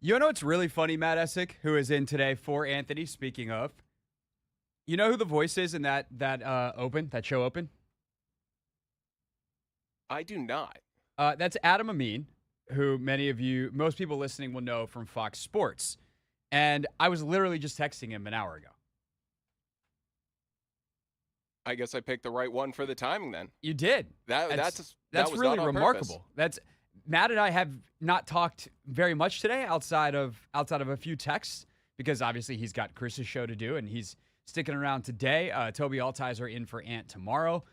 You know what's really funny, Matt Essick, who is in today for Anthony, speaking of? You know who the voice is in that show Open? I do not. That's Adam Amin, who most people listening will know from Fox Sports. And I was literally just texting him an hour ago. I guess I picked the right one for the timing then. You did. That's really not on remarkable. purpose. Matt and I have not talked very much today outside of a few texts because obviously he's got Chris's show to do and he's sticking around today. Toby Altizer in for Ant tomorrow,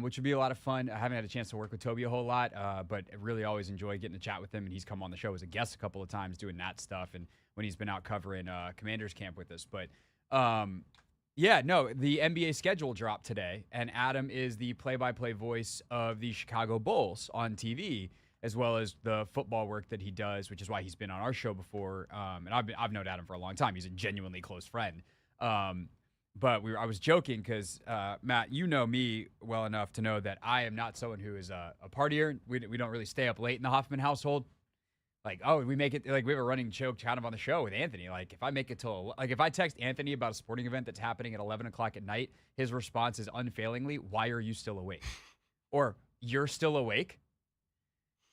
which would be a lot of fun. I haven't had a chance to work with Toby a whole lot, but I really always enjoy getting to chat with him. And he's come on the show as a guest a couple of times doing that stuff and when he's been out covering Commanders camp with us. But the NBA schedule dropped today, and Adam is the play-by-play voice of the Chicago Bulls on TV, as well as the football work that he does, which is why he's been on our show before. And I've known Adam for a long time. He's a genuinely close friend. But I was joking because, Matt, you know me well enough to know that I am not someone who is a partier. We don't really stay up late in the Hoffman household. Like, we make it, like, we have a running joke kind of on the show with Anthony. Like, if I make it till, like, if I text Anthony about a sporting event that's happening at 11 o'clock at night, his response is unfailingly, "Why are you still awake?" Or, "You're still awake?"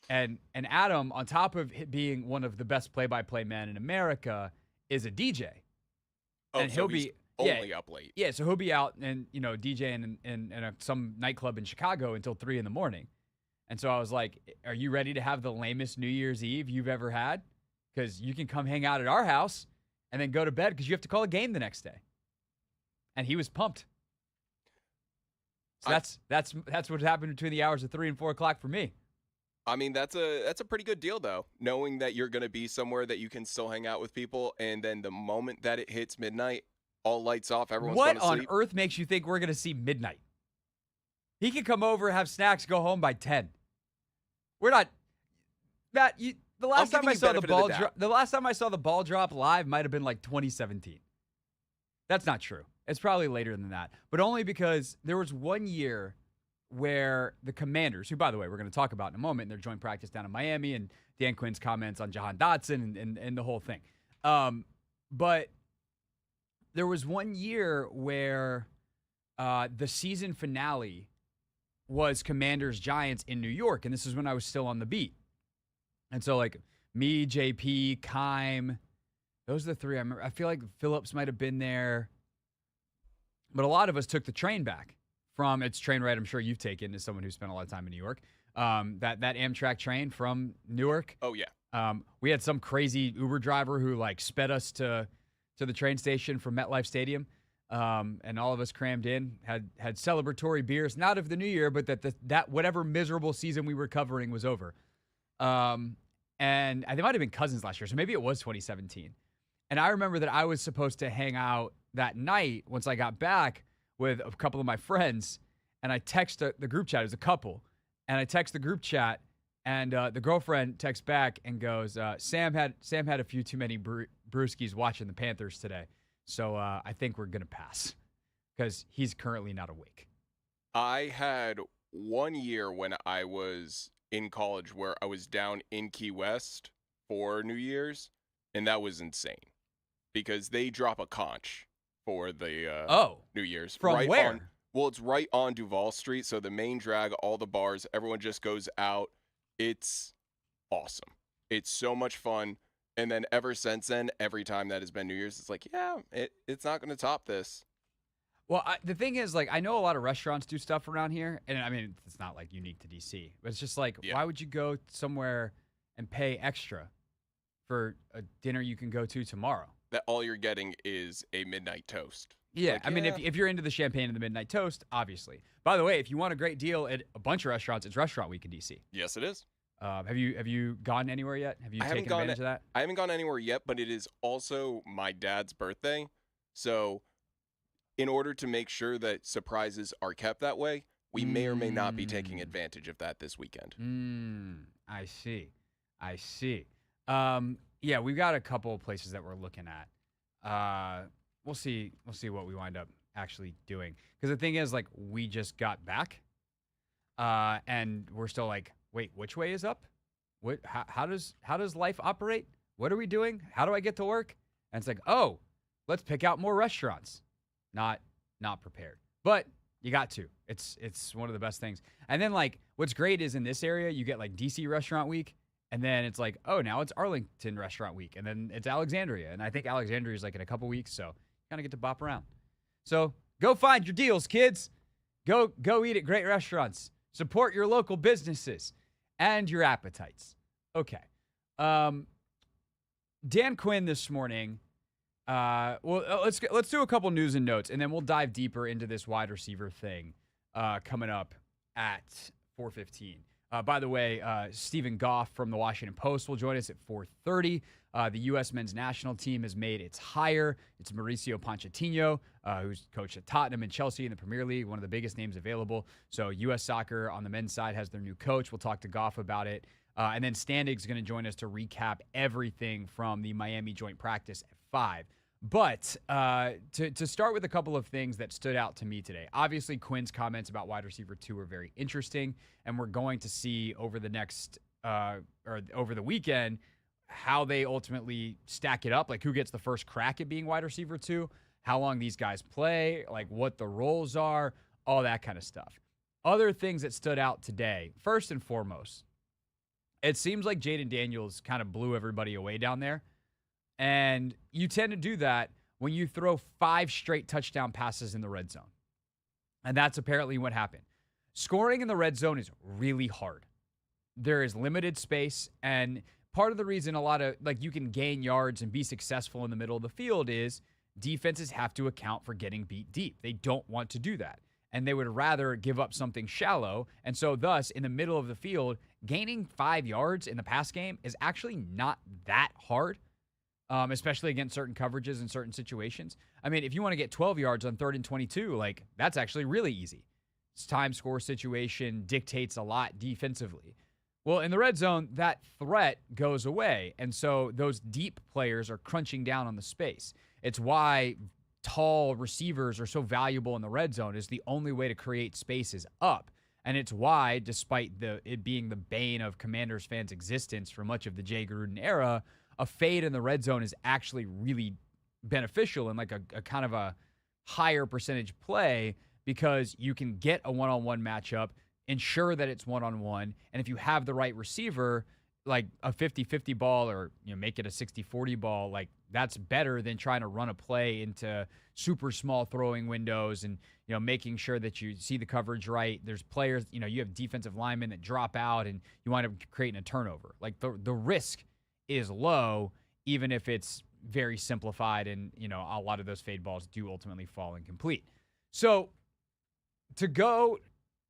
And Adam, on top of being one of the best play-by-play men in America, is a DJ. Oh, and so he'll he's be only up late. Yeah, so he'll be out and DJing in some nightclub in Chicago until 3 in the morning. And so I was like, "Are you ready to have the lamest New Year's Eve you've ever had? Because you can come hang out at our house and then go to bed because you have to call a game the next day." And he was pumped. So that's what happened between the hours of 3 and 4 o'clock for me. I mean, that's a pretty good deal, though, knowing that you're going to be somewhere that you can still hang out with people, and then the moment that it hits midnight, all lights off, everyone's going to sleep. What on earth makes you think we're going to see midnight? He can come over, have snacks, go home by 10. We're not. Matt, the last time I saw the ball drop live might have been like 2017. That's not true. It's probably later than that, but only because there was one year where the Commanders, who, by the way, we're going to talk about in a moment, in their joint practice down in Miami, and Dan Quinn's comments on Jahan Dotson and the whole thing. But there was one year where the season finale was Commanders-Giants in New York, and this is when I was still on the beat. And so, like, me, JP, Kime, those are the three I remember. I feel like Phillips might have been there. But a lot of us took the train back from, it's train ride I'm sure you've taken as someone who spent a lot of time in New York, that Amtrak train from Newark. Oh, yeah. We had some crazy Uber driver who, like, sped us to the train station from MetLife Stadium. And all of us crammed in, had celebratory beers, not of the new year, but that whatever miserable season we were covering was over. And they might have been cousins last year, so maybe it was 2017. And I remember that I was supposed to hang out that night once I got back with a couple of my friends, and I text the group chat. It was a couple, and I text the group chat, and the girlfriend texts back and goes, Sam had a few too many brewskis watching the Panthers today. So I think we're going to pass because he's currently not awake. I had 1 year when I was in college where I was down in Key West for New Year's, and that was insane because they drop a conch for the New Year's. From right where? It's right on Duval Street, so the main drag, all the bars, everyone just goes out. It's awesome. It's so much fun. And then ever since then, every time that has been New Year's, it's like, yeah, it's not going to top this. Well, the thing is, like, I know a lot of restaurants do stuff around here, and I mean, it's not like unique to DC, but it's just like, why would you go somewhere and pay extra for a dinner you can go to tomorrow? That all you're getting is a midnight toast. Yeah, like, I mean, if you're into the champagne and the midnight toast, obviously. By the way, if you want a great deal at a bunch of restaurants, it's Restaurant Week in DC. Yes, it is. Have you gone anywhere yet? Have you taken advantage of that? I haven't gone anywhere yet, but it is also my dad's birthday. So in order to make sure that surprises are kept that way, we may or may not be taking advantage of that this weekend. I see. Yeah, we've got a couple of places that we're looking at. We'll see what we wind up actually doing. Because the thing is, like, we just got back, and we're still like, wait, which way is up? How does life operate? what are we doing? How do I get to work? And it's like, oh, let's pick out more restaurants. Not prepared. But you got to. It's one of the best things. And then, like, what's great is in this area, you get, like, DC Restaurant Week. And then it's like, oh, now it's Arlington Restaurant Week. And then it's Alexandria. And I think Alexandria is, like, in a couple weeks. So you kind of get to bop around. So go find your deals, kids. Go eat at great restaurants. Support your local businesses and your appetites. Okay. Dan Quinn this morning. Let's do a couple news and notes, and then we'll dive deeper into this wide receiver thing coming up at 4:15. By the way, Steven Goff from the Washington Post will join us at 4:30. The U.S. men's national team has made its hire. It's Mauricio Pochettino, who's coached at Tottenham and Chelsea in the Premier League, one of the biggest names available. So U.S. soccer on the men's side has their new coach. We'll talk to Goff about it. And then Standig is going to join us to recap everything from the Miami joint practice at 5. But to start with a couple of things that stood out to me today. Obviously, Quinn's comments about wide receiver 2 are very interesting, and we're going to see over the next or over the weekend how they ultimately stack it up, like who gets the first crack at being wide receiver 2, how long these guys play, like what the roles are, all that kind of stuff. Other things that stood out today, first and foremost, it seems like Jaden Daniels kind of blew everybody away down there. And you tend to do that when you throw 5 straight touchdown passes in the red zone. And that's apparently what happened. Scoring in the red zone is really hard. There is limited space, and part of the reason you can gain yards and be successful in the middle of the field is defenses have to account for getting beat deep. They don't want to do that. And they would rather give up something shallow. And so thus, in the middle of the field, gaining 5 yards in the pass game is actually not that hard, especially against certain coverages in certain situations. I mean, if you want to get 12 yards on 3rd and 22, that's actually really easy. It's time score situation dictates a lot defensively. Well, in the red zone, that threat goes away. And so those deep players are crunching down on the space. It's why tall receivers are so valuable in the red zone, is the only way to create spaces up. And it's why, despite it being the bane of Commanders fans' existence for much of the Jay Gruden era, a fade in the red zone is actually really beneficial in like a kind of a higher percentage play, because you can get a one-on-one matchup, ensure that it's one-on-one, and if you have the right receiver, like a 50-50 ball or make it a 60-40 ball, like that's better than trying to run a play into super small throwing windows and making sure that you see the coverage right. There's players, you have defensive linemen that drop out and you wind up creating a turnover. Like the risk is low, even if it's very simplified, and a lot of those fade balls do ultimately fall incomplete. So to go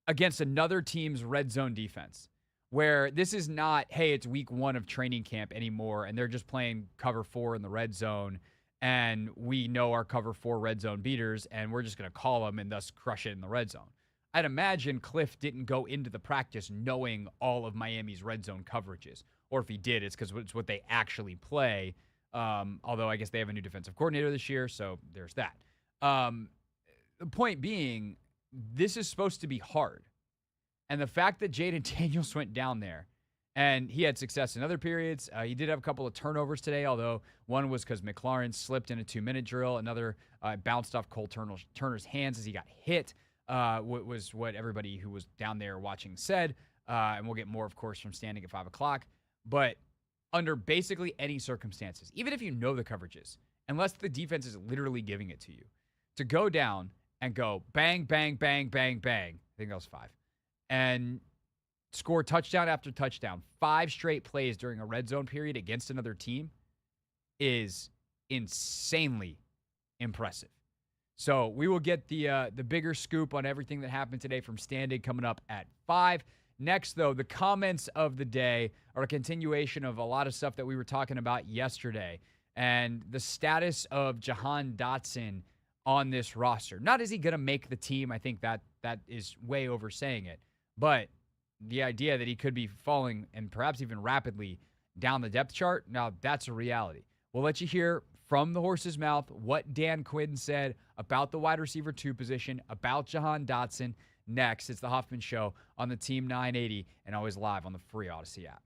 against another team's red zone defense, where this is not, hey, it's week 1 of training camp anymore, and they're just playing cover 4 in the red zone, and we know our cover 4 red zone beaters, and we're just going to call them and thus crush it in the red zone. I'd imagine Cliff didn't go into the practice knowing all of Miami's red zone coverages. Or if he did, it's because it's what they actually play. Although I guess they have a new defensive coordinator this year, so there's that. The point being, this is supposed to be hard. And the fact that Jaden Daniels went down there, and he had success in other periods. He did have a couple of turnovers today, although one was because McLaurin slipped in a 2-minute drill. Another bounced off Cole Turner's hands as he got hit, was what everybody who was down there watching said. And we'll get more, of course, from Standig at 5 o'clock. But under basically any circumstances, even if you know the coverages, unless the defense is literally giving it to you, to go down and go bang, bang, bang, bang, bang, I think that was 5, and score touchdown after touchdown, 5 straight plays during a red zone period against another team is insanely impressive. So we will get the bigger scoop on everything that happened today from Standig coming up at 5. Next, though, the comments of the day are a continuation of a lot of stuff that we were talking about yesterday, and the status of Jahan Dotson on this roster. Not is he going to make the team? I think that is way oversaying it. But the idea that he could be falling, and perhaps even rapidly, down the depth chart, now that's a reality. We'll let you hear from the horse's mouth what Dan Quinn said about the wide receiver 2 position, about Jahan Dotson. Next, it's the Hoffman Show on the Team 980 and always live on the free Odyssey app.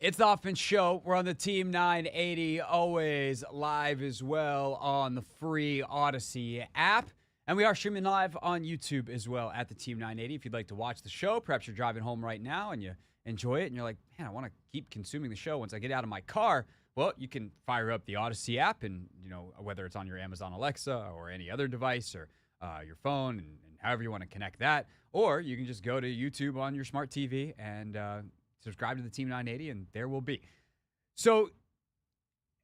It's the Hoffman Show. We're on the Team 980, always live as well on the free Odyssey app. And we are streaming live on YouTube as well at the Team 980. If you'd like to watch the show, perhaps you're driving home right now and you enjoy it and you're like, man, I want to keep consuming the show once I get out of my car. Well, you can fire up the Odyssey app and, whether it's on your Amazon Alexa or any other device or your phone and however you want to connect that. Or you can just go to YouTube on your smart TV and subscribe to the Team 980, and there will be. So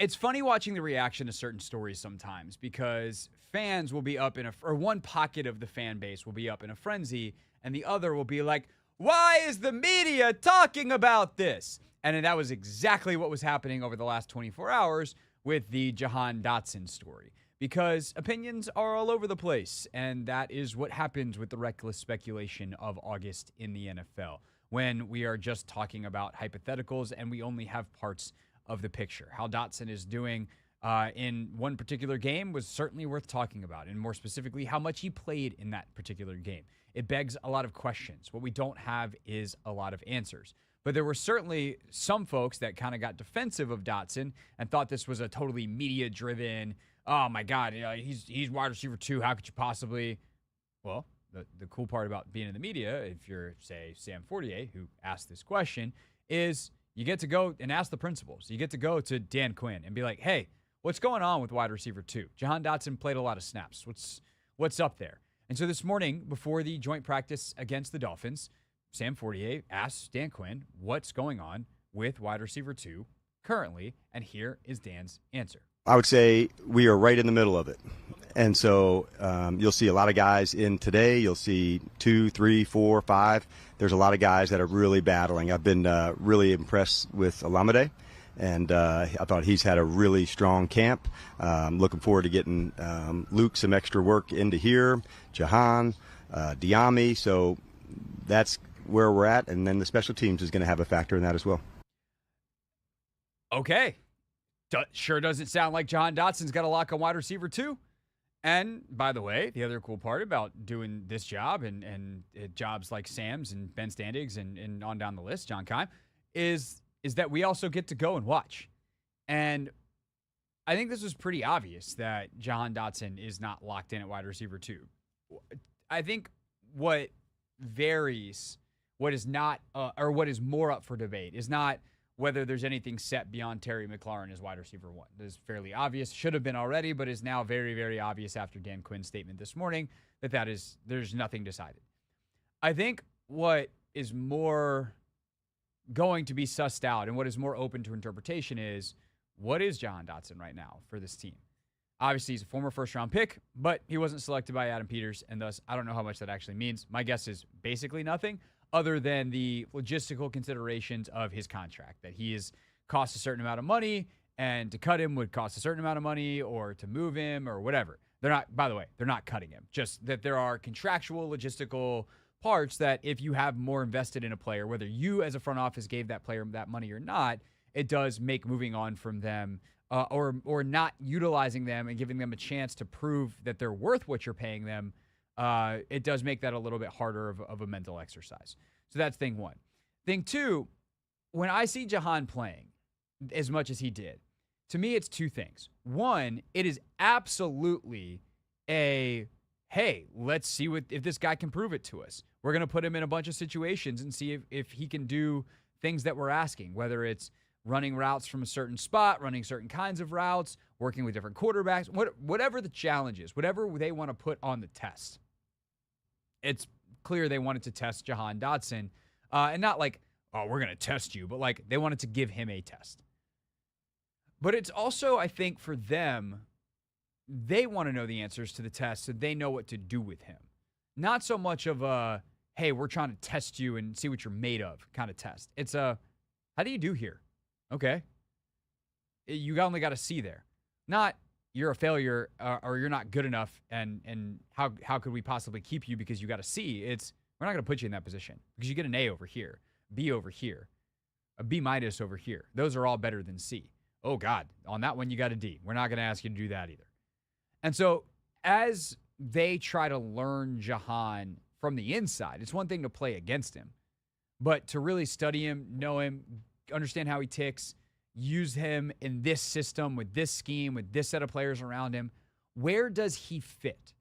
it's funny watching the reaction to certain stories sometimes because fans will be up or one pocket of the fan base will be up in a frenzy, and the other will be like, why is the media talking about this? And that was exactly what was happening over the last 24 hours with the Jahan Dotson story, because opinions are all over the place, and that is what happens with the reckless speculation of August in the NFL, when we are just talking about hypotheticals and we only have parts of the picture. How Dotson is doing in one particular game was certainly worth talking about, and more specifically, how much he played in that particular game. It begs a lot of questions. What we don't have is a lot of answers. But there were certainly some folks that kind of got defensive of Dotson and thought this was a totally media-driven, oh my God, he's wide receiver 2, how could you possibly? Well, the cool part about being in the media, if you're, say, Sam Fortier, who asked this question, is you get to go and ask the principals. You get to go to Dan Quinn and be like, hey, what's going on with wide receiver 2? Jahan Dotson played a lot of snaps. What's up there? And so this morning, before the joint practice against the Dolphins, Sam Fortier asked Dan Quinn what's going on with wide receiver 2 currently, and here is Dan's answer. I would say we are right in the middle of it. And so you'll see a lot of guys in today. You'll see 2, 3, 4, 5. There's a lot of guys that are really battling. I've been really impressed with Olamide, and I thought he's had a really strong camp. Looking forward to getting Luke some extra work into here, Jahan, Diami. So that's where we're at, and then the special teams is going to have a factor in that as well. Okay. Sure doesn't sound like Jahan Dotson's got a lock on wide receiver 2. And, by the way, the other cool part about doing this job and jobs like Sam's and Ben Standig's and on down the list, John Keim, is that we also get to go and watch. And I think this was pretty obvious that Jahan Dotson is not locked in at wide receiver 2. I think what varies, what is not, or what is more up for debate is not whether there's anything set beyond Terry McLaurin as wide receiver 1. This is fairly obvious. Should have been already, but is now very, very obvious after Dan Quinn's statement this morning that there's nothing decided. I think what is more going to be sussed out and what is more open to interpretation is, what is Jahan Dotson right now for this team? Obviously, he's a former first-round pick, but he wasn't selected by Adam Peters, and thus I don't know how much that actually means. My guess is basically nothing, other than the logistical considerations of his contract, that he is cost a certain amount of money, and to cut him would cost a certain amount of money, or to move him, or whatever. By the way, they're not cutting him. Just that there are contractual, logistical parts that if you have more invested in a player, whether you as a front office gave that player that money or not, it does make moving on from them or not utilizing them and giving them a chance to prove that they're worth what you're paying them, it does make that a little bit harder of a mental exercise. So that's thing one. Thing two, when I see Jahan playing as much as he did, to me it's two things. One, it is absolutely hey, let's see if this guy can prove it to us. We're going to put him in a bunch of situations and see if he can do things that we're asking, whether it's running routes from a certain spot, running certain kinds of routes, working with different quarterbacks, whatever the challenge is, whatever they want to put on the test. It's clear they wanted to test Jahan Dotson, and not like, oh, we're going to test you, but like they wanted to give him a test. But it's also, I think, for them, they want to know the answers to the test so they know what to do with him. Not so much of a, hey, we're trying to test you and see what you're made of kind of test. It's a, how do you do here? Okay. You only got to see there. Not, you're a failure or you're not good enough and how could we possibly keep you because you got to see. It's, we're not going to put you in that position because you get an A over here, B over here, a B- over here. Those are all better than C. Oh, God, on that one you got a D. We're not going to ask you to do that either. And so as they try to learn Jahan from the inside, it's one thing to play against him, but to really study him, know him, understand how he ticks, use him in this system with this scheme, with this set of players around him. Where does he fit?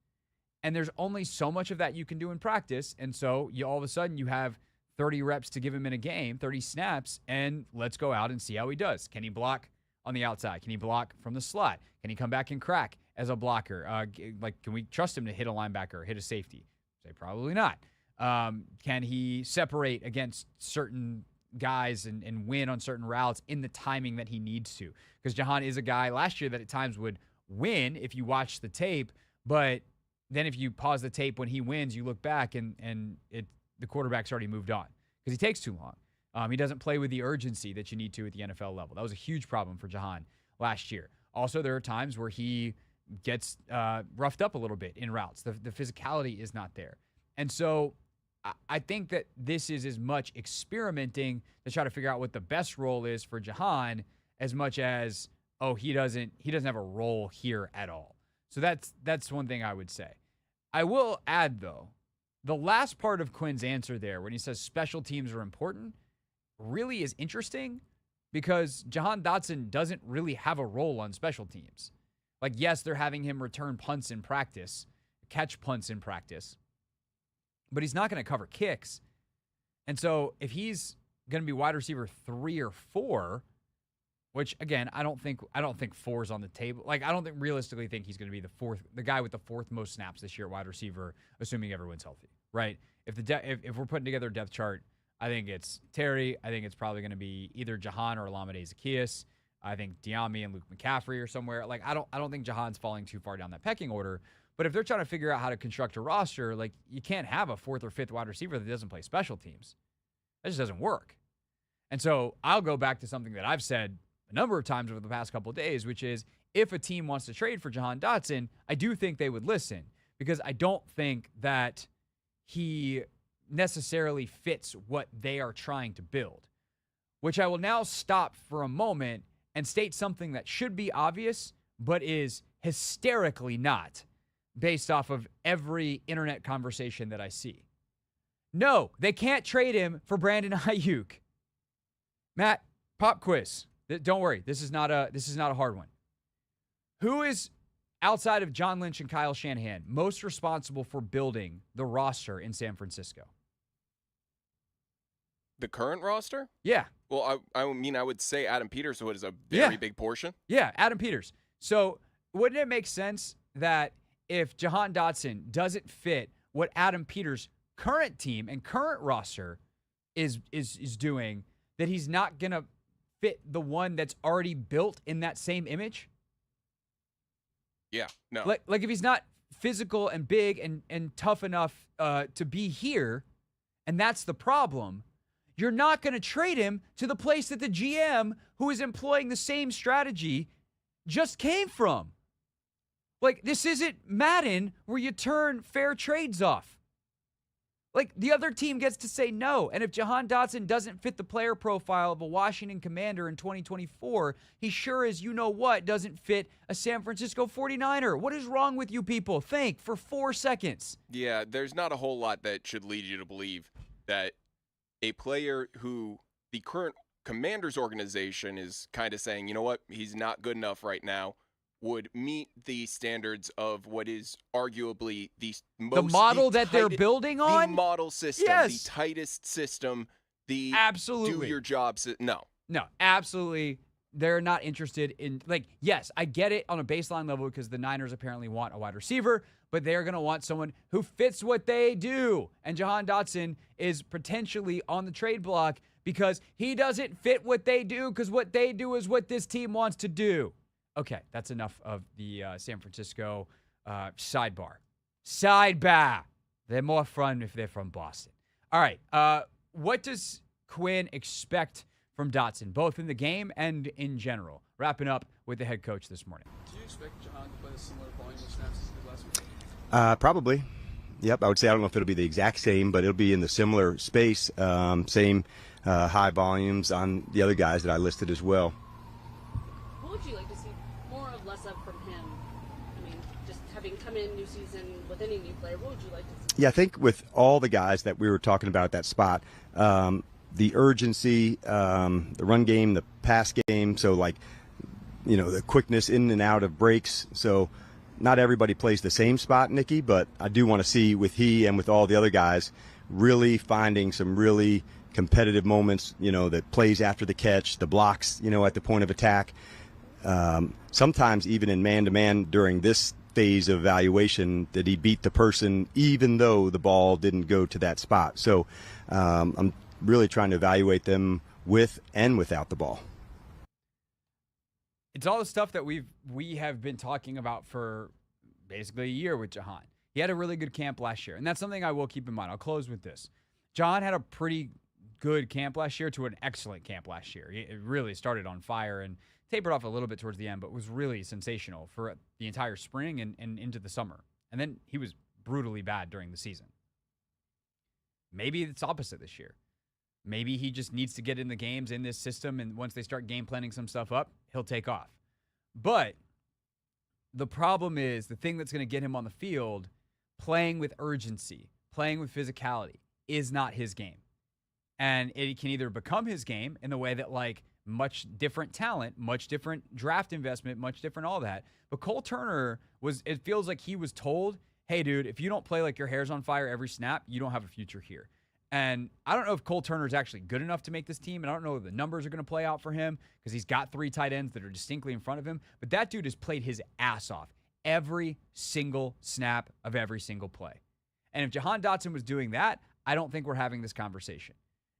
And there's only so much of that you can do in practice. And so all of a sudden you have 30 reps to give him in a game, 30 snaps, and let's go out and see how he does. Can he block on the outside? Can he block from the slot? Can he come back and crack as a blocker? Can we trust him to hit a linebacker or hit a safety? Say probably not. Can he separate against certain guys and win on certain routes in the timing that he needs to? Because Jahan is a guy last year that at times would win if you watch the tape, but then if you pause the tape when he wins, you look back and the quarterback's already moved on because he takes too long. He doesn't play with the urgency that you need to at the NFL level. That was a huge problem for Jahan last year. Also, there are times where he gets roughed up a little bit in routes. The physicality is not there. And so I think that this is as much experimenting to try to figure out what the best role is for Jahan as much as, he doesn't have a role here at all. So that's one thing I would say. I will add, though, the last part of Quinn's answer there when he says special teams are important really is interesting because Jahan Dotson doesn't really have a role on special teams. Like, yes, they're having him return punts in practice, catch punts in practice, but he's not going to cover kicks. And so if he's going to be wide receiver 3 or 4, which again, I don't think 4 is on the table. Like, I don't realistically think he's going to be the guy with the 4th most snaps this year at wide receiver, assuming everyone's healthy, right? If we're putting together a depth chart, I think it's Terry. I think it's probably going to be either Jahan or Olamide Zaccheaus. I think Diami and Luke McCaffrey are somewhere. Like, I don't think Jahan's falling too far down that pecking order. But if they're trying to figure out how to construct a roster, like, you can't have a 4th or 5th wide receiver that doesn't play special teams. That just doesn't work. And so I'll go back to something that I've said a number of times over the past couple of days, which is if a team wants to trade for Jahan Dotson, I do think they would listen because I don't think that he necessarily fits what they are trying to build, which I will now stop for a moment and state something that should be obvious, but is hysterically not based off of every internet conversation that I see. No, they can't trade him for Brandon Ayuk. Matt, pop quiz. Don't worry, this is not a hard one. Who is, outside of John Lynch and Kyle Shanahan, most responsible for building the roster in San Francisco? The current roster? Yeah. Well, I would say Adam Peters, who is a very big portion. Yeah, Adam Peters. So wouldn't it make sense that if Jahan Dotson doesn't fit what Adam Peters' current team and current roster is doing, that he's not going to fit the one that's already built in that same image? Yeah, no. Like if he's not physical and big and tough enough to be here, and that's the problem, you're not going to trade him to the place that the GM, who is employing the same strategy, just came from. Like, this isn't Madden where you turn fair trades off. Like, the other team gets to say no. And if Jahan Dotson doesn't fit the player profile of a Washington Commander in 2024, he sure as you know what doesn't fit a San Francisco 49er. What is wrong with you people? Think for 4 seconds. Yeah, there's not a whole lot that should lead you to believe that a player who the current Commanders organization is kind of saying, you know what, he's not good enough right now, would meet the standards of what is arguably the model that they're building on? The model system, yes. The tightest system, the absolutely. Do your job. No, absolutely. They're not interested in, like, yes, I get it on a baseline level because the Niners apparently want a wide receiver, but they're going to want someone who fits what they do. And Jahan Dotson is potentially on the trade block because he doesn't fit what they do because what they do is what this team wants to do. Okay, that's enough of the San Francisco sidebar. They're more fun if they're from Boston. All right, what does Quinn expect from Dotson, both in the game and in general? Wrapping up with the head coach this morning. Do you expect Jahan to play a similar volume of snaps as he did last week? Probably. Yep, I would say I don't know if it'll be the exact same, but it'll be in the similar space, same high volumes on the other guys that I listed as well. What would you like to see more or less of from him? I mean, just having come in new season with any new player, what would you like to see? Yeah, I think with all the guys that we were talking about at that spot, the urgency, the run game, the pass game. So like, the quickness in and out of breaks. So not everybody plays the same spot, Nicky, but I do want to see with he and with all the other guys really finding some really competitive moments, that plays after the catch, the blocks, at the point of attack. Sometimes even in man-to-man during this phase of evaluation that he beat the person even though the ball didn't go to that spot. So I'm really trying to evaluate them with and without the ball. It's all the stuff that we have been talking about for basically a year with Jahan. He had a really good camp last year, and that's something I will keep in mind. I'll close with this. Jahan had a pretty good camp last year to an excellent camp last year. It really started on fire and tapered off a little bit towards the end, but was really sensational for the entire spring and into the summer. And then he was brutally bad during the season. Maybe it's opposite this year. Maybe he just needs to get in the games in this system, and once they start game planning some stuff up, he'll take off. But the problem is the thing that's going to get him on the field, playing with urgency, playing with physicality, is not his game. And it can either become his game in the way that, like, much different talent, much different draft investment, much different all that. But Cole Turner it feels like he was told, hey, dude, if you don't play like your hair's on fire every snap, you don't have a future here. And I don't know if Cole Turner is actually good enough to make this team, and I don't know if the numbers are going to play out for him because he's got 3 tight ends that are distinctly in front of him. But that dude has played his ass off every single snap of every single play. And if Jahan Dotson was doing that, I don't think we're having this conversation.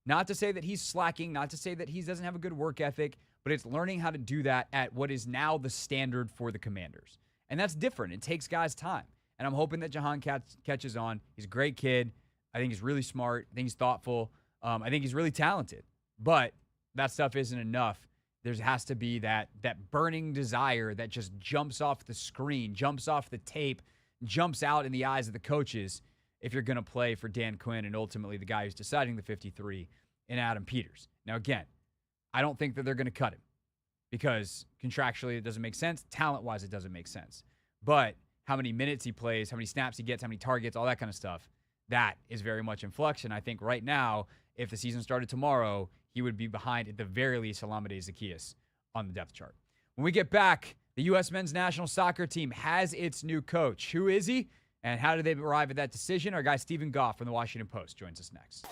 Not to say that he's slacking, not to say that he doesn't have a good work ethic, but it's learning how to do that at what is now the standard for the Commanders. And that's different. It takes guys time. And I'm hoping that Jahan catches on. He's a great kid. I think he's really smart. I think he's thoughtful. I think he's really talented. But that stuff isn't enough. There has to be that burning desire that just jumps off the screen, jumps off the tape, jumps out in the eyes of the coaches if you're going to play for Dan Quinn and ultimately the guy who's deciding the 53 in Adam Peters. Now, again, I don't think that they're going to cut him because contractually it doesn't make sense. Talent-wise, it doesn't make sense. But how many minutes he plays, how many snaps he gets, how many targets, all that kind of stuff, that is very much in flux. And I think right now, if the season started tomorrow, he would be behind, at the very least, Olamide Zaccheaus on the depth chart. When we get back, the U.S. men's national soccer team has its new coach. Who is he? And how did they arrive at that decision? Our guy Steven Goff from the Washington Post joins us next.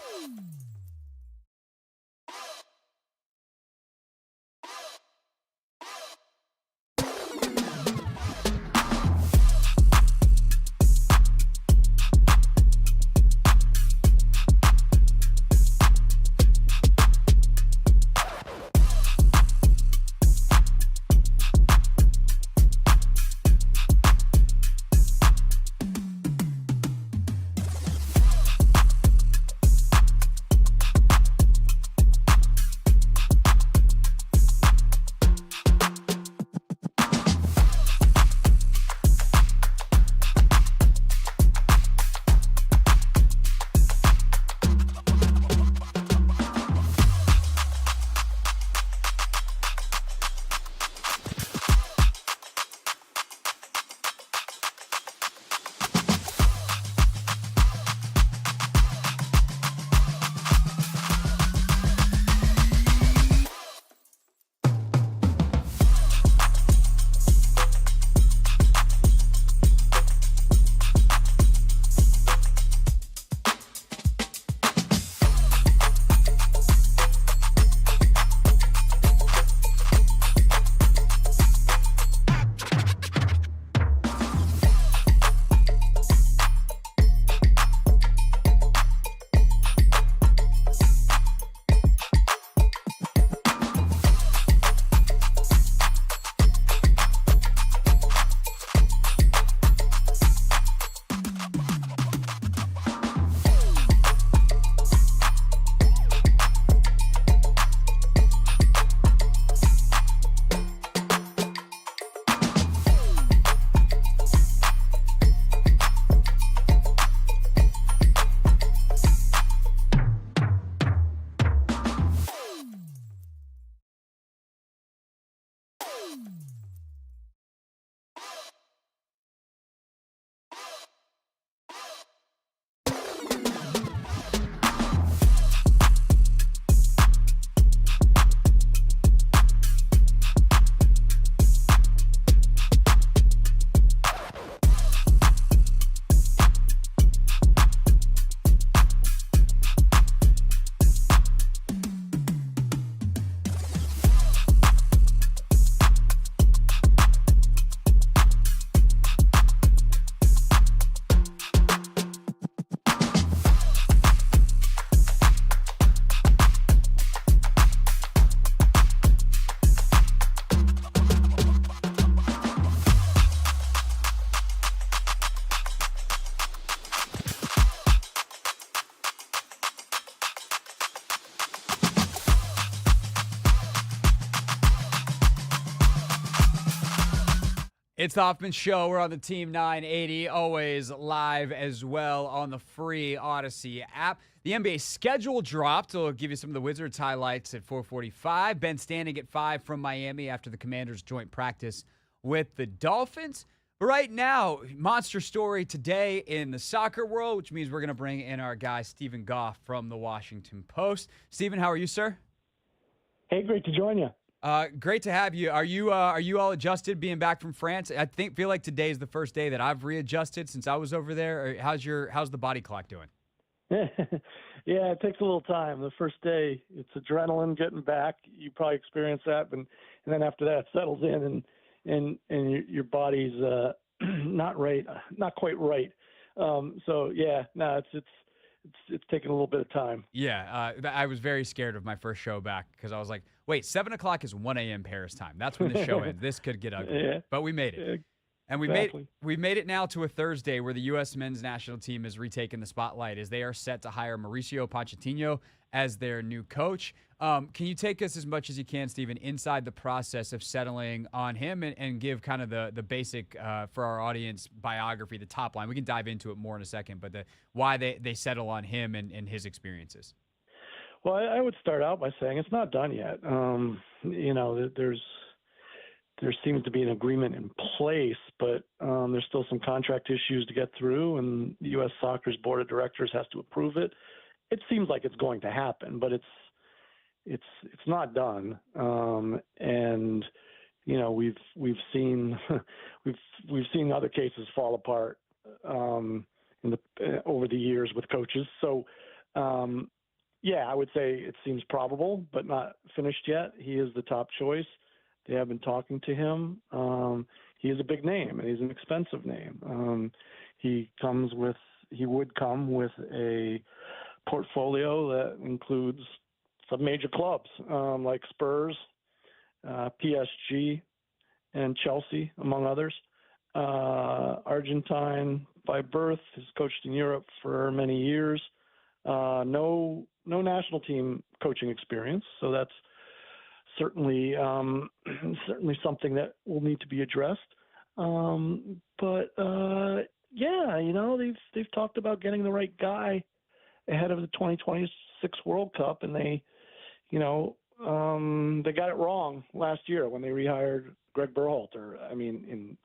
It's the Hoffman Show. We're on the Team 980, always live as well on the free Odyssey app. The NBA schedule dropped. I'll give you some of the Wizards highlights at 4:45. Ben Standig at 5 from Miami after the Commanders' joint practice with the Dolphins. But right now, monster story today in the soccer world, which means we're going to bring in our guy, Steven Goff from the Washington Post. Steven, how are you, sir? Hey, great to join you. Great to have you. Are you all adjusted being back from France? I feel like today is the first day that I've readjusted since I was over there. How's the body clock doing? Yeah, it takes a little time. The first day, it's adrenaline getting back. You probably experienced that, and then after that, it settles in, and your body's not quite right. So yeah, no, it's taking a little bit of time. Yeah, I was very scared of my first show back because I was like, wait, 7 o'clock is 1 a.m. Paris time. That's when the show ends. This could get ugly. Yeah. But we made it. Yeah, and exactly. we made it now to a Thursday where the U.S. men's national team has retaken the spotlight as they are set to hire Mauricio Pochettino as their new coach. Can you take us as much as you can, Steven, inside the process of settling on him and give kind of the basic, for our audience, biography, the top line? We can dive into it more in a second, but why they settle on him and his experiences. Well, I would start out by saying it's not done yet. There seems to be an agreement in place, but there's still some contract issues to get through, and the U.S. Soccer's board of directors has to approve it. It seems like it's going to happen, but it's not done. And we've seen we've seen other cases fall apart over the years with coaches. So yeah, I would say it seems probable, but not finished yet. He is the top choice. They have been talking to him. He is a big name, and he's an expensive name. He would come with a portfolio that includes some major clubs like Spurs, PSG, and Chelsea, among others. Argentine by birth, has coached in Europe for many years. No national team coaching experience, so that's certainly something that will need to be addressed. But they've talked about getting the right guy ahead of the 2026 World Cup, and they got it wrong last year when they rehired Greg Berhalter. I mean,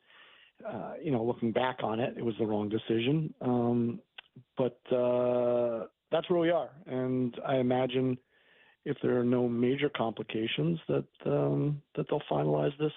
looking back on it, it was the wrong decision. But that's where we are, and I imagine if there are no major complications that they'll finalize this.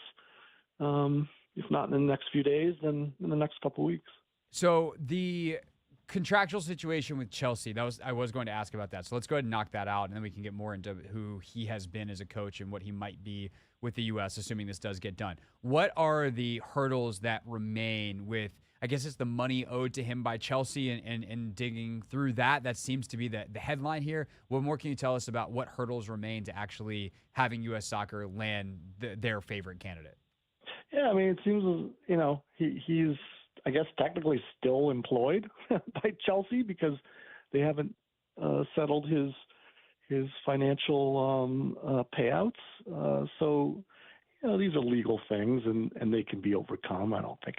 If not in the next few days, then in the next couple of weeks. So the contractual situation with Chelsea, I was going to ask about that. So let's go ahead and knock that out, and then we can get more into who he has been as a coach and what he might be with the U.S., assuming this does get done. What are the hurdles that remain with, I guess it's the money owed to him by Chelsea and digging through that? That seems to be the headline here. What more can you tell us about what hurdles remain to actually having U.S. Soccer land their favorite candidate? Yeah, I mean, it seems, he's, I guess, technically still employed by Chelsea because they haven't settled his financial payouts. So, these are legal things, and they can be overcome. I don't think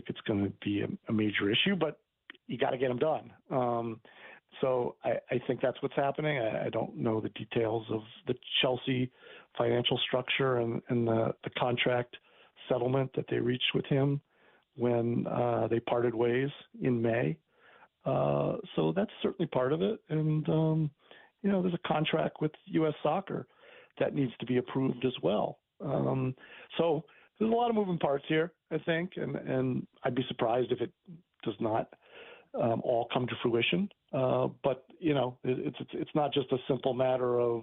it's going to be a major issue, but you got to get them done. So I think that's what's happening. I don't know the details of the Chelsea financial structure and the contract settlement that they reached with him when they parted ways in May. So that's certainly part of it. And, there's a contract with U.S. Soccer that needs to be approved as well. So there's a lot of moving parts here, I think, and I'd be surprised if it does not all come to fruition. But it's not just a simple matter of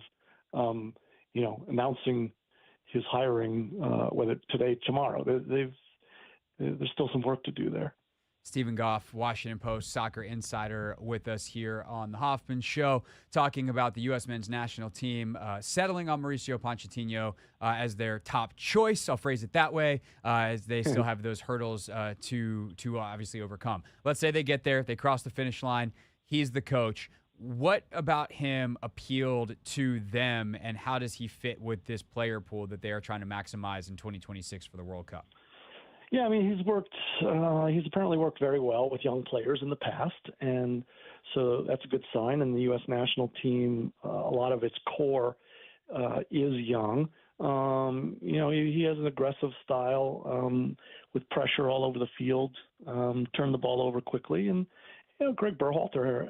announcing his hiring, whether today, tomorrow. There's still some work to do there. Steven Goff, Washington Post soccer insider, with us here on the Hoffman Show, talking about the U.S. men's national team settling on Mauricio Pochettino as their top choice. I'll phrase it that way, as they still have those hurdles to obviously overcome. Let's say they get there, they cross the finish line. He's the coach. What about him appealed to them, and how does he fit with this player pool that they are trying to maximize in 2026 for the World Cup? Yeah, I mean, he's apparently worked very well with young players in the past, and so that's a good sign. And the U.S. national team, a lot of its core is young. He has an aggressive style with pressure all over the field, turn the ball over quickly, and Greg Berhalter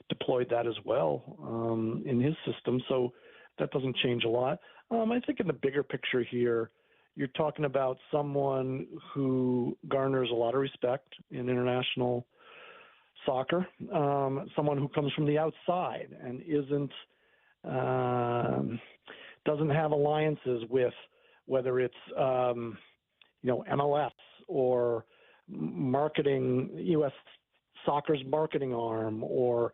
deployed that as well in his system, so that doesn't change a lot. I think in the bigger picture here, you're talking about someone who garners a lot of respect in international soccer, someone who comes from the outside and doesn't have alliances with whether it's MLS or marketing, U.S. soccer's marketing arm, or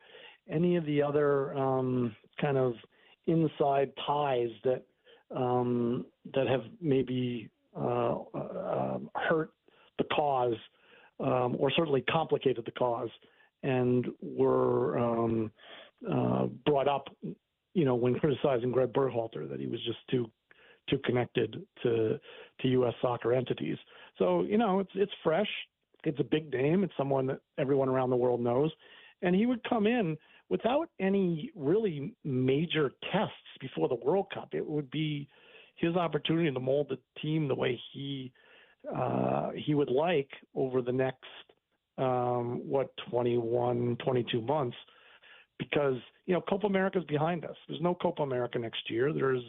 any of the other kind of inside ties that have maybe hurt the cause or certainly complicated the cause, and were brought up, when criticizing Greg Berhalter, that he was just too connected to U.S. soccer entities. So it's fresh. It's a big name. It's someone that everyone around the world knows, and he would come in without any really major tests before the World Cup. It would be his opportunity to mold the team the way he would like over the next 21, 22 months, because Copa America's behind us. There's no Copa America next year. There's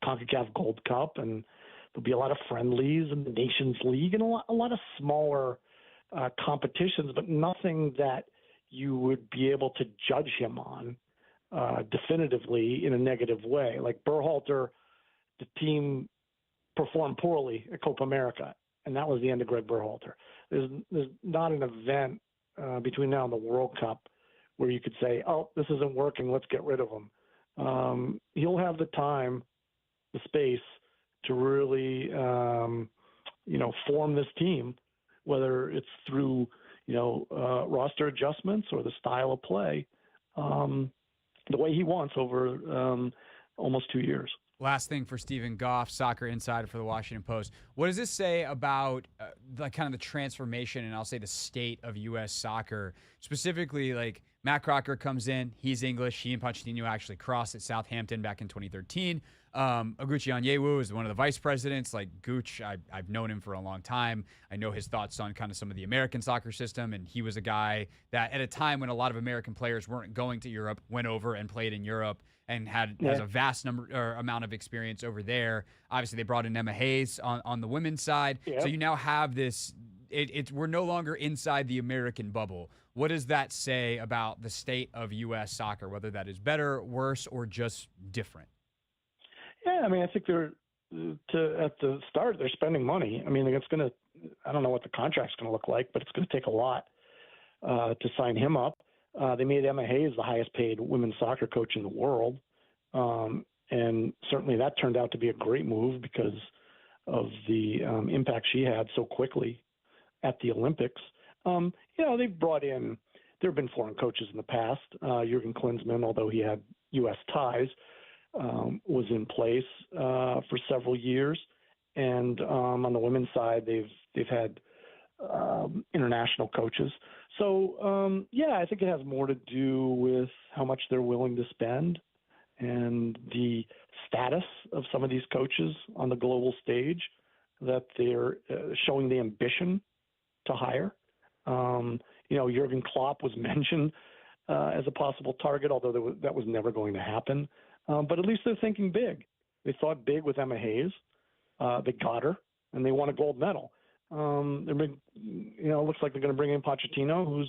CONCACAF Gold Cup, and there'll be a lot of friendlies and the Nations League and a lot of smaller competitions, but nothing that you would be able to judge him on definitively in a negative way. Like Berhalter, the team performed poorly at Copa America, and that was the end of Greg Berhalter. There's not an event between now and the World Cup where you could say, oh, this isn't working, let's get rid of him. He'll have the time, the space to really, form this team, whether it's through, roster adjustments or the style of play, the way he wants over almost 2 years. Last thing for Steven Goff, soccer insider for the Washington Post. What does this say about the transformation and I'll say the state of U.S. soccer? Specifically, like Matt Crocker comes in, he's English. He and Pochettino actually crossed at Southampton back in 2013. Oguchi Onyewu is one of the vice presidents. Like Gooch, I've known him for a long time. I know his thoughts on kind of some of the American soccer system, and he was a guy that at a time when a lot of American players weren't going to Europe, went over and played in Europe and has a vast amount of experience over there. Obviously, they brought in Emma Hayes on the women's side. Yep. So you now have this. We're no longer inside the American bubble. What does that say about the state of U.S. soccer, whether that is better, worse, or just different? Yeah, I mean, I think at the start, they're spending money. I mean, I don't know what the contract's going to look like, but it's going to take a lot to sign him up. They made Emma Hayes the highest paid women's soccer coach in the world. And certainly that turned out to be a great move because of the impact she had so quickly at the Olympics. They've brought in, there have been foreign coaches in the past. Jurgen Klinsmann, although he had U.S. ties, was in place for several years. And on the women's side, they've had international coaches. So, I think it has more to do with how much they're willing to spend and the status of some of these coaches on the global stage, that they're showing the ambition to hire. Jurgen Klopp was mentioned as a possible target, although that was never going to happen. But at least they're thinking big. They thought big with Emma Hayes. They got her, and they won a gold medal. It looks like they're going to bring in Pochettino, who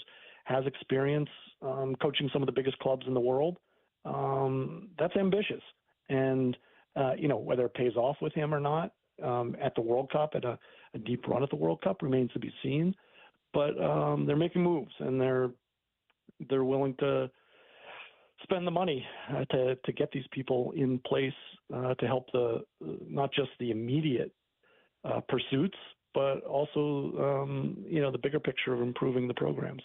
has experience coaching some of the biggest clubs in the world. That's ambitious. And, whether it pays off with him or not at the World Cup, at a deep run at the World Cup, remains to be seen. But they're making moves, and they're willing to spend the money to get these people in place to help not just the immediate pursuits, but also the bigger picture of improving the programs.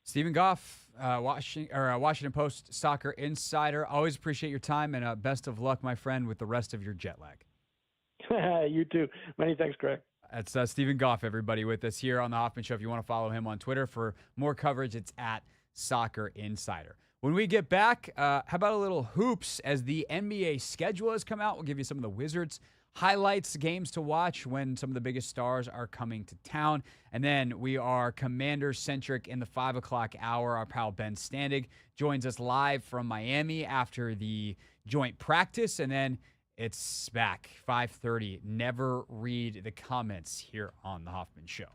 Steven Goff, Washington Post soccer insider. Always appreciate your time, and best of luck, my friend, with the rest of your jet lag. You too. Many thanks, Greg. That's Steven Goff, everybody, with us here on the Hoffman Show. If you want to follow him on Twitter for more coverage, it's at Soccer Insider. When we get back, how about a little hoops as the NBA schedule has come out? We'll give you some of the Wizards highlights, games to watch when some of the biggest stars are coming to town. And then we are Commander-centric in the 5 o'clock hour. Our pal Ben Standig joins us live from Miami after the joint practice. And then it's back, 5:30. Never read the comments here on The Hoffman Show.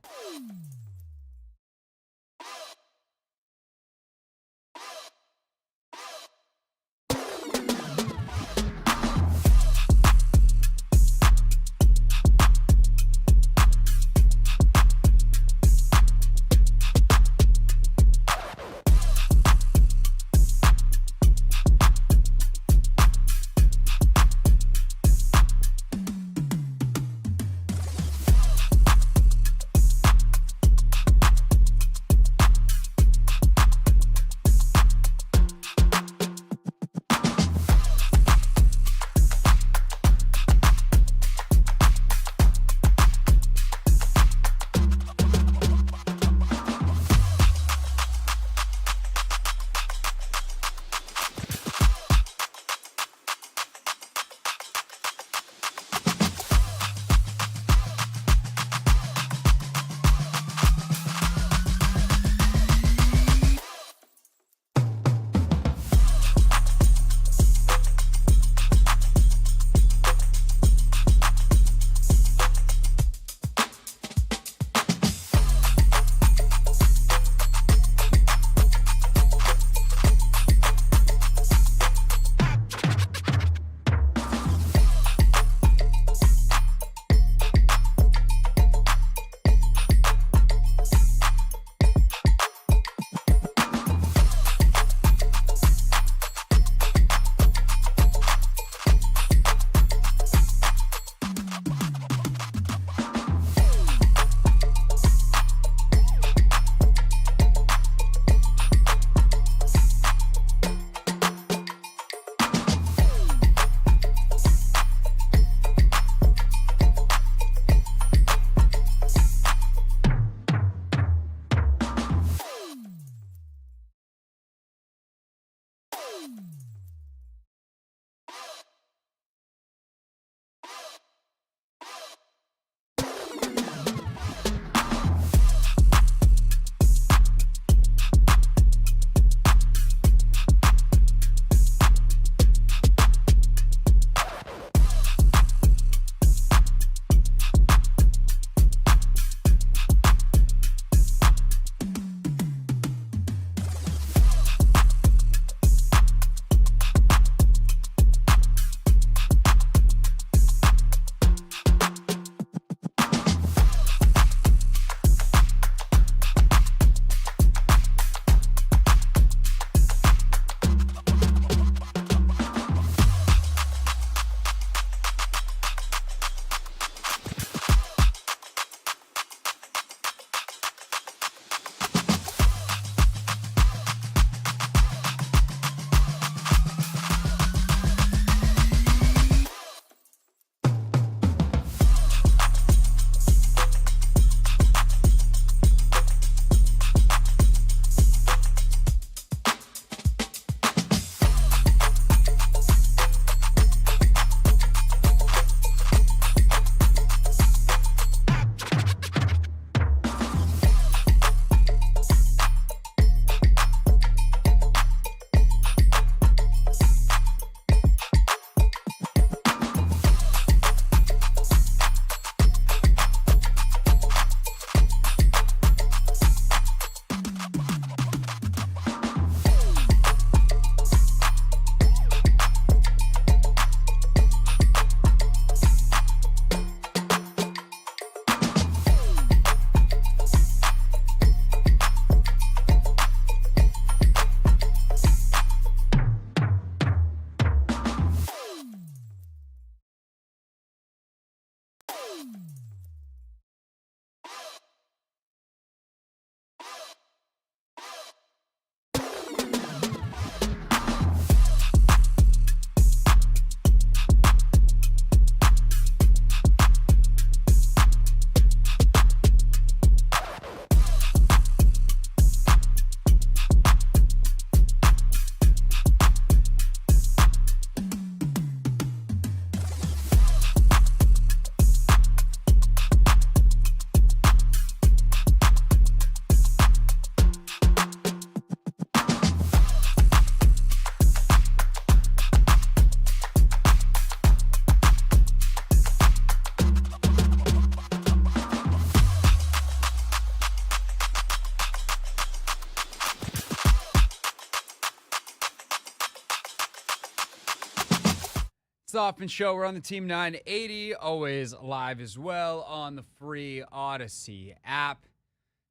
Hoffman Show. We're on the Team 980, always live as well on the free Odyssey app.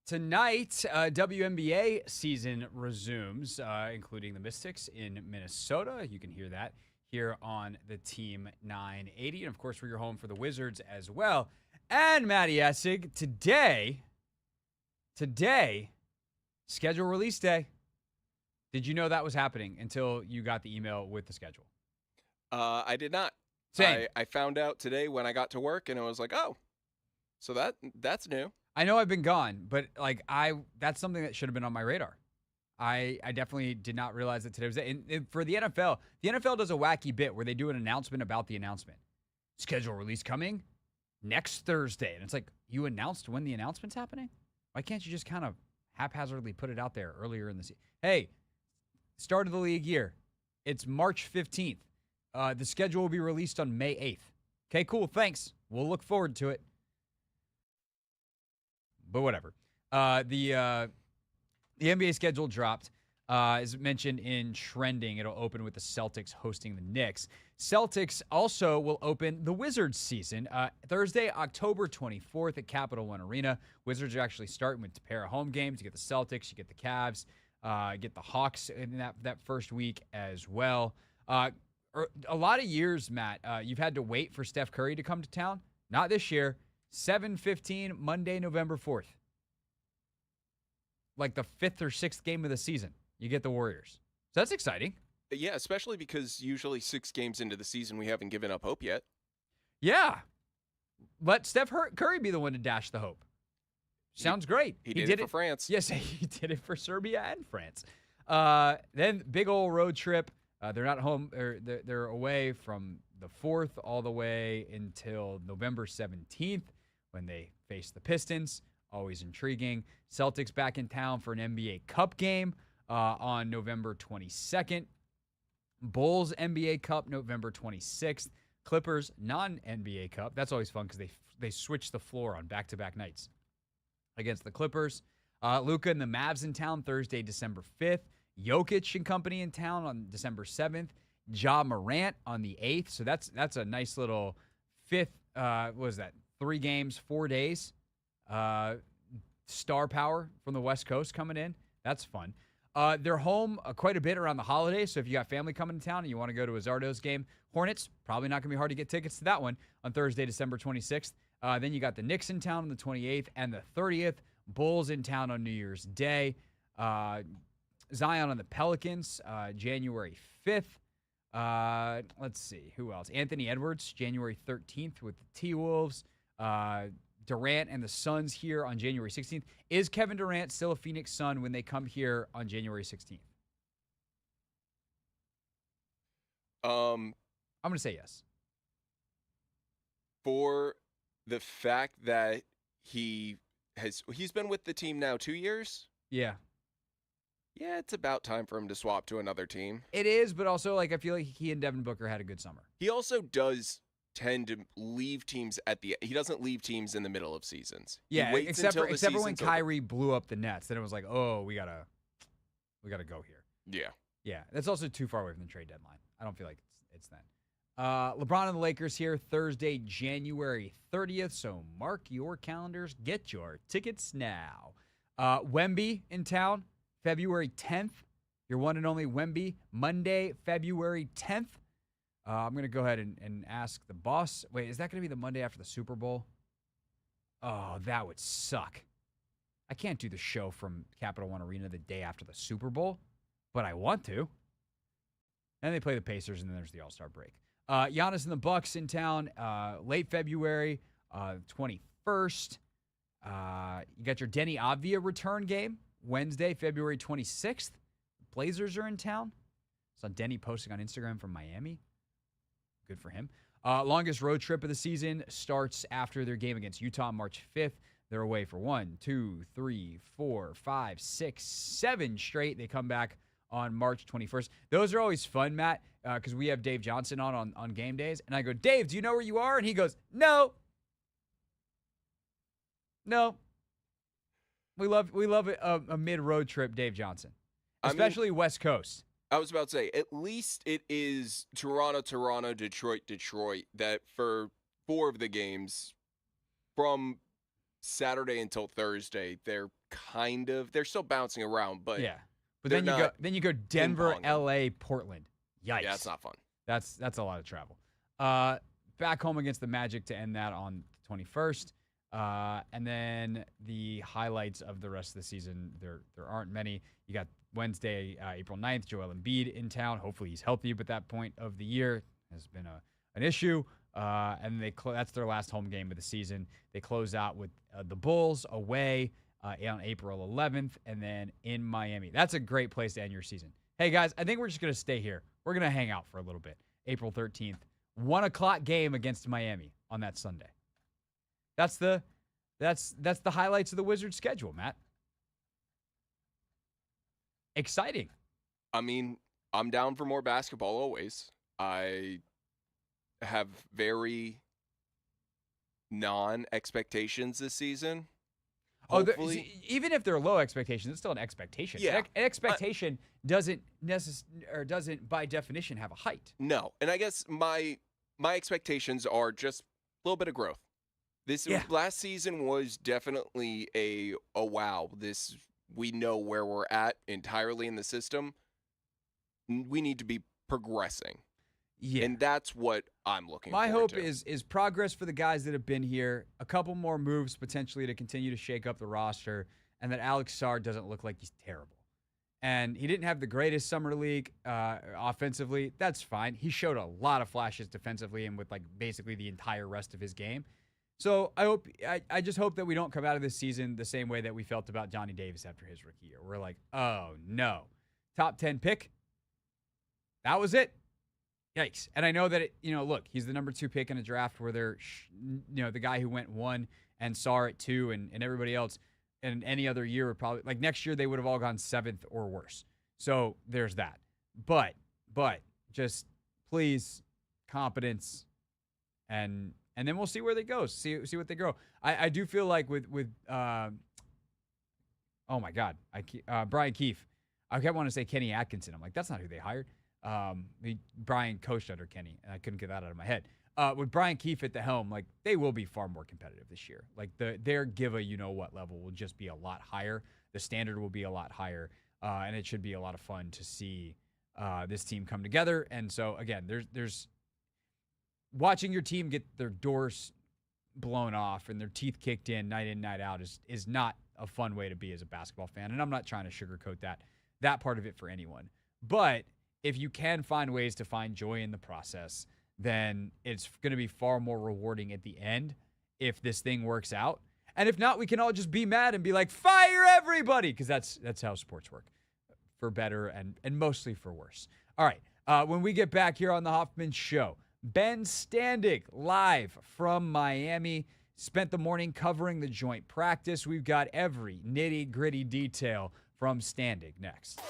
Tonight, WNBA season resumes, including the Mystics in Minnesota. You can hear that here on the Team 980. And, of course, we're your home for the Wizards as well. And, Matty Essig, today, schedule release day. Did you know that was happening until you got the email with the schedule? I did not. Same. I found out today when I got to work, and I was like, oh, so that's new. I know I've been gone, but that's something that should have been on my radar. I definitely did not realize that today was it. And for the NFL does a wacky bit where they do an announcement about the announcement. Schedule release coming next Thursday. And it's like, you announced when the announcement's happening? Why can't you just kind of haphazardly put it out there earlier in the season? Hey, start of the league year. It's March 15th. The schedule will be released on May 8th. Okay, cool. Thanks. We'll look forward to it. But whatever. The NBA schedule dropped. As mentioned in trending, it'll open with the Celtics hosting the Knicks. Celtics also will open the Wizards season Thursday, October 24th at Capital One Arena. Wizards are actually starting with a pair of home games. You get the Celtics, you get the Cavs, get the Hawks in that first week as well. A lot of years, Matt, you've had to wait for Steph Curry to come to town. Not this year. 7:15, Monday, November 4th. Like the 5th or 6th game of the season, you get the Warriors. So that's exciting. Yeah, especially because usually 6 games into the season, we haven't given up hope yet. Yeah. Let Steph Curry be the one to dash the hope. Sounds great. He did it for France. Yes, he did it for Serbia and France. Then big old road trip. They're not home. They're away from the 4th all the way until November 17th when they face the Pistons. Always intriguing. Celtics back in town for an NBA Cup game on November 22nd. Bulls NBA Cup November 26th. Clippers non-NBA Cup. That's always fun because they switch the floor on back-to-back nights against the Clippers. Luka and the Mavs in town Thursday, December 5th. Jokic and company in town on December 7th. Ja Morant on the 8th. So that's a nice little 5th, what was that, 3 games, 4 days. Star power from the West Coast coming in. That's fun. They're home quite a bit around the holidays. So if you got family coming to town and you want to go to a Zardo's game, Hornets, probably not going to be hard to get tickets to that one on Thursday, December 26th. Then you got the Knicks in town on the 28th and the 30th. Bulls in town on New Year's Day. Zion on the Pelicans, January 5th. Let's see, who else? Anthony Edwards, January 13th with the T-Wolves. Durant and the Suns here on January 16th. Is Kevin Durant still a Phoenix Sun when they come here on January 16th? I'm going to say yes. For the fact that he's been with the team now 2 years? Yeah. Yeah, it's about time for him to swap to another team. It is, but also I feel like he and Devin Booker had a good summer. He also does tend to leave teams he doesn't leave teams in the middle of seasons. Yeah, except for when Kyrie blew up the Nets, then it was like, oh, we gotta go here. Yeah, that's also too far away from the trade deadline. I don't feel like it's then. LeBron and the Lakers here Thursday, January 30th. So mark your calendars, get your tickets now. Wemby in town, February 10th. Your one and only Wemby, Monday, February 10th. I'm going to go ahead and ask the boss. Wait, is that going to be the Monday after the Super Bowl? Oh, that would suck. I can't do the show from Capital One Arena the day after the Super Bowl, but I want to. And they play the Pacers, and then there's the All-Star break. Giannis and the Bucks in town late February 21st. You got your Denny Avdia return game Wednesday, February 26th. Blazers are in town. Saw Denny posting on Instagram from Miami. Good for him. Longest road trip of the season starts after their game against Utah, March 5th. They're away for 1, 2, 3, 4, 5, 6, 7 straight. They come back on March 21st. Those are always fun, Matt, because we have Dave Johnson on game days. And I go, Dave, do you know where you are? And he goes, no. We love a mid-road trip, Dave Johnson, especially West Coast. I was about to say, at least it is Toronto, Detroit, that for 4 of the games from Saturday until Thursday, they're still bouncing around, but yeah. But then you go Denver, LA, Portland. Yikes. Yeah, that's not fun. That's a lot of travel. Back home against the Magic to end that on the 21st. And then the highlights of the rest of the season, there aren't many. You got Wednesday, April 9th, Joel Embiid in town. Hopefully he's healthy, but that point of the year has been an issue. And that's their last home game of the season. They close out with the Bulls away on April 11th, and then in Miami. That's a great place to end your season. Hey, guys, I think we're just going to stay here. We're going to hang out for a little bit. April 13th, 1 o'clock game against Miami on that Sunday. That's the highlights of the Wizards' schedule, Matt. Exciting. I mean, I'm down for more basketball always. I have very non-expectations this season. Hopefully. Even if they're low expectations, it's still an expectation. Yeah. An expectation doesn't by definition have a height. No, and I guess my expectations are just a little bit of growth. Last season was definitely a wow. We know where we're at entirely in the system. We need to be progressing. Yeah. And that's what I'm looking for. My hope is progress for the guys that have been here, a couple more moves potentially to continue to shake up the roster, and that Alex Sarr doesn't look like he's terrible. And he didn't have the greatest summer league offensively. That's fine. He showed a lot of flashes defensively and with like basically the entire rest of his game. So I just hope that we don't come out of this season the same way that we felt about Johnny Davis after his rookie year. We're like, oh no, top 10 pick. That was it. Yikes. And I know that, look, he's the number 2 pick in a draft where they're, the guy who went 1 and Sarr at 2 and everybody else in any other year would probably, like next year, they would have all gone 7th or worse. So there's that. But just please competence and then we'll see where they go. See what they grow. I do feel like with oh my God, Brian Keefe. I kept wanting to say Kenny Atkinson. I'm like, that's not who they hired. Brian coached under Kenny, and I couldn't get that out of my head. With Brian Keefe at the helm, like they will be far more competitive this year. Like their give a what level will just be a lot higher. The standard will be a lot higher, and it should be a lot of fun to see this team come together. And so again, there's watching your team get their doors blown off and their teeth kicked in night out is not a fun way to be as a basketball fan. And I'm not trying to sugarcoat that part of it for anyone. But if you can find ways to find joy in the process, then it's going to be far more rewarding at the end if this thing works out. And if not, we can all just be mad and be like, fire everybody, because that's how sports work, for better and mostly for worse. All right, when we get back here on the Hoffman Show, Ben Standig live from Miami. Spent the morning covering the joint practice. We've got every nitty-gritty detail from Standig next.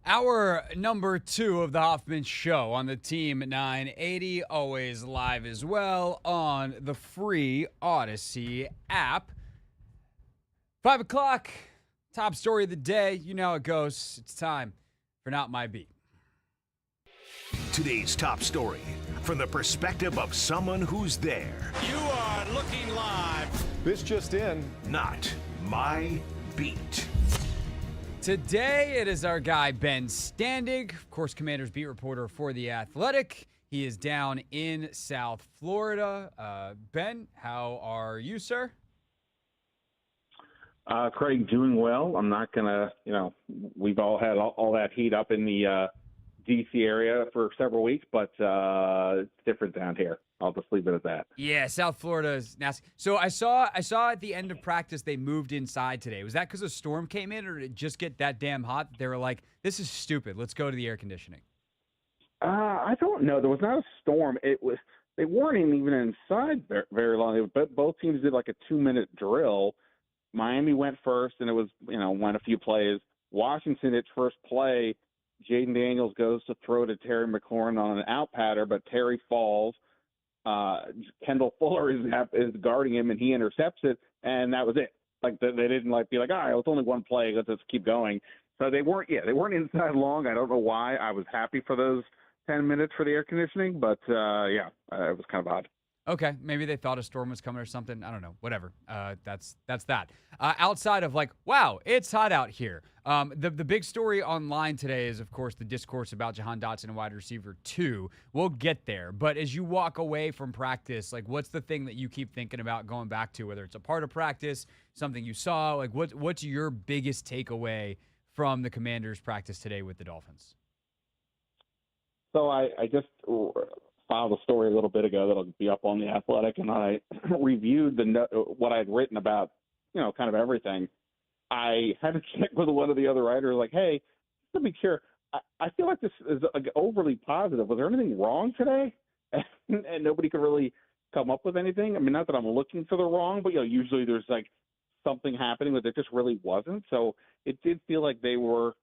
Hour number 2 of the Hoffman Show on the Team 980, always live as well on the free Odyssey app. 5 o'clock, top story of the day. You know how it goes. It's time for Not My Beat. Today's top story from the perspective of someone who's there. You are looking live. This just in. Not My Beat. Today, it is our guy, Ben Standig, of course, Commander's beat reporter for The Athletic. He is down in South Florida. Ben, how are you, sir? Craig, doing well. I'm not going to, we've all had all that heat up in the D.C. area for several weeks, but it's different down here. I'll just leave it at that. Yeah, South Florida is nasty. So I saw at the end of practice they moved inside today. Was that because a storm came in, or did it just get that damn hot that they were like, this is stupid, let's go to the air conditioning? I don't know. There was not a storm. They weren't even inside very long. Both teams did like a 2-minute drill. Miami went first, and it was, went a few plays. Washington, its first play, Jaden Daniels goes to throw to Terry McLaurin on an out pattern, but Terry falls. Kendall Fuller is guarding him, and he intercepts it, and that was it. Like they didn't be like, all right, it's only one play, let's just keep going. So they weren't inside long. I don't know why. I was happy for those 10 minutes for the air conditioning, but it was kind of odd. Okay, maybe they thought a storm was coming or something. I don't know. Whatever. That's that. Outside of wow, it's hot out here. The big story online today is, of course, the discourse about Jahan Dotson and wide receiver 2. We'll get there. But as you walk away from practice, what's the thing that you keep thinking about going back to, whether it's a part of practice, something you saw? What's your biggest takeaway from the Commanders' practice today with the Dolphins? So I just filed a story a little bit ago that'll be up on The Athletic, and I reviewed what I'd written about, kind of everything. I had to check with one of the other writers, hey, just to be sure, I feel like this is overly positive. Was there anything wrong today? And nobody could really come up with anything. I mean, not that I'm looking for the wrong, but usually there's something happening, but there just really wasn't. So it did feel like they were,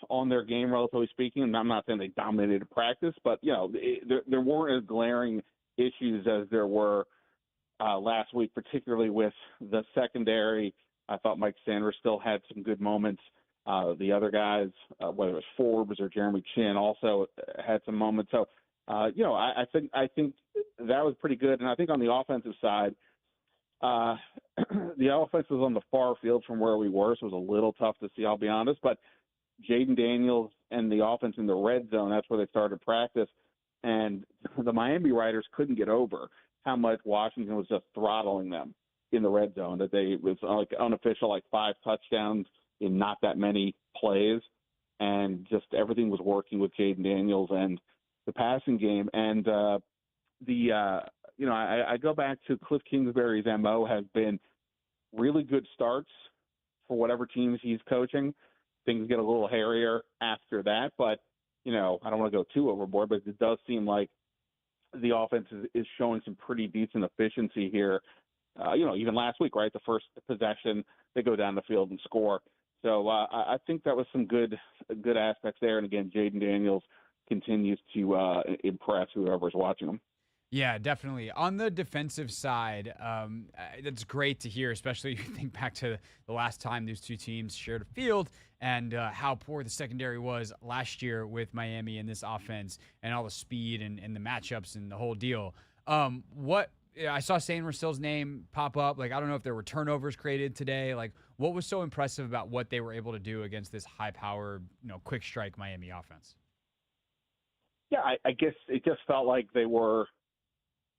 on their game, relatively speaking. And I'm not saying they dominated practice, but, there weren't as glaring issues as there were last week, particularly with the secondary. I thought Mike Sanders still had some good moments. The other guys, whether it was Forbes or Jeremy Chin, also had some moments. So, I think that was pretty good. And I think on the offensive side, the offense was on the far field from where we were, so it was a little tough to see, I'll be honest. But Jaden Daniels and the offense in the red zone, that's where they started practice. And the Miami writers couldn't get over how much Washington was just throttling them in the red zone, that it was unofficial 5 touchdowns in not that many plays. And just everything was working with Jaden Daniels and the passing game. And, I go back to Cliff Kingsbury's MO has been really good starts for whatever teams he's coaching. Things get a little hairier after that, but, I don't want to go too overboard, but it does seem like the offense is showing some pretty decent efficiency here. Even last week, right? The first possession, they go down the field and score. So I think that was some good aspects there. And again, Jaden Daniels continues to impress whoever's watching him. Yeah, definitely. On the defensive side, that's great to hear, especially if you think back to the last time these two teams shared a field and how poor the secondary was last year with Miami and this offense and all the speed and the matchups and the whole deal. I saw Shane Rustill's name pop up. I don't know if there were turnovers created today. What was so impressive about what they were able to do against this high-powered, quick strike Miami offense? Yeah, I guess it just felt like they were,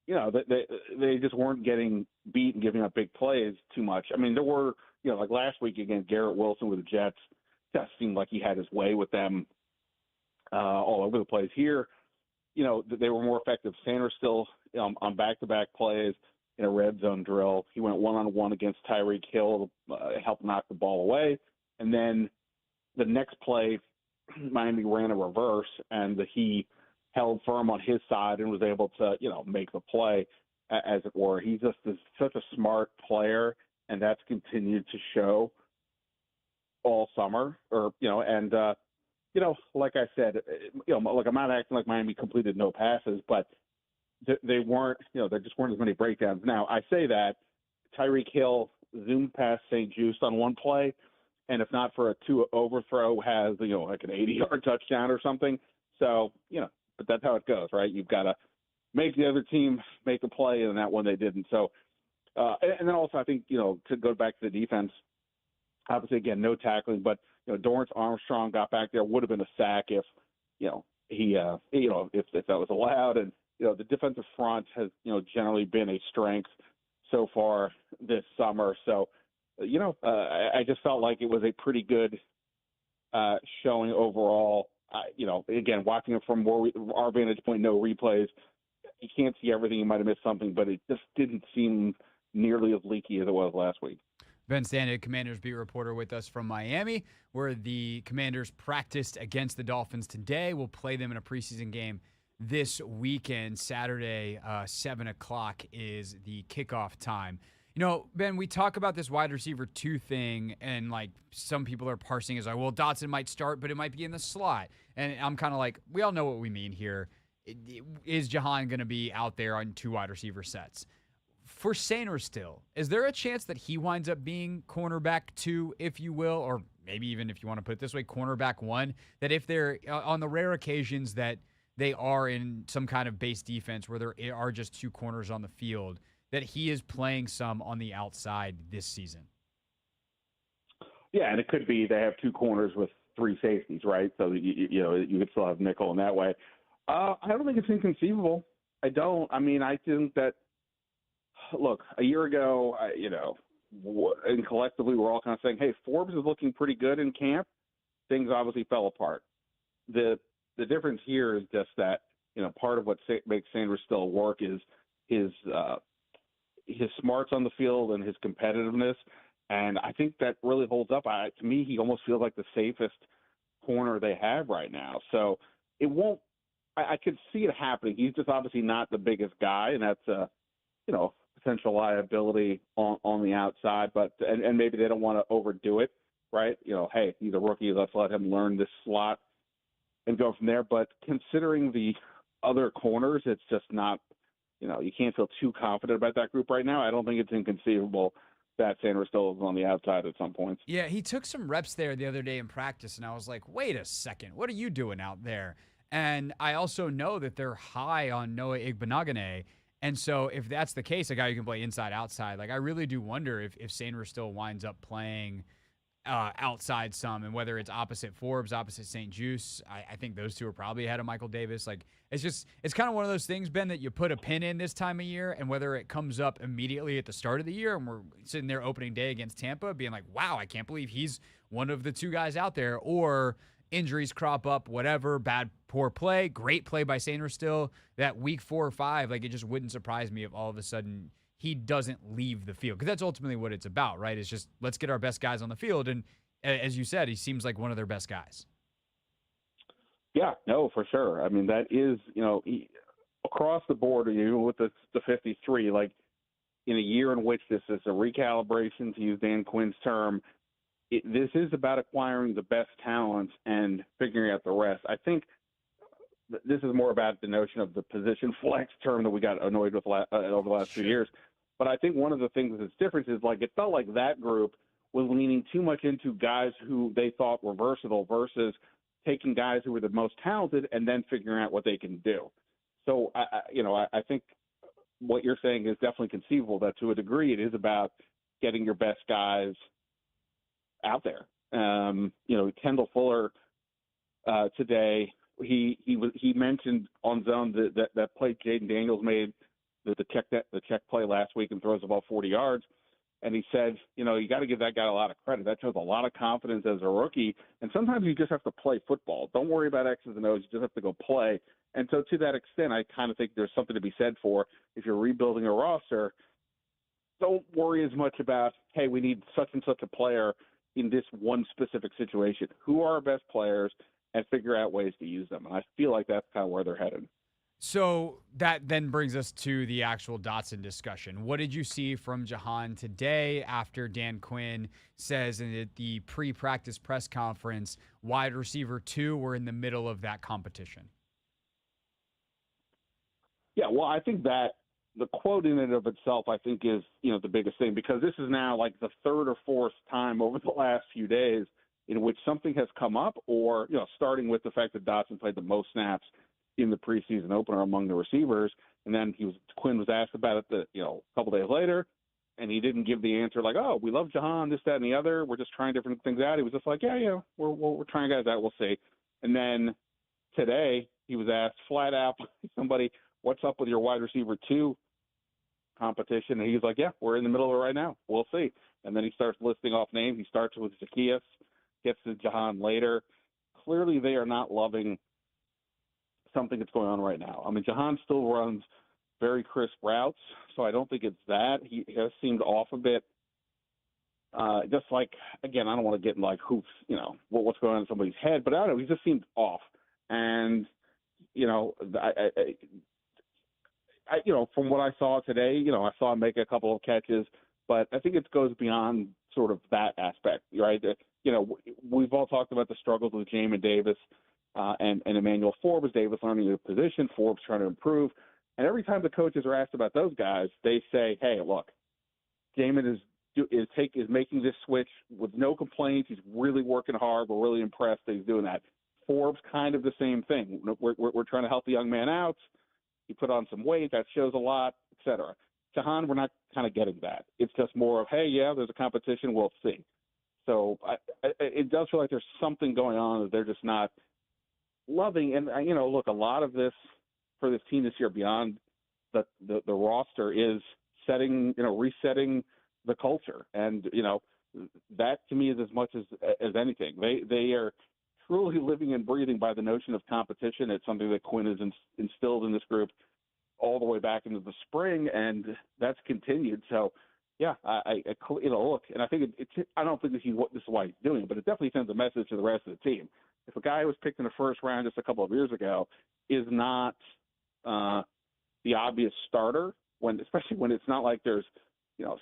they just weren't getting beat and giving up big plays too much. I mean, there were, last week against Garrett Wilson with the Jets, just seemed like he had his way with them all over the place. Here, they were more effective. Sanders still on back-to-back plays in a red zone drill. He went one-on-one against Tyreek Hill, helped knock the ball away. And then the next play, Miami ran a reverse, and he held firm on his side and was able to, make the play, as it were. He's just such a smart player, and that's continued to show all summer. like I said, look, I'm not acting like Miami completed no passes, but they weren't, there just weren't as many breakdowns. Now, I say that Tyreek Hill zoomed past St. Juste on one play, and if not for a 2 overthrow, has, like an 80-yard touchdown or something. So, but that's how it goes, right? You've got to make the other team make a play, and that one they didn't. So, and then also I think, to go back to the defense, obviously, again, no tackling, but, Dorrance Armstrong got back there, would have been a sack if, if that was allowed. And, the defensive front has, generally been a strength so far this summer. So, I just felt like it was a pretty good showing overall. Again, watching it from our vantage point, no replays, you can't see everything. You might have missed something, but it just didn't seem nearly as leaky as it was last week. Ben Standig, Commanders beat reporter with us from Miami, where the Commanders practiced against the Dolphins today. We'll play them in a preseason game this weekend. Saturday, 7 o'clock is the kickoff time. Ben, we talk about this wide receiver 2 thing, and like some people are parsing as like, well, Dotson might start, but it might be in the slot. And I'm kind of like, we all know what we mean here. Is Jahan going to be out there on 2 wide receiver sets? For Sainer still, is there a chance that he winds up being cornerback 2, if you will, or maybe even if you want to put it this way, cornerback 1, that if they're on the rare occasions that they are in some kind of base defense where there are just 2 corners on the field, that he is playing some on the outside this season? Yeah, and it could be they have 2 corners with 3 safeties, right? So, you could still have nickel in that way. I don't think it's inconceivable. I don't. I mean, I think that, look, a year ago, and collectively we're all kind of saying, hey, Forbes is looking pretty good in camp. Things obviously fell apart. The difference here is just that, part of what makes Sanders still work is his smarts on the field and his competitiveness. And I think that really holds up. To me, he almost feels like the safest corner they have right now. So it won't – I could see it happening. He's just obviously not the biggest guy, and that's a, potential liability on the outside. But and maybe they don't want to overdo it, right? Hey, he's a rookie. Let's let him learn this slot and go from there. But considering the other corners, it's just not – you can't feel too confident about that group right now. I don't think it's inconceivable that Sanders still is on the outside at some points. Yeah, he took some reps there the other day in practice, and I was like, wait a second, what are you doing out there? And I also know that they're high on Noah Igbenogany. And so if that's the case, a guy who can play inside, outside, like I really do wonder if Sanders still winds up playing outside some, and whether it's opposite Forbes, opposite St. Juste. I think those 2 are probably ahead of Michael Davis. Like it's kind of one of those things, Ben, that you put a pin in this time of year, and whether it comes up immediately at the start of the year and we're sitting there opening day against Tampa being like, wow, I can't believe he's one of the 2 guys out there, or injuries crop up, whatever, poor play, great play by Sanders still, that week 4 or 5, like it just wouldn't surprise me if all of a sudden he doesn't leave the field, because that's ultimately what it's about, right? It's just, let's get our best guys on the field. And as you said, he seems like one of their best guys. Yeah, no, for sure. I mean, that is, across the board, even with the 53, like in a year in which this is a recalibration, to use Dan Quinn's term, this is about acquiring the best talent and figuring out the rest. I think this is more about the notion of the position flex term that we got annoyed with over the last few years. But I think one of the things that's different is, like, it felt like that group was leaning too much into guys who they thought were versatile versus taking guys who were the most talented and then figuring out what they can do. So, I think what you're saying is definitely conceivable, that to a degree it is about getting your best guys out there. Kendall Fuller today, he mentioned on zone that play Jaden Daniels made, the check play last week and throws the ball 40 yards. And he said, you got to give that guy a lot of credit. That shows a lot of confidence as a rookie. And sometimes you just have to play football. Don't worry about X's and O's. You just have to go play. And so to that extent, I kind of think there's something to be said for, if you're rebuilding a roster, don't worry as much about, hey, we need such and such a player in this one specific situation. Who are our best players, and figure out ways to use them. And I feel like that's kind of where they're headed. So that then brings us to the actual Dotson discussion. What did you see from Jahan today after Dan Quinn says in the pre-practice press conference, wide receiver 2 were in the middle of that competition? Yeah, well, I think that the quote in and of itself, I think, is, the biggest thing, because this is now like the third or fourth time over the last few days in which something has come up, or, starting with the fact that Dotson played the most snaps in the preseason opener among the receivers. And then Quinn was asked about it a couple days later, and he didn't give the answer like, oh, we love Jahan, this, that, and the other. We're just trying different things out. He was just like, yeah, we're trying guys out. We'll see. And then today he was asked flat out by somebody, what's up with your wide receiver 2 competition? And he's like, yeah, we're in the middle of it right now. We'll see. And then he starts listing off names. He starts with Zacchaeus, gets to Jahan later. Clearly they are not loving something that's going on right now. I mean, Jahan still runs very crisp routes, so I don't think it's that. He has seemed off a bit. Just like, again, I don't want to get in like hoops, what's going on in somebody's head, but I don't know. He just seemed off. And, from what I saw today, I saw him make a couple of catches, but I think it goes beyond sort of that aspect, right? We've all talked about the struggles with Jamin Davis and Emmanuel Forbes. Davis learning the position, Forbes trying to improve. And every time the coaches are asked about those guys, they say, hey, look, Jamin is making this switch with no complaints. He's really working hard. We're really impressed that he's doing that. Forbes, kind of the same thing. We're trying to help the young man out. He put on some weight. That shows a lot, et cetera. Jahan, we're not kind of getting that. It's just more of, hey, yeah, there's a competition. We'll see. So it does feel like there's something going on that they're just not loving. And, look, a lot of this for this team this year beyond the roster is resetting the culture. And, that to me is as much as anything. They are truly living and breathing by the notion of competition. It's something that Quinn has instilled in this group all the way back into the spring, and that's continued. So, yeah, look, and I think I don't think this is why he's doing it, but it definitely sends a message to the rest of the team. If a guy who was picked in the first round just a couple of years ago is not the obvious starter, especially when it's not like there's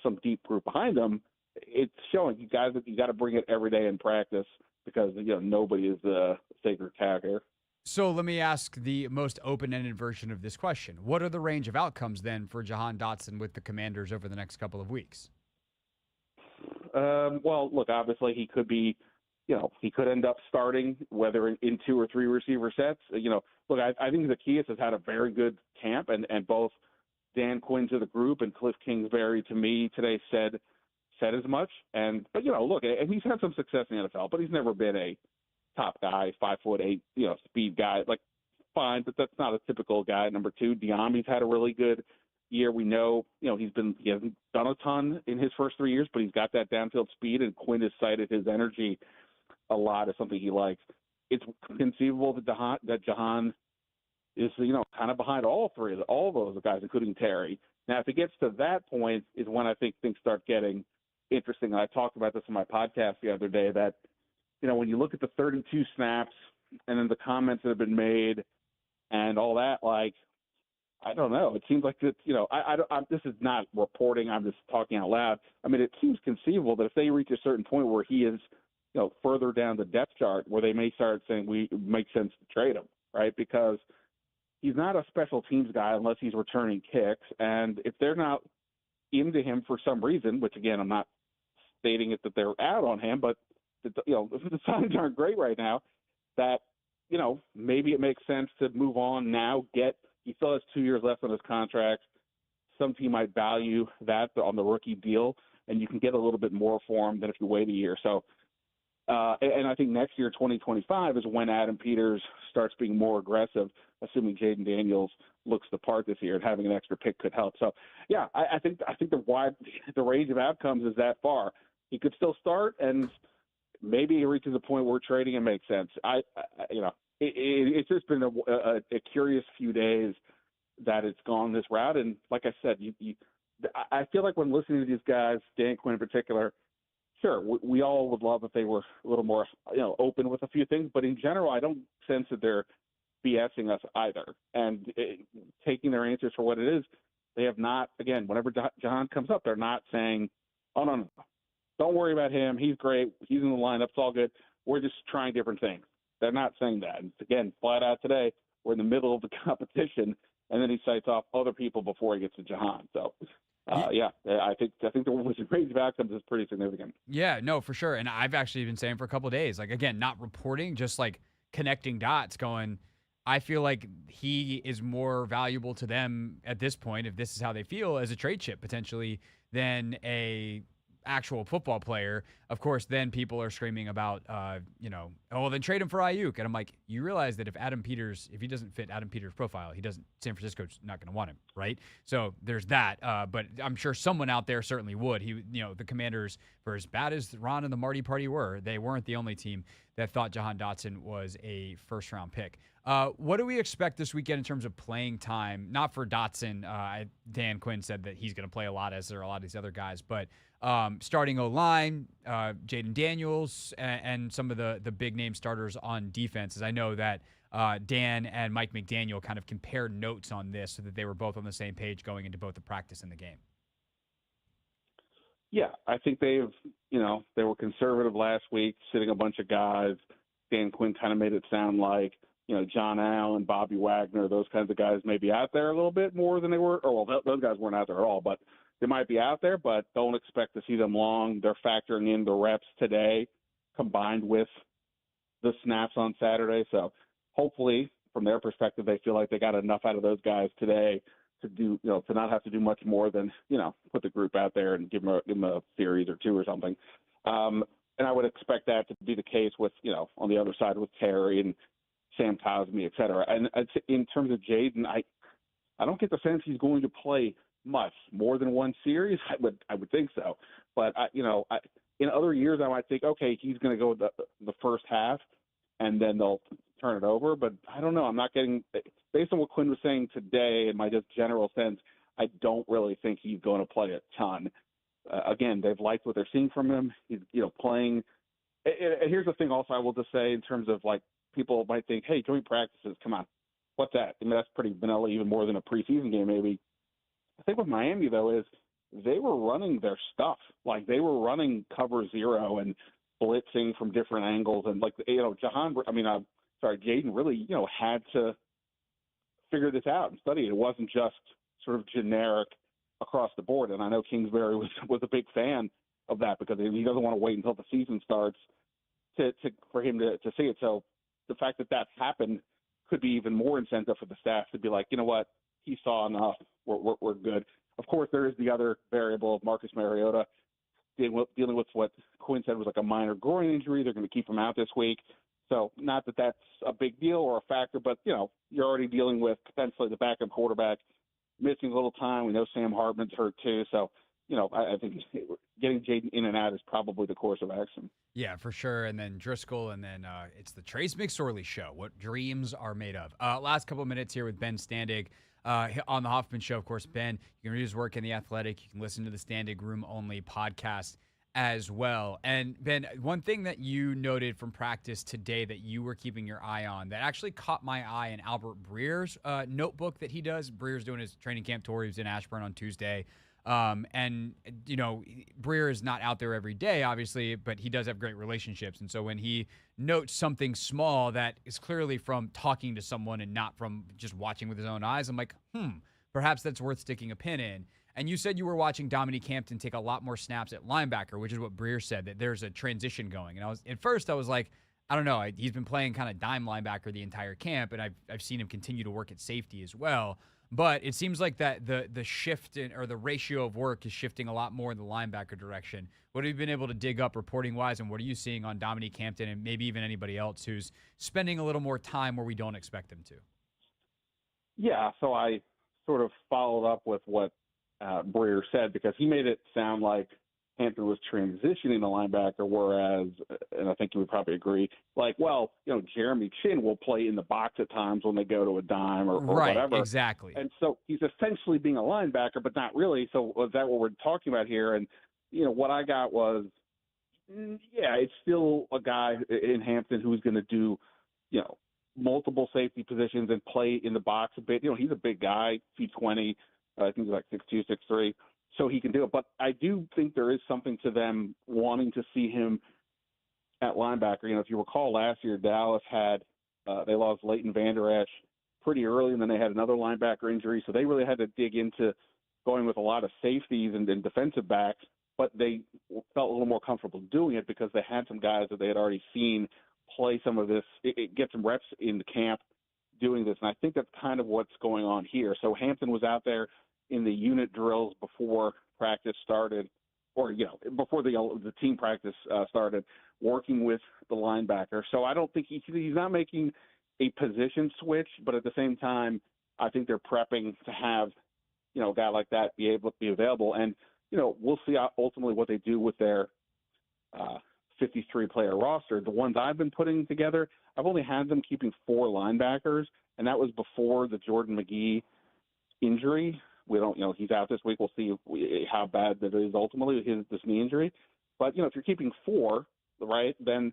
some deep group behind them, it's showing you guys that you got to bring it every day in practice, because nobody is the sacred cow here. So let me ask the most open-ended version of this question. What are the range of outcomes then for Jahan Dotson with the Commanders over the next couple of weeks? Well, look, obviously he could be, he could end up starting, whether in 2 or 3 receiver sets. Look, I think Zacchaeus has had a very good camp, and both Dan Quinn to the group and Cliff Kingsbury to me today said as much. But look, and he's had some success in the NFL, but he's never been a top guy, 5'8", speed guy. Like, fine, but that's not a typical guy. Number 2, Diami's had a really good year. We know, he hasn't done a ton in his first 3 years, but he's got that downfield speed, and Quinn has cited his energy a lot as something he likes. It's conceivable that Jahan is, kind of behind all those guys, including Terry. Now, if it gets to that point is when I think things start getting interesting. And I talked about this in my podcast the other day that, when you look at the 32 snaps and then the comments that have been made and all that, like, I don't know. It seems like it's, this is not reporting. I'm just talking out loud. I mean, it seems conceivable that if they reach a certain point where he is, further down the depth chart, where they may start saying it makes sense to trade him, right? Because he's not a special teams guy unless he's returning kicks. And if they're not into him for some reason, which again, I'm not stating it that they're out on him, but the signs aren't great right now, that, maybe it makes sense to move on now. He still has 2 years left on his contract. Some team might value that on the rookie deal, and you can get a little bit more for him than if you wait a year. So, and I think next year, 2025, is when Adam Peters starts being more aggressive, assuming Jaden Daniels looks the part this year, and having an extra pick could help. So, yeah, I think the range of outcomes is that far. He could still start, and maybe he reaches a point where trading him makes sense. It's just been a curious few days that it's gone this route. And like I said, I feel like when listening to these guys, Dan Quinn in particular, sure, we all would love if they were a little more, open with a few things. But in general, I don't sense that they're BSing us either. And taking their answers for what it is, they have not, again, whenever Jahan comes up, they're not saying, oh, no, don't worry about him. He's great. He's in the lineup. It's all good. We're just trying different things. They're not saying that. And again, flat out today, we're in the middle of the competition, and then he cites off other people before he gets to Jahan. So, I think the range of outcomes is pretty significant. Yeah, no, for sure. And I've actually been saying for a couple of days, like, again, not reporting, just like connecting dots, going, I feel like he is more valuable to them at this point, if this is how they feel, as a trade chip potentially than a actual football player. Of course, then people are screaming about, then trade him for Ayuk. And I'm like, you realize that if he doesn't fit Adam Peters' profile, San Francisco's not going to want him, right? So there's that. But I'm sure someone out there certainly would. The Commanders, for as bad as Ron and the Marty Party were, they weren't the only team that thought Jahan Dotson was a first-round pick. What do we expect this weekend in terms of playing time? Not for Dotson. Dan Quinn said that he's going to play a lot, as there are a lot of these other guys. But starting O-line, Jaden Daniels, and some of the big-name starters on defense. As I know that Dan and Mike McDaniel kind of compared notes on this so that they were both on the same page going into both the practice and the game. Yeah, I think they were conservative last week, sitting a bunch of guys. Dan Quinn kind of made it sound like, John Allen, Bobby Wagner, those kinds of guys may be out there a little bit more than they were. Those guys weren't out there at all, but they might be out there, but don't expect to see them long. They're factoring in the reps today combined with the snaps on Saturday. So hopefully, from their perspective, they feel like they got enough out of those guys today to do, to not have to do much more than, put the group out there and give them a series or two or something. And I would expect that to be the case with, on the other side with Terry and Sam Cosmi, et cetera. And in terms of Jaden, I don't get the sense he's going to play much more than one series. I would think so. But, in other years, I might think, okay, he's going to go the first half and then they'll turn it over. But I don't know. I'm not getting – based on what Quinn was saying today and my just general sense, I don't really think he's going to play a ton. Again, they've liked what they're seeing from him. He's, playing. And here's the thing also I will just say in terms of, like, people might think, hey, joint practices, come on. What's that? I mean, that's pretty vanilla, even more than a preseason game maybe. I think with Miami, though, is they were running their stuff. Like, they were running cover zero and blitzing from different angles. And, like, Jaden really, had to figure this out and study it. It wasn't just sort of generic across the board. And I know Kingsbury was a big fan of that because he doesn't want to wait until the season starts for him to see it. So the fact that happened could be even more incentive for the staff to be like, you know what, he saw enough. We're good. Of course, there is the other variable of Marcus Mariota dealing with what Quinn said was like a minor groin injury. They're going to keep him out this week. So not that that's a big deal or a factor, but, you're already dealing with potentially the backup quarterback missing a little time. We know Sam Hartman's hurt too. So, I think getting Jaden in and out is probably the course of action. Yeah, for sure. And then Driscoll, and then it's the Trace McSorley Show, what dreams are made of. Last couple of minutes here with Ben Standig on the Hoffman Show. Of course, Ben, you can read his work in The Athletic. You can listen to the Standig Room Only podcast as well. And Ben, one thing that you noted from practice today that you were keeping your eye on that actually caught my eye in Albert Breer's notebook that he does. Breer's doing his training camp tour. He was in Ashburn on Tuesday. Breer is not out there every day, obviously, but he does have great relationships. And so when he notes something small that is clearly from talking to someone and not from just watching with his own eyes, I'm like, perhaps that's worth sticking a pin in. And you said you were watching Dominique Hampton take a lot more snaps at linebacker, which is what Breer said, that there's a transition going. And at first I was like, I don't know. He's been playing kind of dime linebacker the entire camp, and I've seen him continue to work at safety as well. But it seems like that the shift or the ratio of work is shifting a lot more in the linebacker direction. What have you been able to dig up reporting-wise, and what are you seeing on Dominique Hampton and maybe even anybody else who's spending a little more time where we don't expect them to? Yeah, so I sort of followed up with what Breer said because he made it sound like Hampton was transitioning to linebacker, whereas, and I think you would probably agree, like, well, Jeremy Chin will play in the box at times when they go to a dime or right, whatever. Exactly. And so he's essentially being a linebacker, but not really. So is that what we're talking about here? And, what I got was, it's still a guy in Hampton who's going to do, multiple safety positions and play in the box a bit. He's a big guy, 220. I think he's like 6'2", 6'3", so he can do it. But I do think there is something to them wanting to see him at linebacker. If you recall last year, Dallas had they lost Leighton Vander Esch pretty early, and then they had another linebacker injury, so they really had to dig into going with a lot of safeties and defensive backs, but they felt a little more comfortable doing it because they had some guys that they had already seen play some of this, get some reps in the camp doing this, and I think that's kind of what's going on here. So Hampton was out there in the unit drills before practice started, or before the team practice started, working with the linebacker. So I don't think he's not making a position switch, but at the same time, I think they're prepping to have a guy like that be able to be available. And we'll see ultimately what they do with their 53-player roster. The ones I've been putting together, I've only had them keeping 4 linebackers, and that was before the Jordan McGee injury. We don't, he's out this week. We'll see how bad that is ultimately, this knee injury. But, if you're keeping 4, right, then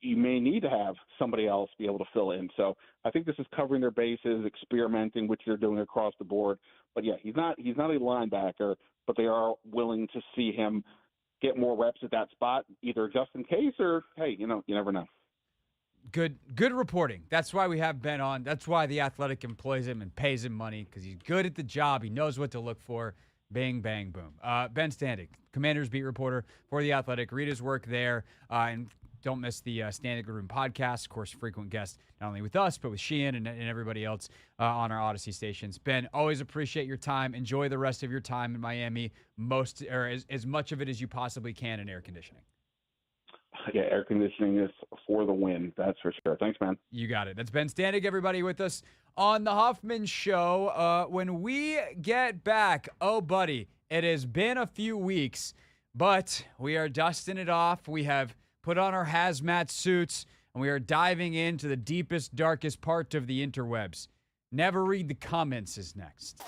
you may need to have somebody else be able to fill in. So I think this is covering their bases, experimenting, which they're doing across the board. But, yeah, he's not a linebacker, but they are willing to see him get more reps at that spot, either just in case or, hey, you never know. Good reporting. That's why we have Ben on. That's why The Athletic employs him and pays him money, because he's good at the job. He knows what to look for. Bang, bang, boom. Ben Standig, Commanders beat reporter for The Athletic. Read his work there. And don't miss the Standig Room podcast. Of course, frequent guest, not only with us, but with Sheehan and everybody else on our Odyssey stations. Ben, always appreciate your time. Enjoy the rest of your time in Miami, as much of it as you possibly can in air conditioning. Yeah, air conditioning is for the win. That's for sure. Thanks, man. You got it. That's Ben Standig, everybody, with us on the Hoffman Show. When we get back, oh, buddy, it has been a few weeks, but we are dusting it off. We have put on our hazmat suits, and we are diving into the deepest, darkest part of the interwebs. Never read the comments is next.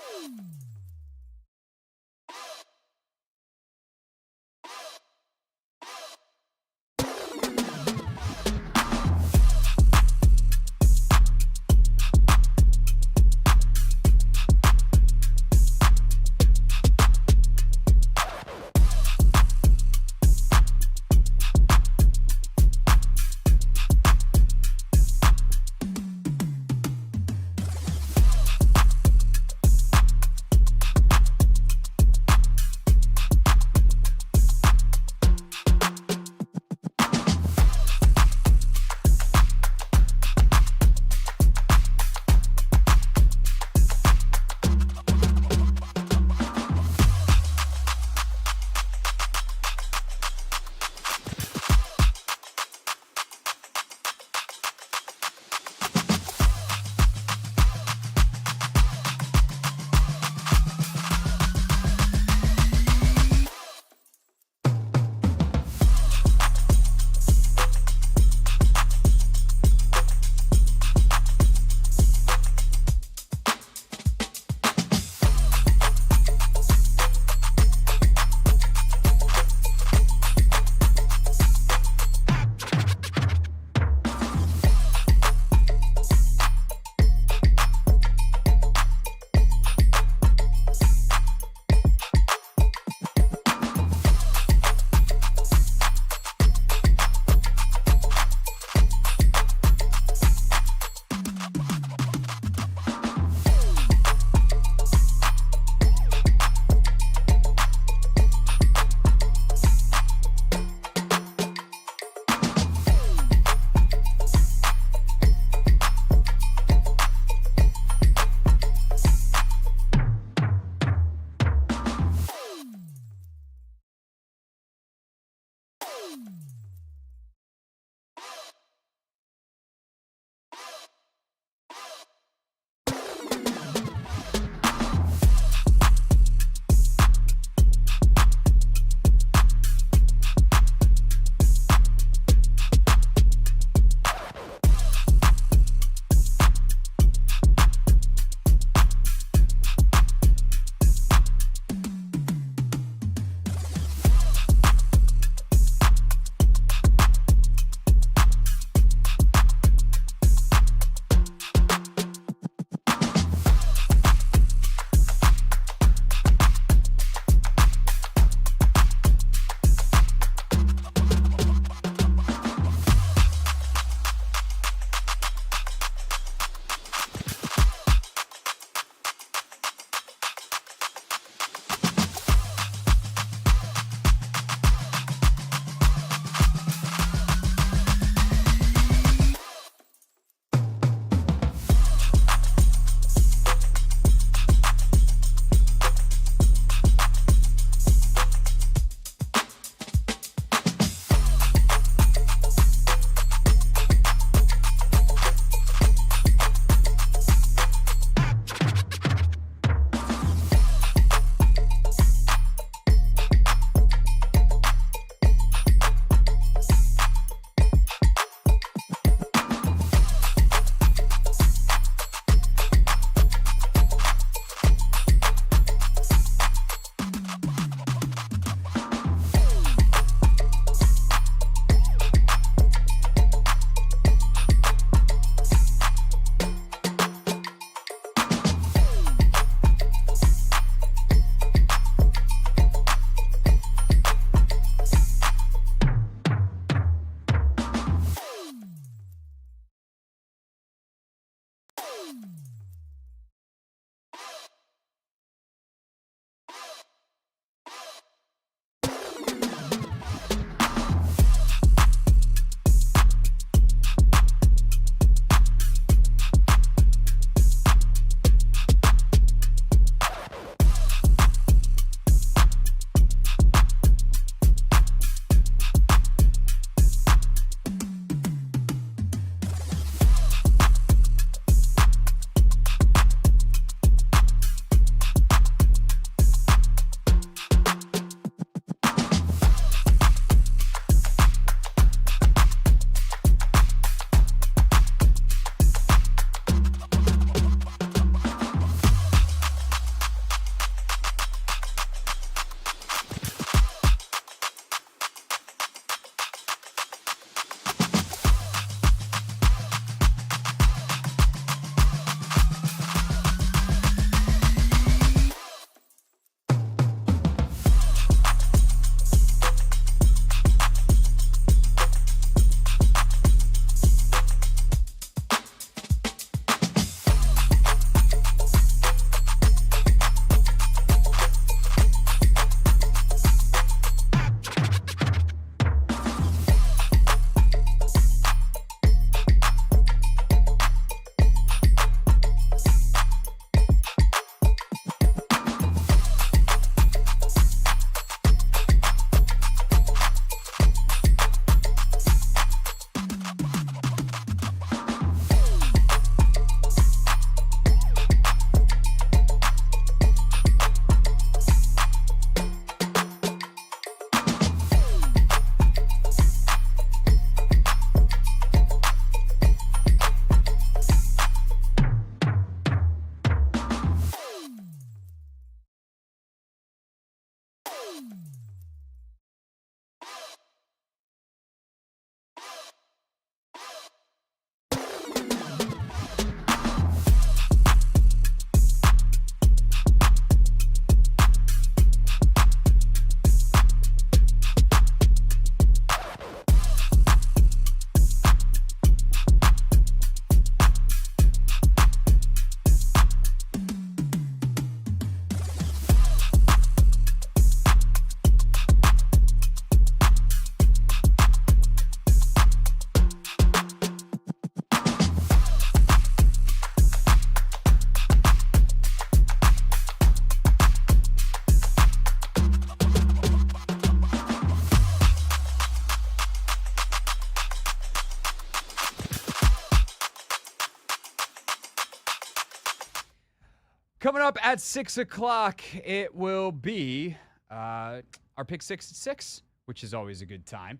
Coming up at 6 o'clock, it will be our Pick 6 at 6, which is always a good time.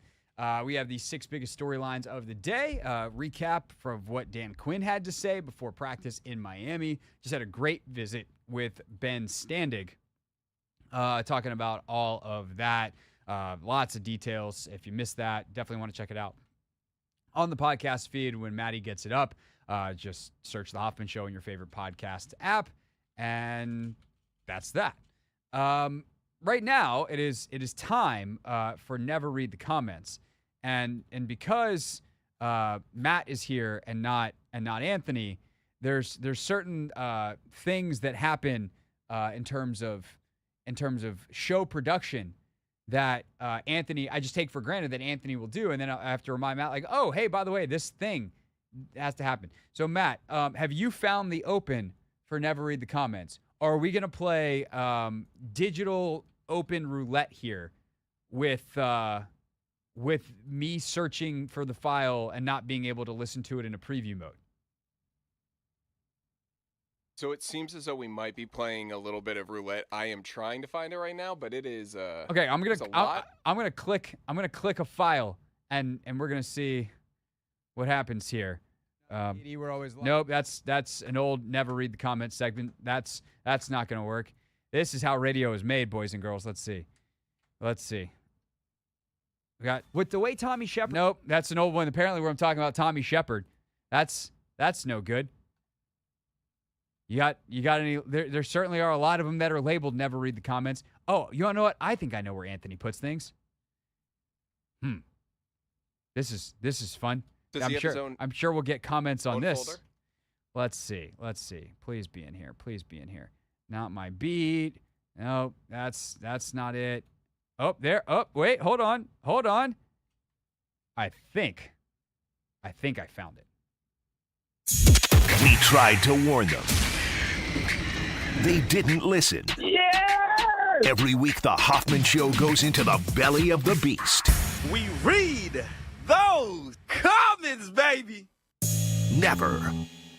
We have the 6 biggest storylines of the day. Recap from what Dan Quinn had to say before practice in Miami. Just had a great visit with Ben Standig, talking about all of that. Lots of details. If you missed that, definitely want to check it out on the podcast feed when Maddie gets it up. Just search The Hoffman Show in your favorite podcast app, and that's that. Right now, it is time for Never Read the Comments. And because Matt is here and not Anthony, there's certain things that happen in terms of show production that Anthony, I just take for granted that Anthony will do, and then I have to remind Matt, like, oh, hey, by the way, this thing has to happen. So Matt, have you found the open for Never Read the Comments? Or are we gonna play digital open roulette here with me searching for the file and not being able to listen to it in a preview mode? So it seems as though we might be playing a little bit of roulette. I am trying to find it right now, but it is okay. I'm gonna click a file and we're gonna see what happens here. We're always nope. That's an old Never Read the Comments segment. That's not gonna work. This is how radio is made, boys and girls. Let's see. We got with the way Tommy Shepard. Nope, that's an old one. Apparently, where I'm talking about Tommy Shepard. That's no good. You got any? There certainly are a lot of them that are labeled Never Read the Comments. Oh, you want to know what? I think I know where Anthony puts things. This is fun. I'm sure we'll get comments on this. Folder? Let's see. Please be in here. Not my beat. No, that's not it. Oh, there. Oh, wait. Hold on. I think I found it. We tried to warn them. They didn't listen. Yeah! Every week, the Hoffman Show goes into the belly of the beast. We read those comments, baby. Never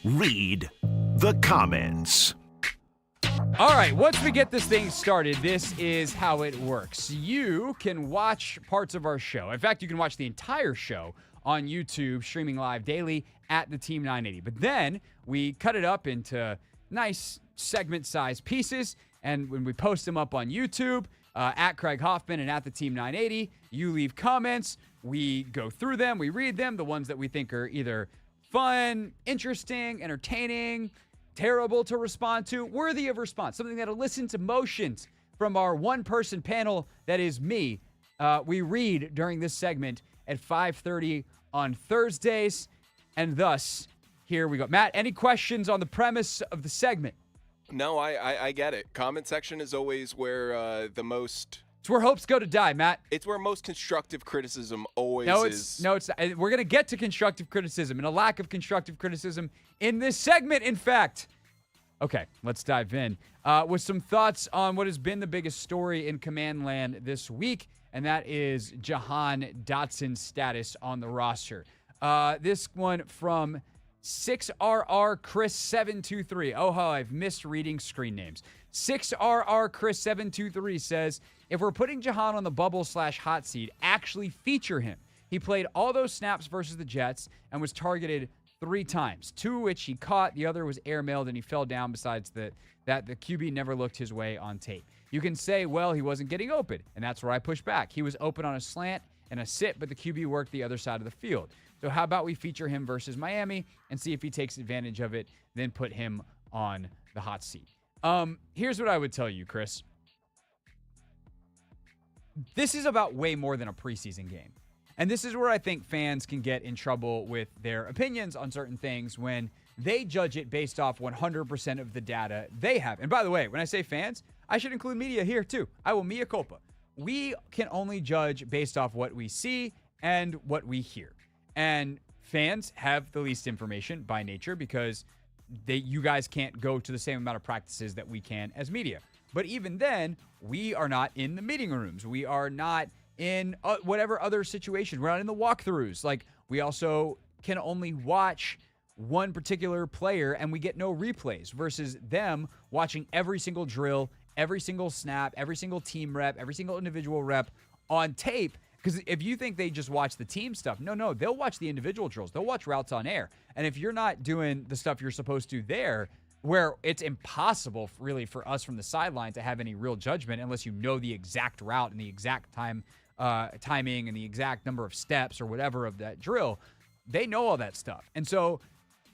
read the comments. All right, once we get this thing started, this is how it works. You can watch parts of our show. In fact, you can watch the entire show on YouTube, streaming live daily at the Team 980. But then we cut it up into nice segment-sized pieces, and when we post them up on YouTube, at Craig Hoffman and at the Team 980, you leave comments. We go through them. We read them, the ones that we think are either fun, interesting, entertaining, terrible to respond to, worthy of response, something that elicits emotions from our one-person panel that is me. We read during this segment at 5:30 on Thursdays, and thus, here we go. Matt, any questions on the premise of the segment? No, I get it. Comment section is always where the most... It's where hopes go to die, Matt. It's where most constructive criticism always is. No, it's not. We're going to get to constructive criticism and a lack of constructive criticism in this segment, in fact. Okay, let's dive in with some thoughts on what has been the biggest story in Command Land this week, and that is Jahan Dotson's status on the roster. This one from 6RR Chris 723. Oh, how I've missed reading screen names. 6RR Chris 723 says, if we're putting Jahan on the bubble/hot seat, actually feature him. He played all those snaps versus the Jets and was targeted 3 times, 2 of which he caught. The other was airmailed and he fell down. Besides that the QB never looked his way on tape. You can say, well, he wasn't getting open, and that's where I push back. He was open on a slant and a sit, but the QB worked the other side of the field. So how about we feature him versus Miami and see if he takes advantage of it, then put him on the hot seat. Here's what I would tell you, Chris. This is about way more than a preseason game. And this is where I think fans can get in trouble with their opinions on certain things when they judge it based off 100% of the data they have. And by the way, when I say fans, I should include media here too. I will mea culpa. We can only judge based off what we see and what we hear. And fans have the least information by nature because you guys can't go to the same amount of practices that we can as media. But even then, we are not in the meeting rooms. We are not in whatever other situation. We're not in the walkthroughs. Like, we also can only watch one particular player and we get no replays versus them watching every single drill, every single snap, every single team rep, every single individual rep on tape. Because if you think they just watch the team stuff, no, they'll watch the individual drills. They'll watch routes on air. And if you're not doing the stuff you're supposed to there, where it's impossible really for us from the sideline to have any real judgment unless you know the exact route and the exact timing and the exact number of steps or whatever of that drill, they know all that stuff. And so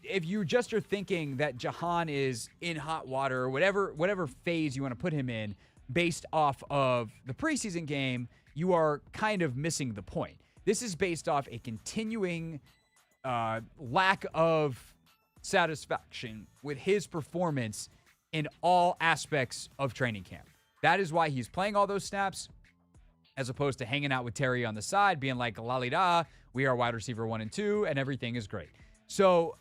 if you just are thinking that Jahan is in hot water or whatever phase you want to put him in based off of the preseason game, you are kind of missing the point. This is based off a continuing lack of satisfaction with his performance in all aspects of training camp. That is why he's playing all those snaps as opposed to hanging out with Terry on the side, being like, la-li-da, we are wide receiver 1 and 2, and everything is great. So,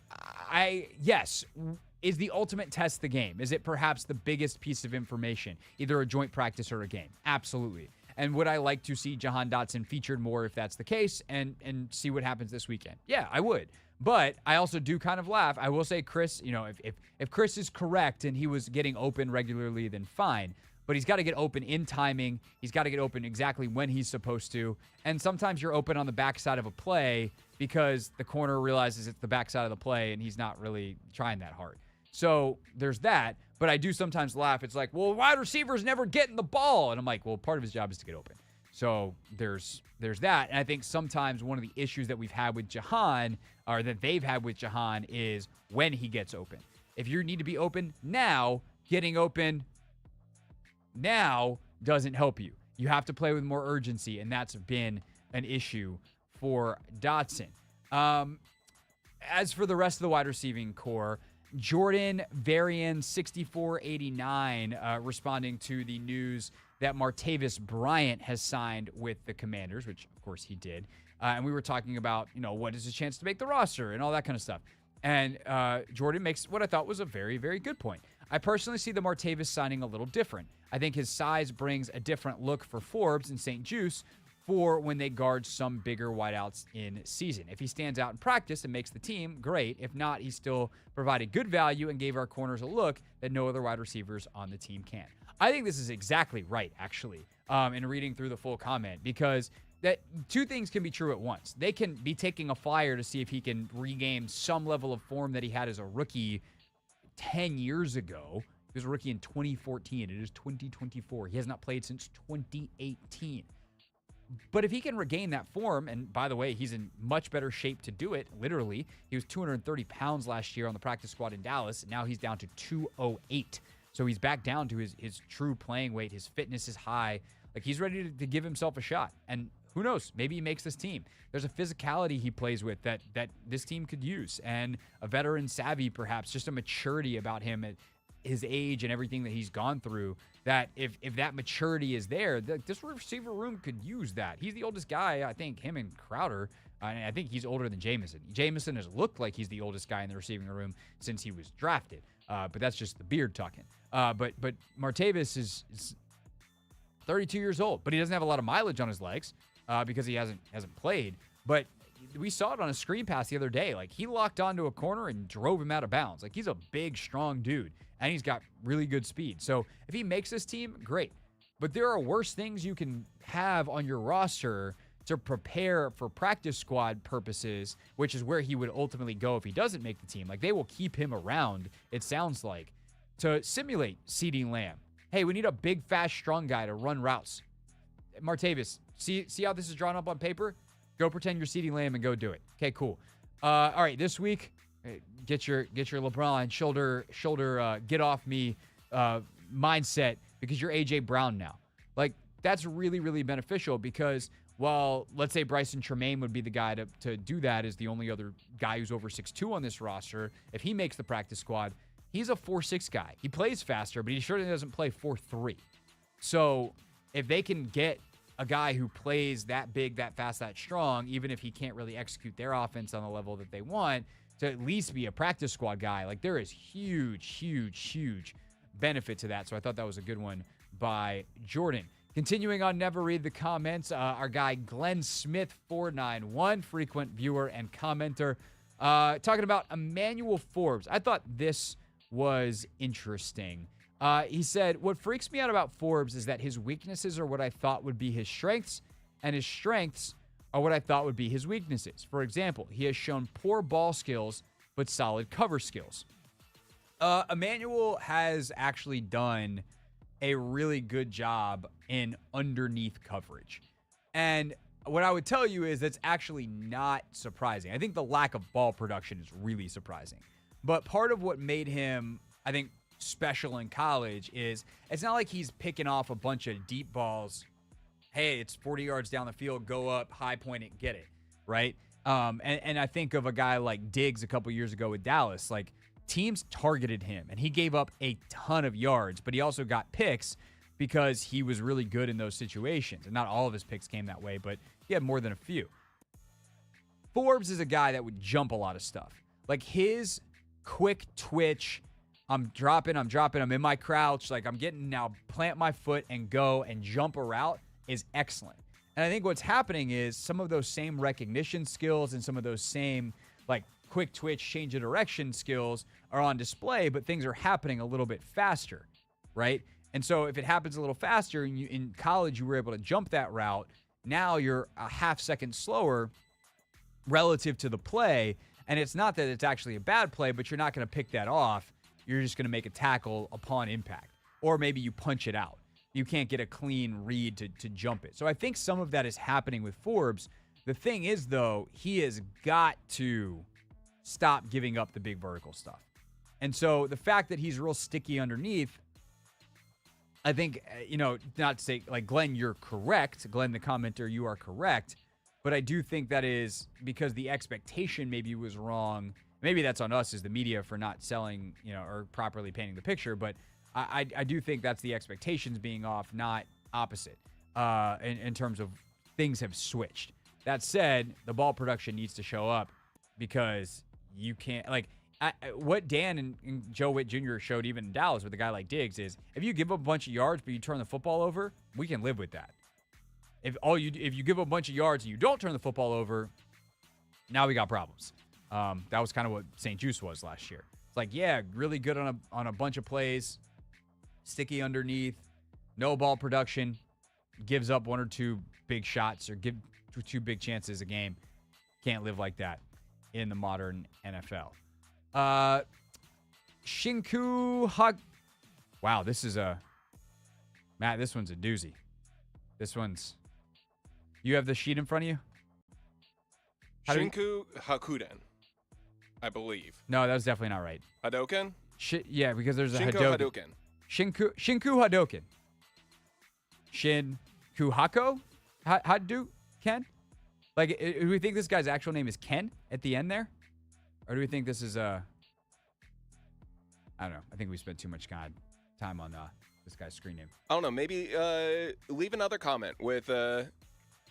yes, is the ultimate test the game? Is it perhaps the biggest piece of information, either a joint practice or a game? Absolutely. And would I like to see Jahan Dotson featured more if that's the case and see what happens this weekend? Yeah, I would. But I also do kind of laugh. I will say Chris, if Chris is correct and he was getting open regularly, then fine. But he's got to get open in timing. He's got to get open exactly when he's supposed to. And sometimes you're open on the backside of a play because the corner realizes it's the backside of the play and he's not really trying that hard. So there's that. But I do sometimes laugh. It's like, well, wide receivers never getting the ball. And I'm like, well, part of his job is to get open. So there's that. And I think sometimes one of the issues that we've had with Jahan, or that they've had with Jahan, is when he gets open. If you need to be open now, getting open now doesn't help you. You have to play with more urgency, and that's been an issue for Dotson. As for the rest of the wide receiving core, Jordan Varian 6489 responding to the news that Martavis Bryant has signed with the Commanders, which of course he did. And we were talking about, what is his chance to make the roster and all that kind of stuff. And Jordan makes what I thought was a very, very good point. I personally see the Martavis signing a little different. I think his size brings a different look for Forbes and St. Juice for when they guard some bigger wideouts in season. If he stands out in practice and makes the team, great. If not, he still provided good value and gave our corners a look that no other wide receivers on the team can. I think this is exactly right, actually, in reading through the full comment, because that two things can be true at once. They can be taking a flyer to see if he can regain some level of form that he had as a rookie 10 years ago. He was a rookie in 2014. It is 2024. He has not played since 2018. But if he can regain that form, and by the way, he's in much better shape to do it, literally. He was 230 pounds last year on the practice squad in Dallas, and now he's down to 208. So he's back down to his true playing weight. His fitness is high. Like, he's ready to give himself a shot. And who knows? Maybe he makes this team. There's a physicality he plays with that this team could use, and a veteran savvy, perhaps, just a maturity about him at his age and everything that he's gone through, that if that maturity is there, this receiver room could use that. He's the oldest guy, I think, him and Crowder. I think he's older than Jameson. Jameson has looked like he's the oldest guy in the receiving room since he was drafted. But that's just the beard talking. But Martavis is 32 years old, but he doesn't have a lot of mileage on his legs because he hasn't played. But we saw it on a screen pass the other day. Like, he locked onto a corner and drove him out of bounds. Like, he's a big, strong dude, and he's got really good speed. So if he makes this team, great. But there are worse things you can have on your roster to prepare for practice squad purposes, which is where he would ultimately go if he doesn't make the team. Like, they will keep him around, it sounds like, to simulate CeeDee Lamb. Hey, we need a big, fast, strong guy to run routes. Martavis, see how this is drawn up on paper? Go pretend you're CeeDee Lamb and go do it. Okay, cool. All right, this week, get your LeBron shoulder get off me mindset, because you're A.J. Brown now. Like, that's really, really beneficial, because while, let's say, Bryson Tremaine would be the guy to do that, is the only other guy who's over 6'2" on this roster. If he makes the practice squad, he's a 4'6" guy. He plays faster, but he surely doesn't play 4'3". So if they can get a guy who plays that big, that fast, that strong, even if he can't really execute their offense on the level that they want, to at least be a practice squad guy, like, there is huge, huge, huge benefit to that. So I thought that was a good one by Jordan. Continuing on Never Read the Comments, our guy Glenn Smith 491, frequent viewer and commenter, Talking about Emmanuel Forbes. I thought this was interesting. He said, what freaks me out about Forbes is that his weaknesses are what I thought would be his strengths, and his strengths are what I thought would be his weaknesses. For example, he has shown poor ball skills, but solid cover skills. Emmanuel has actually done a really good job in underneath coverage. And what I would tell you is that's actually not surprising. I think the lack of ball production is really surprising. But part of what made him, I think, special in college is it's not like he's picking off a bunch of deep balls. Hey, it's 40 yards down the field, go up, high point it, get it, right? And I think of a guy like Diggs a couple years ago with Dallas. Like, teams targeted him, and he gave up a ton of yards, but he also got picks because he was really good in those situations. And not all of his picks came that way, but he had more than a few. Forbes is a guy that would jump a lot of stuff. Like, his quick twitch, I'm dropping, I'm in my crouch, like I'm getting now, plant my foot and go and jump a route is excellent. And I think what's happening is some of those same recognition skills and some of those same like quick twitch, change of direction skills are on display, but things are happening a little bit faster, right? And so if it happens a little faster and you in college you were able to jump that route, now you're a half second slower relative to the play. And it's not that it's actually a bad play, but you're not going to pick that off. You're just going to make a tackle upon impact. Or maybe you punch it out. You can't get a clean read to jump it. So I think some of that is happening with Forbes. The thing is, though, he has got to stop giving up the big vertical stuff. And so the fact that he's real sticky underneath, I think, not to say, like, Glenn, you're correct. Glenn, the commenter, you are correct. But I do think that is because the expectation maybe was wrong. Maybe that's on us as the media for not selling, or properly painting the picture. But I do think that's the expectations being off, not opposite, in terms of things have switched. That said, the ball production needs to show up because you can't, what Dan and Joe Witt Jr. showed even in Dallas with a guy like Diggs is if you give up a bunch of yards but you turn the football over, we can live with that. If you give up a bunch of yards and you don't turn the football over, now we got problems. That was kind of what St. Juice was last year. It's like, yeah, really good on a bunch of plays, sticky underneath, no ball production, gives up one or two big shots or give two big chances a game. Can't live like that in the modern NFL. Shinku Hug. Wow, this is Matt, this one's a doozy. You have the sheet in front of you? Shinku Hakuden, I believe. No, that was definitely not right. Hadoken? Yeah, because there's a Shinku Hadoken. Hadoken. Shinku Hadoken. Shinku Hako? Ken? Like, do we think this guy's actual name is Ken at the end there? Or do we think this is I don't know. I think we spent too much time on this guy's screen name. I don't know. Maybe leave another comment with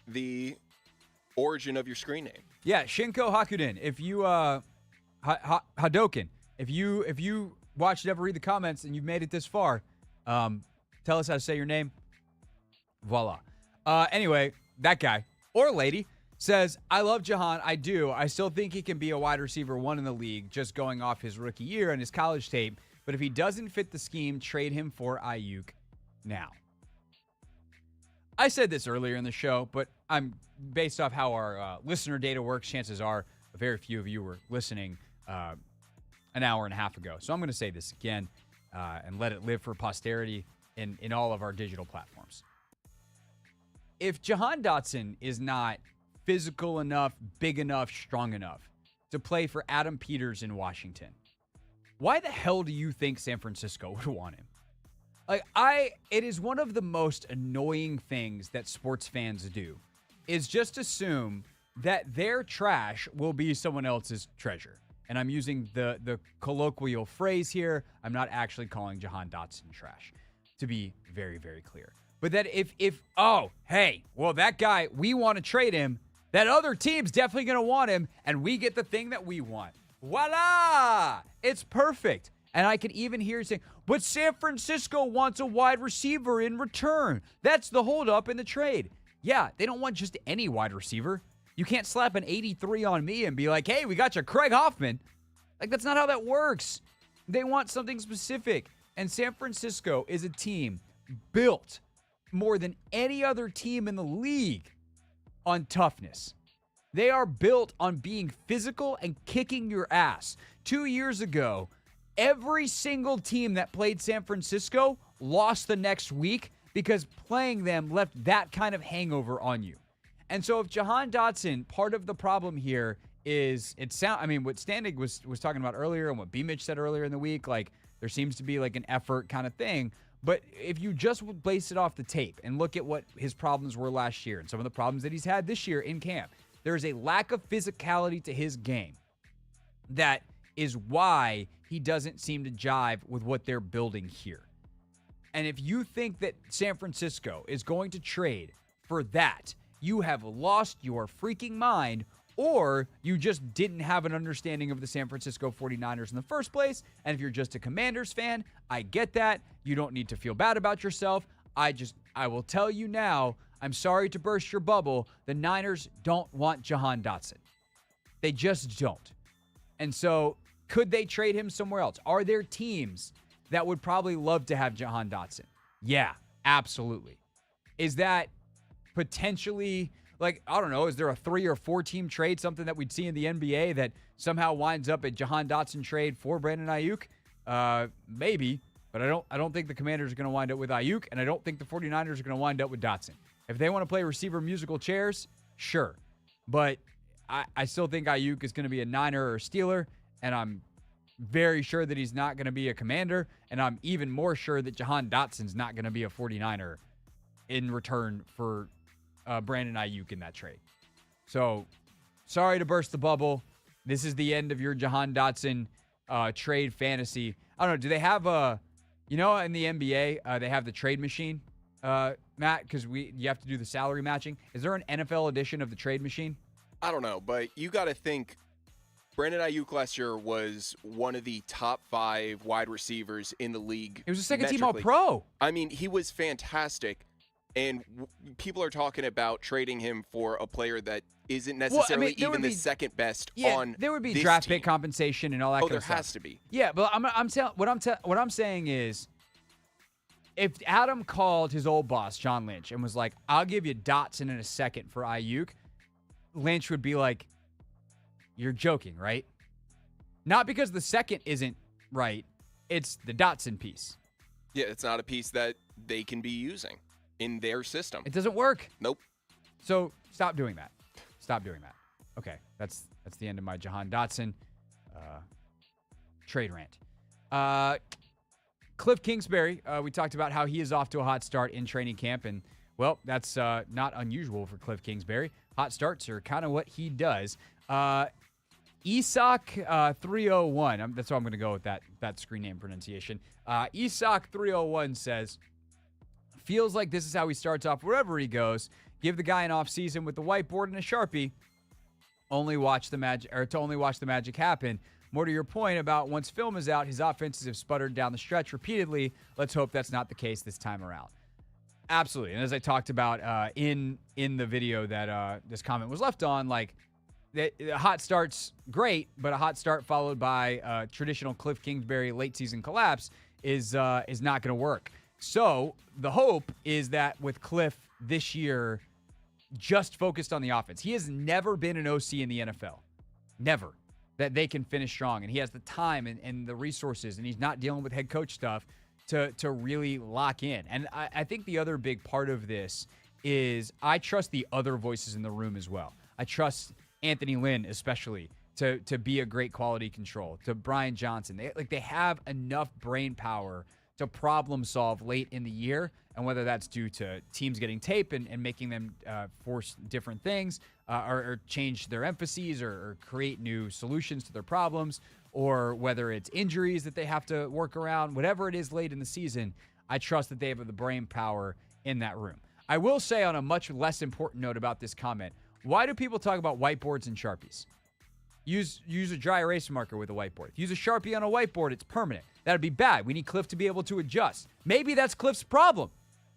the origin of your screen name. Yeah, Shinko Hakuden. If you Hadoken. If you watched ever read the comments and you've made it this far, tell us how to say your name. Voila. Anyway, that guy or lady says, I love Jahan. I do. I still think he can be a wide receiver 1 in the league, just going off his rookie year and his college tape. But if he doesn't fit the scheme, trade him for Ayuk now. I said this earlier in the show, but I'm based off how our listener data works. Chances are very few of you were listening an hour and a half ago. So I'm going to say this again and let it live for posterity in all of our digital platforms. If Jahan Dotson is not physical enough, big enough, strong enough to play for Adam Peters in Washington, why the hell do you think San Francisco would want him? It is one of the most annoying things that sports fans do is just assume that their trash will be someone else's treasure. And I'm using the colloquial phrase here. I'm not actually calling Jahan Dotson trash, to be very, very clear. But that that guy, we want to trade him, that other team's definitely going to want him, and we get the thing that we want. Voila! It's perfect. And I could even hear you saying, but San Francisco wants a wide receiver in return. That's the holdup in the trade. Yeah, they don't want just any wide receiver. You can't slap an 83 on me and be like, hey, we got you Craig Hoffman. Like, that's not how that works. They want something specific. And San Francisco is a team built more than any other team in the league on toughness. They are built on being physical and kicking your ass. 2 years ago, every single team that played San Francisco lost the next week because playing them left that kind of hangover on you. And so if Jahan Dotson, part of the problem here is what Standig was talking about earlier and what B-Mitch said earlier in the week, like there seems to be like an effort kind of thing. But if you just base it off the tape and look at what his problems were last year and some of the problems that he's had this year in camp, there is a lack of physicality to his game that is why he doesn't seem to jive with what they're building here. And if you think that San Francisco is going to trade for that, you have lost your freaking mind, or you just didn't have an understanding of the San Francisco 49ers in the first place. And if you're just a Commanders fan, I get that. You don't need to feel bad about yourself. I will tell you now, I'm sorry to burst your bubble. The Niners don't want Jahan Dotson. They just don't. And so could they trade him somewhere else? Are there teams that would probably love to have Jahan Dotson? Yeah, absolutely. Is that potentially, like, I don't know, is there a 3 or 4 team trade, something that we'd see in the NBA that somehow winds up a Jahan Dotson trade for Brandon Ayuk? Maybe, but I don't think the Commanders are going to wind up with Ayuk, and I don't think the 49ers are going to wind up with Dotson. If they want to play receiver musical chairs, sure. But I still think Ayuk is going to be a Niner or a Steeler, and I'm very sure that he's not going to be a Commander, and I'm even more sure that Jahan Dotson's not going to be a 49er in return for Brandon Ayuk in that trade. So, sorry to burst the bubble. This is the end of your Jahan Dotson trade fantasy. I don't know. Do they have in the NBA, they have the trade machine, Matt, because you have to do the salary matching. Is there an NFL edition of the trade machine? I don't know, but you got to think Brandon Ayuk last year was one of the top 5 wide receivers in the league. He was a second-team All-Pro. I mean, he was fantastic. And people are talking about trading him for a player that isn't necessarily even the second best on there would be this draft team. pick compensation and all that kind of stuff. There has to be. Yeah, but what I'm saying is, if Adam called his old boss, John Lynch, and was like, I'll give you Dotson in a second for Ayuk, Lynch would be like, you're joking, right? Not because the second isn't right. It's the Dotson piece. Yeah, it's not a piece that they can be using in their system. It doesn't work. Nope. So stop doing that. Stop doing that. Okay, that's the end of my Jahan Dotson trade rant. Cliff Kingsbury, we talked about how he is off to a hot start in training camp, and, well, that's not unusual for Cliff Kingsbury. Hot starts are kind of what he does. Isak 301, that's why I'm going to go with that screen name pronunciation. Isak 301 says, feels like this is how he starts off wherever he goes. Give the guy an off season with the whiteboard and a Sharpie. To only watch the magic happen. More to your point about once film is out, his offenses have sputtered down the stretch repeatedly. Let's hope that's not the case this time around. Absolutely. And as I talked about in the video that this comment was left on, like, the hot start's great, but a hot start followed by traditional Cliff Kingsbury late season collapse is not going to work. So the hope is that with Cliff this year, just focused on the offense. He has never been an OC in the NFL. Never. That they can finish strong. And he has the time and the resources, and he's not dealing with head coach stuff to really lock in. And I think the other big part of this is I trust the other voices in the room as well. I trust Anthony Lynn especially to be a great quality control, to Brian Johnson. They have enough brain power to problem solve late in the year, and whether that's due to teams getting tape and making them force different things or change their emphases or create new solutions to their problems, or whether it's injuries that they have to work around, whatever it is late in the season, I trust that they have the brain power in that room. I will say on a much less important note about this comment, why do people talk about whiteboards and Sharpies? Use a dry erase marker with a whiteboard. Use a Sharpie on a whiteboard, it's permanent. That'd be bad. We need Cliff to be able to adjust. Maybe that's Cliff's problem.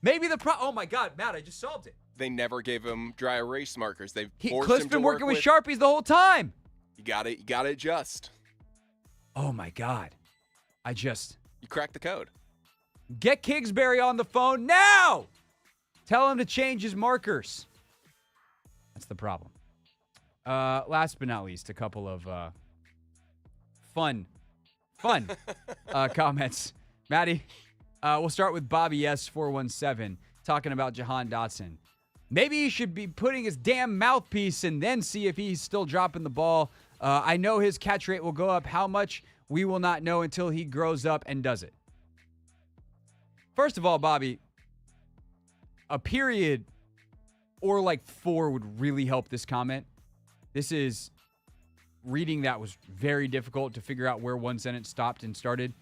Oh my God, Matt, I just solved it. they never gave him dry erase markers. Cliff's been working with Sharpies the whole time. You gotta adjust. Oh my God. You cracked the code. Get Kingsbury on the phone now. Tell him to change his markers. That's the problem. Last but not least, a couple of fun comments. Maddie, we'll start with Bobby S417 talking about Jahan Dotson. Maybe he should be putting his damn mouthpiece and then see if he's still dropping the ball. I know his catch rate will go up. How much, we will not know until he grows up and does it. First of all, Bobby, a period or like 4 would really help this comment. This is reading that was very difficult to figure out where one sentence stopped and started.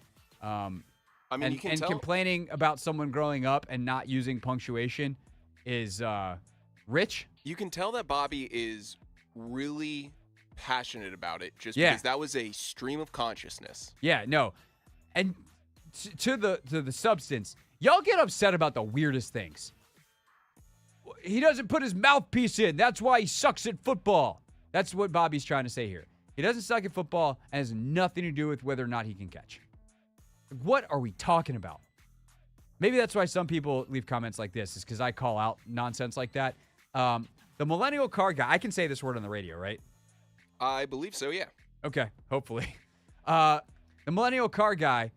You can tell. Complaining about someone growing up and not using punctuation is rich. You can tell that Bobby is really passionate about it because that was a stream of consciousness. Yeah, no. And to the substance, y'all get upset about the weirdest things. He doesn't put his mouthpiece in. That's why he sucks at football. That's what Bobby's trying to say here. He doesn't suck at football and has nothing to do with whether or not he can catch. What are we talking about? Maybe that's why some people leave comments like this, is because I call out nonsense like that. The millennial car guy, I can say this word on the radio, right? I believe so, yeah. Okay, hopefully. The millennial car guy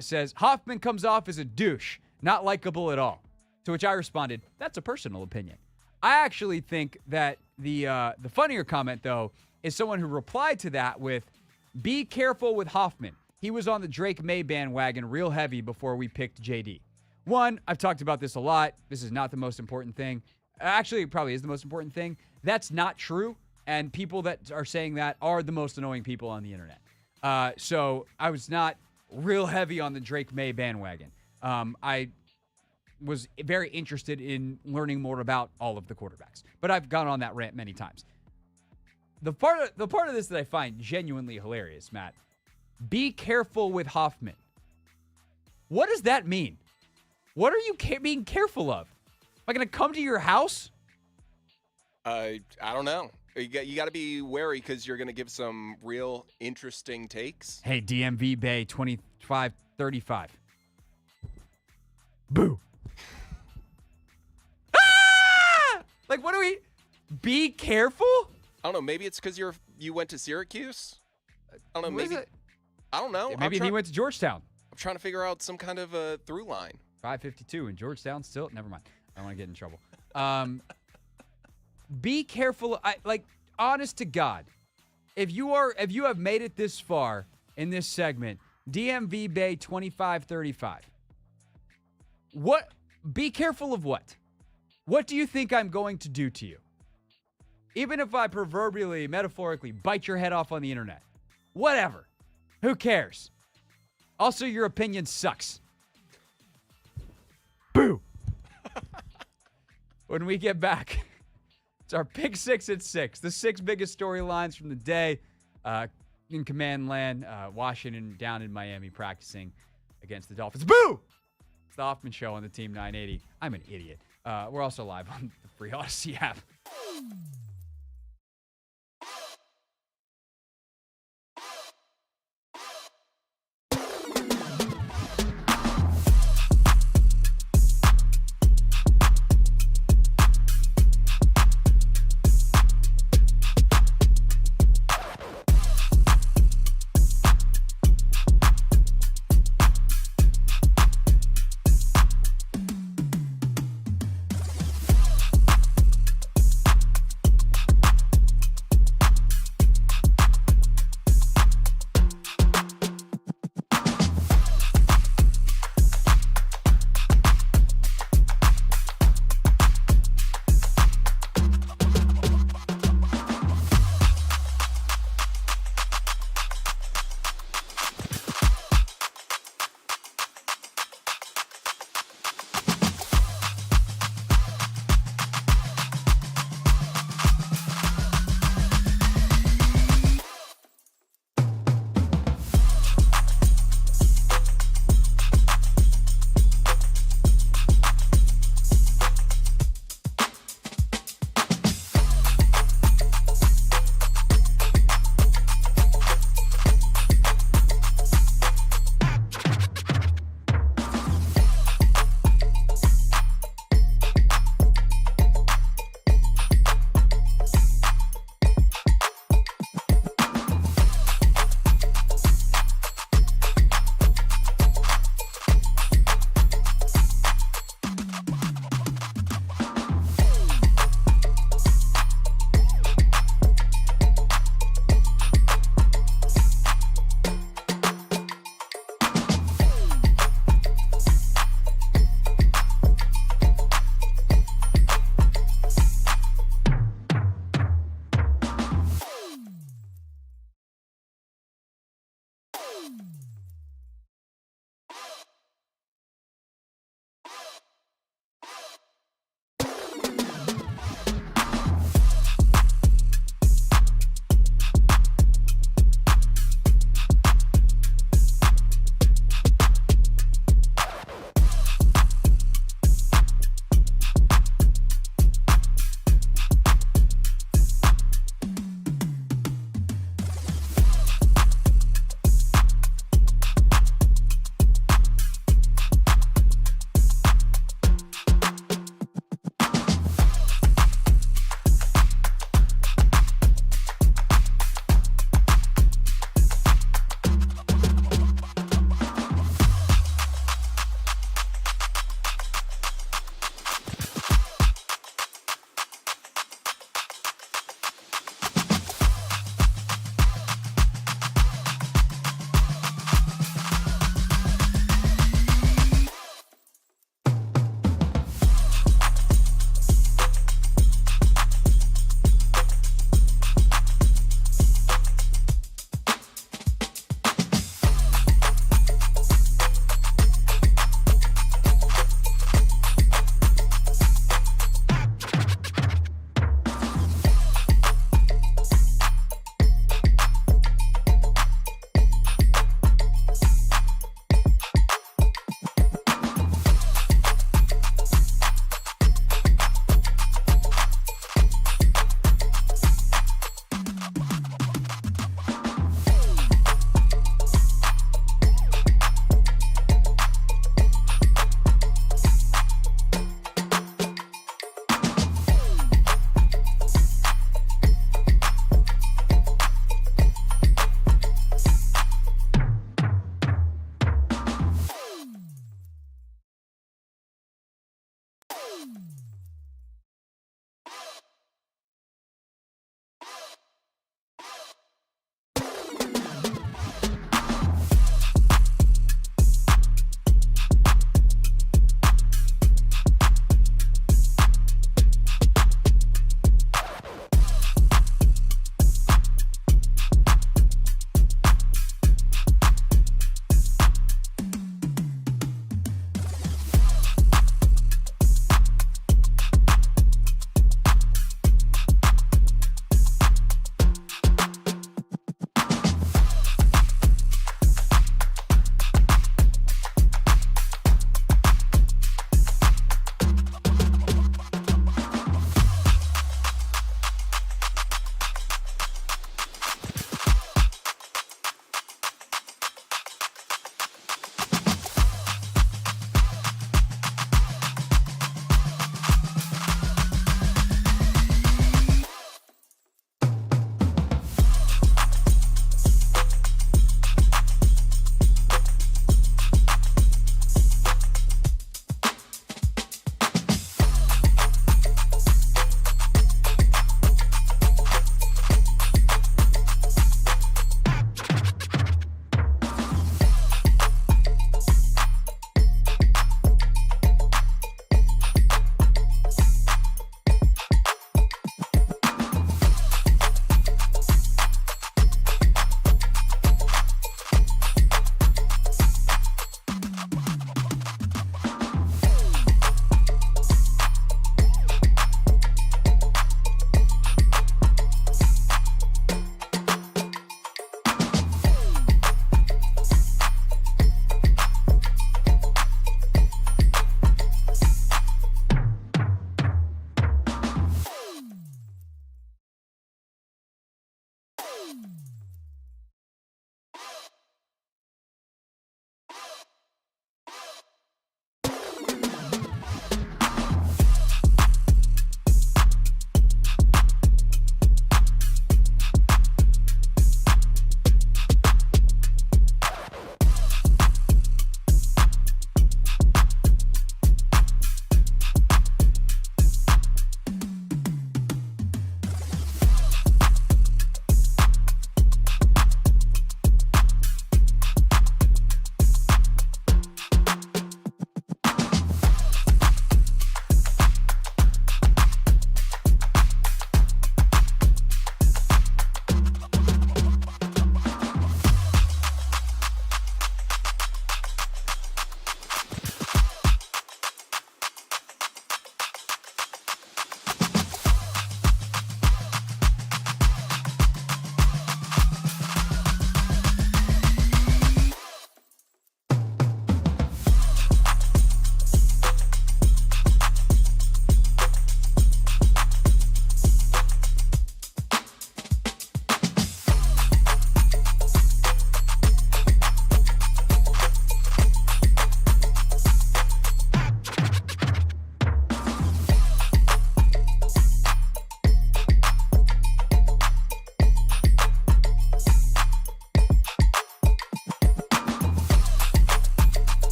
says, Hoffman comes off as a douche, not likable at all. To which I responded, that's a personal opinion. I actually think that the funnier comment, though, is someone who replied to that with, be careful with Hoffman. He was on the Drake May bandwagon real heavy before we picked JD. One, I've talked about this a lot. This is not the most important thing. Actually, it probably is the most important thing. That's not true. And people that are saying that are the most annoying people on the internet. So I was not real heavy on the Drake May bandwagon. I was very interested in learning more about all of the quarterbacks. But I've gone on that rant many times. The part of this that I find genuinely hilarious, Matt, be careful with Hoffman. What does that mean? What are you being careful of? Am I going to come to your house? I don't know. You got to be wary because you're going to give some real interesting takes. Hey, DMV Bay 2535. Boo. Ah! Like, what do we... Be careful? I don't know. Maybe it's because you went to Syracuse? I don't know. Maybe... I don't know. Maybe he went to Georgetown. I'm trying to figure out some kind of a through line. 552 in Georgetown still? Never mind. I don't want to get in trouble. Be careful. Honest to God, if you have made it this far in this segment, DMV Bay 2535. What? Be careful of what? What do you think I'm going to do to you? Even if I proverbially, metaphorically bite your head off on the internet. Whatever. Who cares? Also, your opinion sucks. Boo. When we get back, it's our Pick 6 at 6. The 6 biggest storylines from the day in Command Land. Washington down in Miami practicing against the Dolphins. Boo! It's the Hoffman Show on the Team 980. I'm an idiot. We're also live on the free Odyssey app.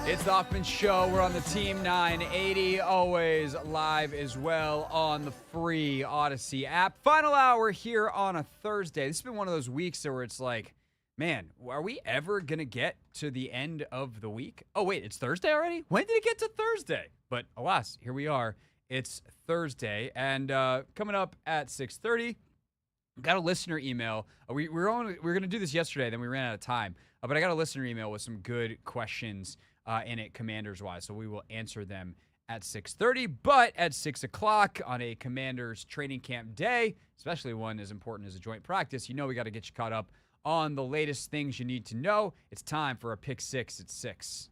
It's the Hoffman Show. We're on the Team 980, always live as well on the free Odyssey app. Final hour here on a Thursday. This has been one of those weeks where it's like, man, are we ever going to get to the end of the week? Oh, wait, it's Thursday already? When did it get to Thursday? But alas, here we are. It's Thursday. And coming up at 6:30, got a listener email. We were going to do this yesterday, then we ran out of time. But I got a listener email with some good questions in it, Commanders-wise. So we will answer them at 6:30. But at 6 o'clock on a Commanders training camp day, especially one as important as a joint practice, you know we got to get you caught up on the latest things you need to know. It's time for a Pick 6 at 6.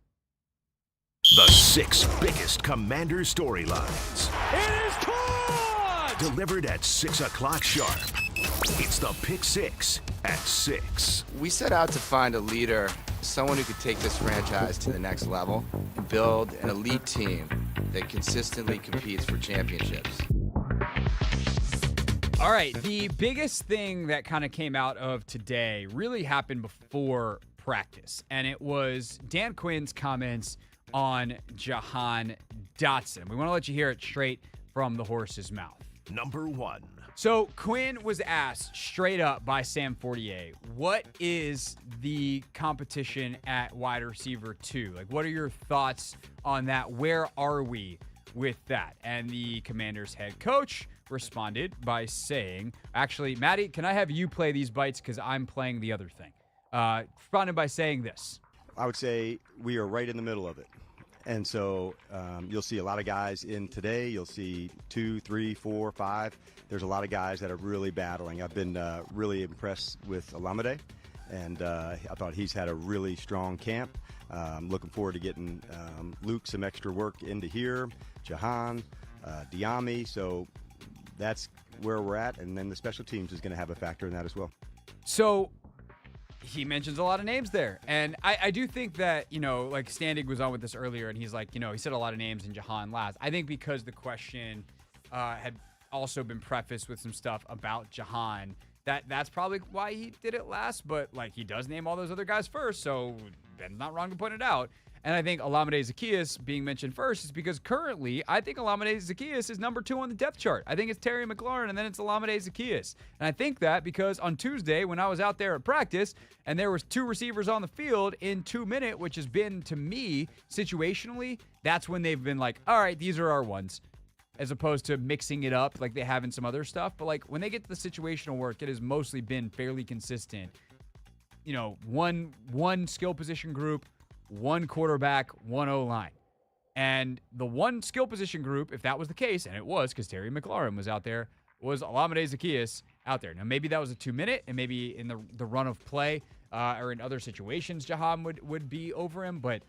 The 6 biggest Commander storylines. It is caught! Delivered at 6 o'clock sharp. It's the Pick 6 at 6. We set out to find a leader, someone who could take this franchise to the next level, and build an elite team that consistently competes for championships. All right, the biggest thing that kind of came out of today really happened before practice, and it was Dan Quinn's comments on Jahan Dotson. We want to let you hear it straight from the horse's mouth. Number 1. So Quinn was asked straight up by Sam Fortier, what is the competition at wide receiver 2? Like, what are your thoughts on that? Where are we with that? And the Commanders head coach responded by saying, actually, Maddie, can I have you play these bites because I'm playing the other thing? Responded by saying this. I would say we are right in the middle of it. And so you'll see a lot of guys in today. You'll see 2, 3, 4, 5. There's a lot of guys that are really battling. I've been really impressed with Olamide, and I thought he's had a really strong camp. Looking forward to getting Luke some extra work into here, Jahan, Diami. So that's where we're at, and then the special teams is going to have a factor in that as well. So he mentions a lot of names there. And I do think that, like Standig was on with this earlier, and he's like, he said a lot of names and Jahan last. I think because the question had also been prefaced with some stuff about Jahan, that's probably why he did it last. But, like, he does name all those other guys first, so Ben's not wrong to point it out. And I think Olamide Zaccheaus being mentioned first is because currently I think Olamide Zaccheaus is number 2 on the depth chart. I think it's Terry McLaurin and then it's Olamide Zaccheaus. And I think that because on Tuesday when I was out there at practice and there was 2 receivers on the field in 2 minutes, which has been to me situationally, that's when they've been like, all right, these are our ones, as opposed to mixing it up like they have in some other stuff. But like when they get to the situational work, it has mostly been fairly consistent. One skill position group, 1 quarterback, 1 O-line. And the one skill position group, if that was the case, and it was because Terry McLaurin was out there, was Olamide Zaccheaus out there. Now, maybe that was a 2-minute, and maybe in the run of play or in other situations, Jahan would be over him. But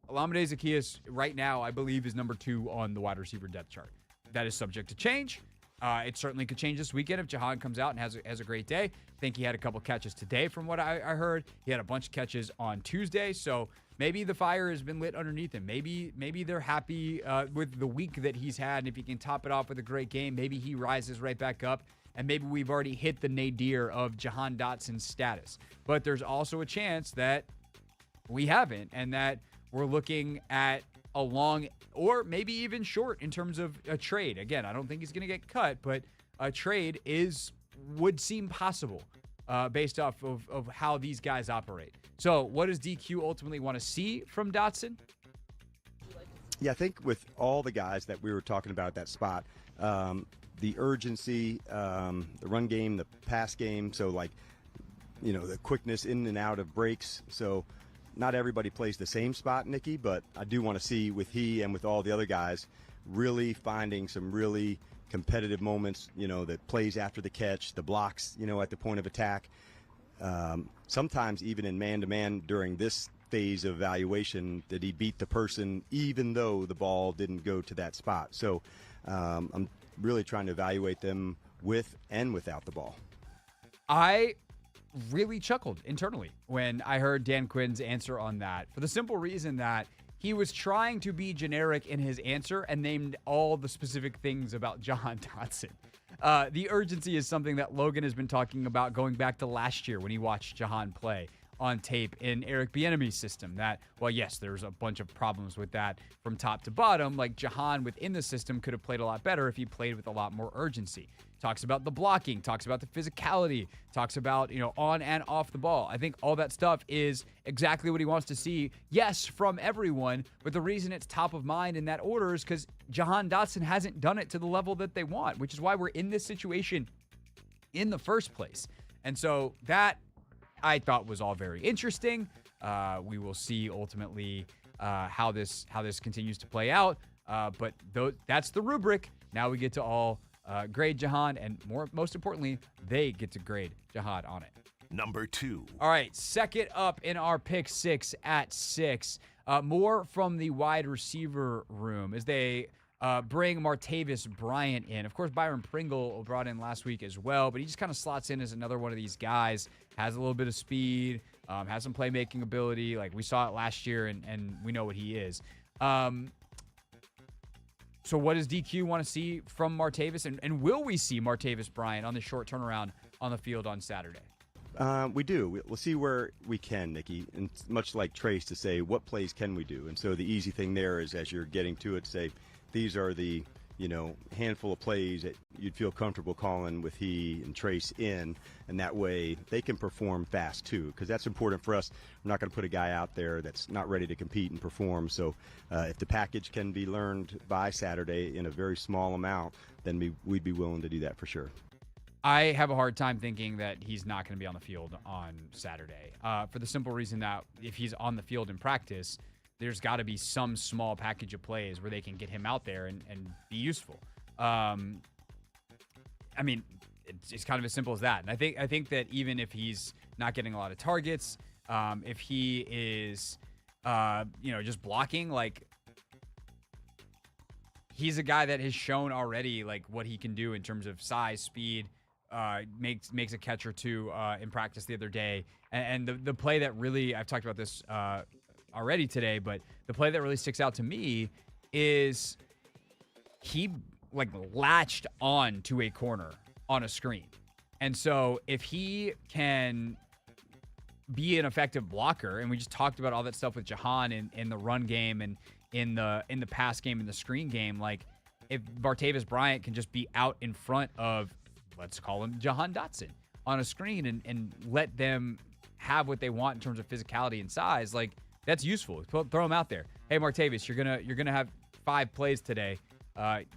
Olamide Zaccheaus right now, I believe, is number 2 on the wide receiver depth chart. That is subject to change. It certainly could change this weekend if Jahan comes out and has a great day. I think he had a couple catches today from what I heard. He had a bunch of catches on Tuesday, so maybe the fire has been lit underneath him. Maybe they're happy with the week that he's had, and if he can top it off with a great game, maybe he rises right back up, and maybe we've already hit the nadir of Jahan Dotson's status. But there's also a chance that we haven't, and that we're looking at a long or maybe even short in terms of a trade. Again, I don't think he's going to get cut, but a trade would seem possible based off of how these guys operate. So what does DQ ultimately want to see from Dotson? Yeah, I think with all the guys that we were talking about at that spot, the urgency, the run game, the pass game, so like, the quickness in and out of breaks. So not everybody plays the same spot, Nikki, but I do want to see with he and with all the other guys really finding some really competitive moments, that plays after the catch, the blocks, at the point of attack. Sometimes even in man-to-man during this phase of evaluation that he beat the person even though the ball didn't go to that spot. So I'm really trying to evaluate them with and without the ball. I really chuckled internally when I heard Dan Quinn's answer on that, for the simple reason that he was trying to be generic in his answer and named all the specific things about Jahan Dotson. The urgency is something that Logan has been talking about going back to last year when he watched Jahan play. on tape in Eric Bieniemy's system. That, well, yes, there's a bunch of problems with that from top to bottom. Like Jahan within the system could have played a lot better if he played with a lot more urgency. Talks about the blocking, talks about the physicality, talks about, on and off the ball. I think all that stuff is exactly what he wants to see, yes, from everyone, but the reason it's top of mind in that order is because Jahan Dotson hasn't done it to the level that they want, which is why we're in this situation in the first place. And so that I thought was all very interesting. We will see ultimately how this continues to play out. But that's the rubric. Now we get to all grade Jahan, and most importantly, they get to grade Jahan on it. Number 2. All right, second up in our pick 6 at 6. More from the wide receiver room as they bring Martavis Bryant in. Of course, Byron Pringle brought in last week as well, but he just kind of slots in as another one of these guys. Has a little bit of speed, has some playmaking ability. Like we saw it last year, and we know what he is. So what does DQ want to see from Martavis? And will we see Martavis Bryant on the short turnaround on the field on Saturday? We do. We'll see where we can, Nikki. And much like Trace to say, what plays can we do? And so the easy thing there is, as you're getting to it, say, these are the handful of plays that you'd feel comfortable calling with he and Trace in, and that way they can perform fast too, because that's important for us. We're not going to put a guy out there that's not ready to compete and perform. So if the package can be learned by Saturday in a very small amount, then we'd be willing to do that for sure. I have a hard time thinking that he's not going to be on the field on Saturday for the simple reason that if he's on the field in practice, there's got to be some small package of plays where they can get him out there and be useful. I mean, it's kind of as simple as that. And I think that even if he's not getting a lot of targets, if he is, just blocking, like he's a guy that has shown already like what he can do in terms of size, speed. Makes a catch or two in practice the other day, and the play that really, I've talked about this already today, but the play that really sticks out to me is he like latched on to a corner on a screen. And so if he can be an effective blocker, and we just talked about all that stuff with Jahan in the run game and in the pass game and the screen game, like if Martavis Bryant can just be out in front of, let's call him Jahan Dotson, on a screen and let them have what they want in terms of physicality and size, like that's useful. Throw them out there. Hey, Martavis, you're gonna have 5 plays today.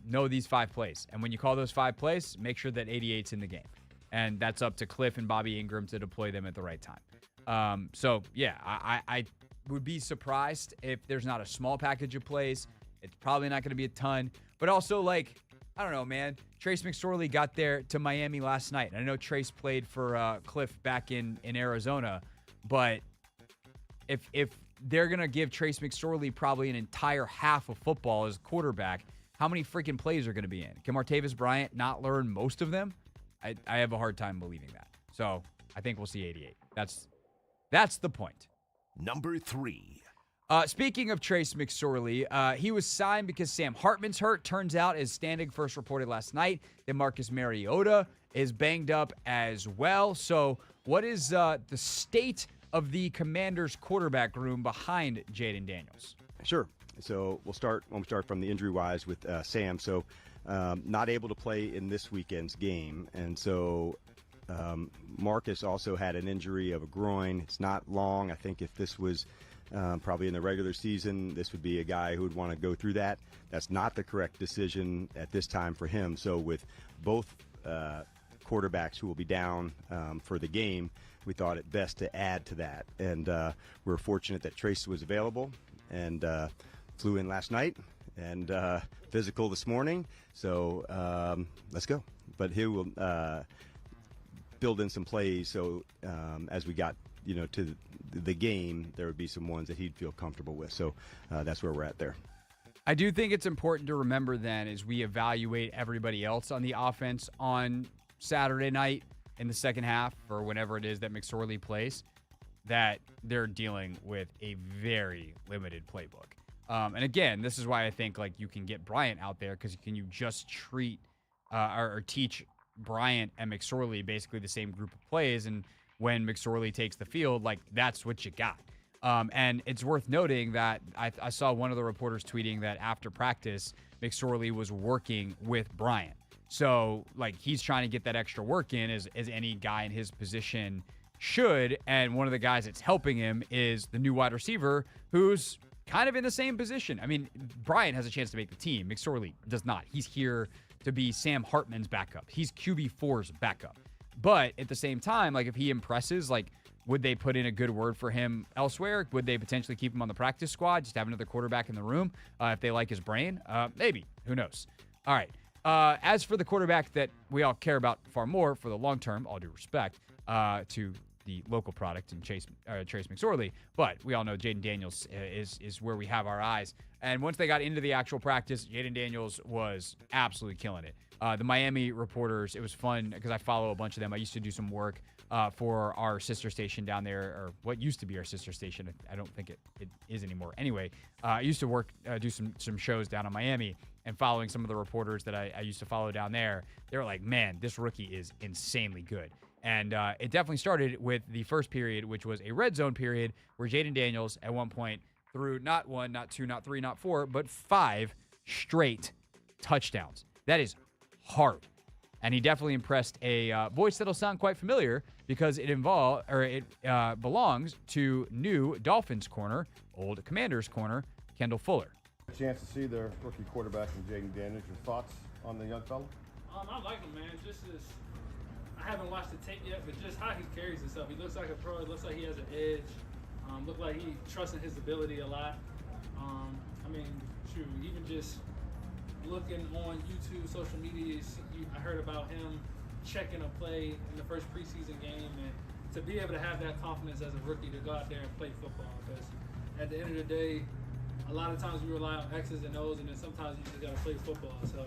Know these 5 plays, and when you call those 5 plays, make sure that 88's in the game, and that's up to Cliff and Bobby Ingram to deploy them at the right time. So yeah, I would be surprised if there's not a small package of plays. It's probably not going to be a ton, but also like I don't know, man. Trace McSorley got there to Miami last night. I know Trace played for Cliff back in Arizona, but if they're going to give Trace McSorley probably an entire half of football as quarterback, how many freaking plays are going to be in? Can Martavis Bryant not learn most of them? I have a hard time believing that. So I think we'll see 88. That's the point. Number 3. Speaking of Trace McSorley, he was signed because Sam Hartman's hurt. Turns out, as Standig first reported last night, that Marcus Mariota is banged up as well. So what is the state of the Commanders' quarterback room behind Jaden Daniels? Sure. So we'll start from the injury-wise with Sam. So not able to play in this weekend's game. And so Marcus also had an injury of a groin. It's not long. I think if this was probably in the regular season, this would be a guy who would want to go through that. That's not the correct decision at this time for him. So with both quarterbacks who will be down for the game, we thought it best to add to that. And we're fortunate that Trace was available and flew in last night and physical this morning. So let's go. But he will build in some plays. So as we got to the game, there would be some ones that he'd feel comfortable with. So that's where we're at there. I do think it's important to remember then as we evaluate everybody else on the offense on Saturday night in the second half or whenever it is that McSorley plays, that they're dealing with a very limited playbook. And again, this is why I think like you can get Bryant out there because can you just treat or teach Bryant and McSorley basically the same group of plays, and when McSorley takes the field, like that's what you got. And it's worth noting that I saw one of the reporters tweeting that after practice, McSorley was working with Bryant. So, like, he's trying to get that extra work in as any guy in his position should. And one of the guys that's helping him is the new wide receiver who's kind of in the same position. I mean, Bryant has a chance to make the team. McSorley does not. He's here to be Sam Hartman's backup. He's QB4's backup. But at the same time, like, if he impresses, like, would they put in a good word for him elsewhere? Would they potentially keep him on the practice squad, just have another quarterback in the room if they like his brain? Maybe. Who knows? All right. As for the quarterback that we all care about far more for the long term, all due respect to the local product and Trace McSorley, but we all know Jaden Daniels is where we have our eyes. And once they got into the actual practice, Jaden Daniels was absolutely killing it. The Miami reporters, it was fun because I follow a bunch of them. I used to do some work for our sister station down there, or what used to be our sister station. I don't think it is anymore. Anyway, I used to do some shows down in Miami, and following some of the reporters that I used to follow down there, they were like, man, this rookie is insanely good. And it definitely started with the first period, which was a red zone period where Jaden Daniels at one point threw not 1, not 2, not 3, not 4, but 5 straight touchdowns. That is hard. And he definitely impressed a voice that'll sound quite familiar because it belongs to new Dolphins corner, old Commanders corner, Kendall Fuller. A chance to see the rookie quarterback in Jaden Daniels. Your thoughts on the young fella? I like him, man. I haven't watched the tape yet, but just how he carries himself. He looks like a pro. It looks like he has an edge. Look like he trusts in his ability a lot. Even just looking on YouTube, social media, I heard about him checking a play in the first preseason game, and to be able to have that confidence as a rookie to go out there and play football. Because at the end of the day, a lot of times we rely on X's and O's, and then sometimes you just got to play football. So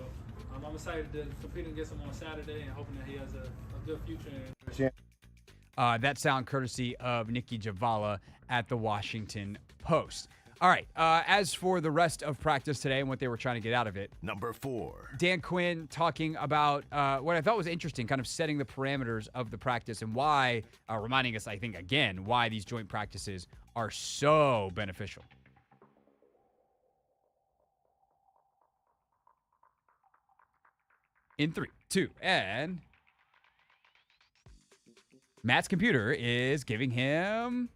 I'm excited to compete against him on Saturday and hoping that he has a good future. That sound courtesy of Nikki Javala at the Washington Post. All right, as for the rest of practice today and what they were trying to get out of it. Number 4. Dan Quinn talking about what I thought was interesting, kind of setting the parameters of the practice and why, reminding us, I think, again, why these joint practices are so beneficial. In 3, 2, and Matt's computer is giving him...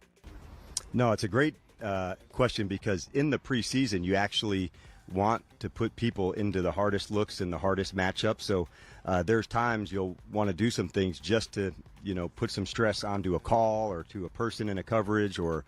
No, it's a great question because in the preseason, you actually want to put people into the hardest looks and the hardest matchups. So there's times you'll want to do some things just to, put some stress onto a call or to a person in a coverage or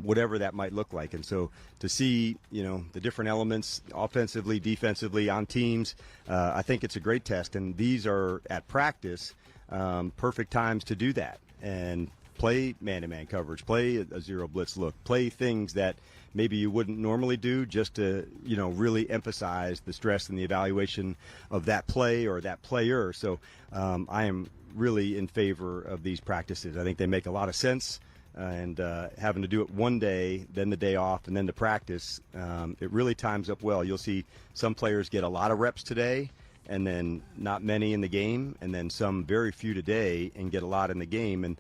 whatever that might look like. And so to see, the different elements offensively, defensively on teams, I think it's a great test. And these are at practice, perfect times to do that. And play man-to-man coverage, play a zero blitz look, play things that maybe you wouldn't normally do just to, really emphasize the stress and the evaluation of that play or that player. So I am really in favor of these practices. I think they make a lot of sense. And having to do it one day, then the day off, and then the practice, it really times up well. You'll see some players get a lot of reps today and then not many in the game, and then some very few today and get a lot in the game. And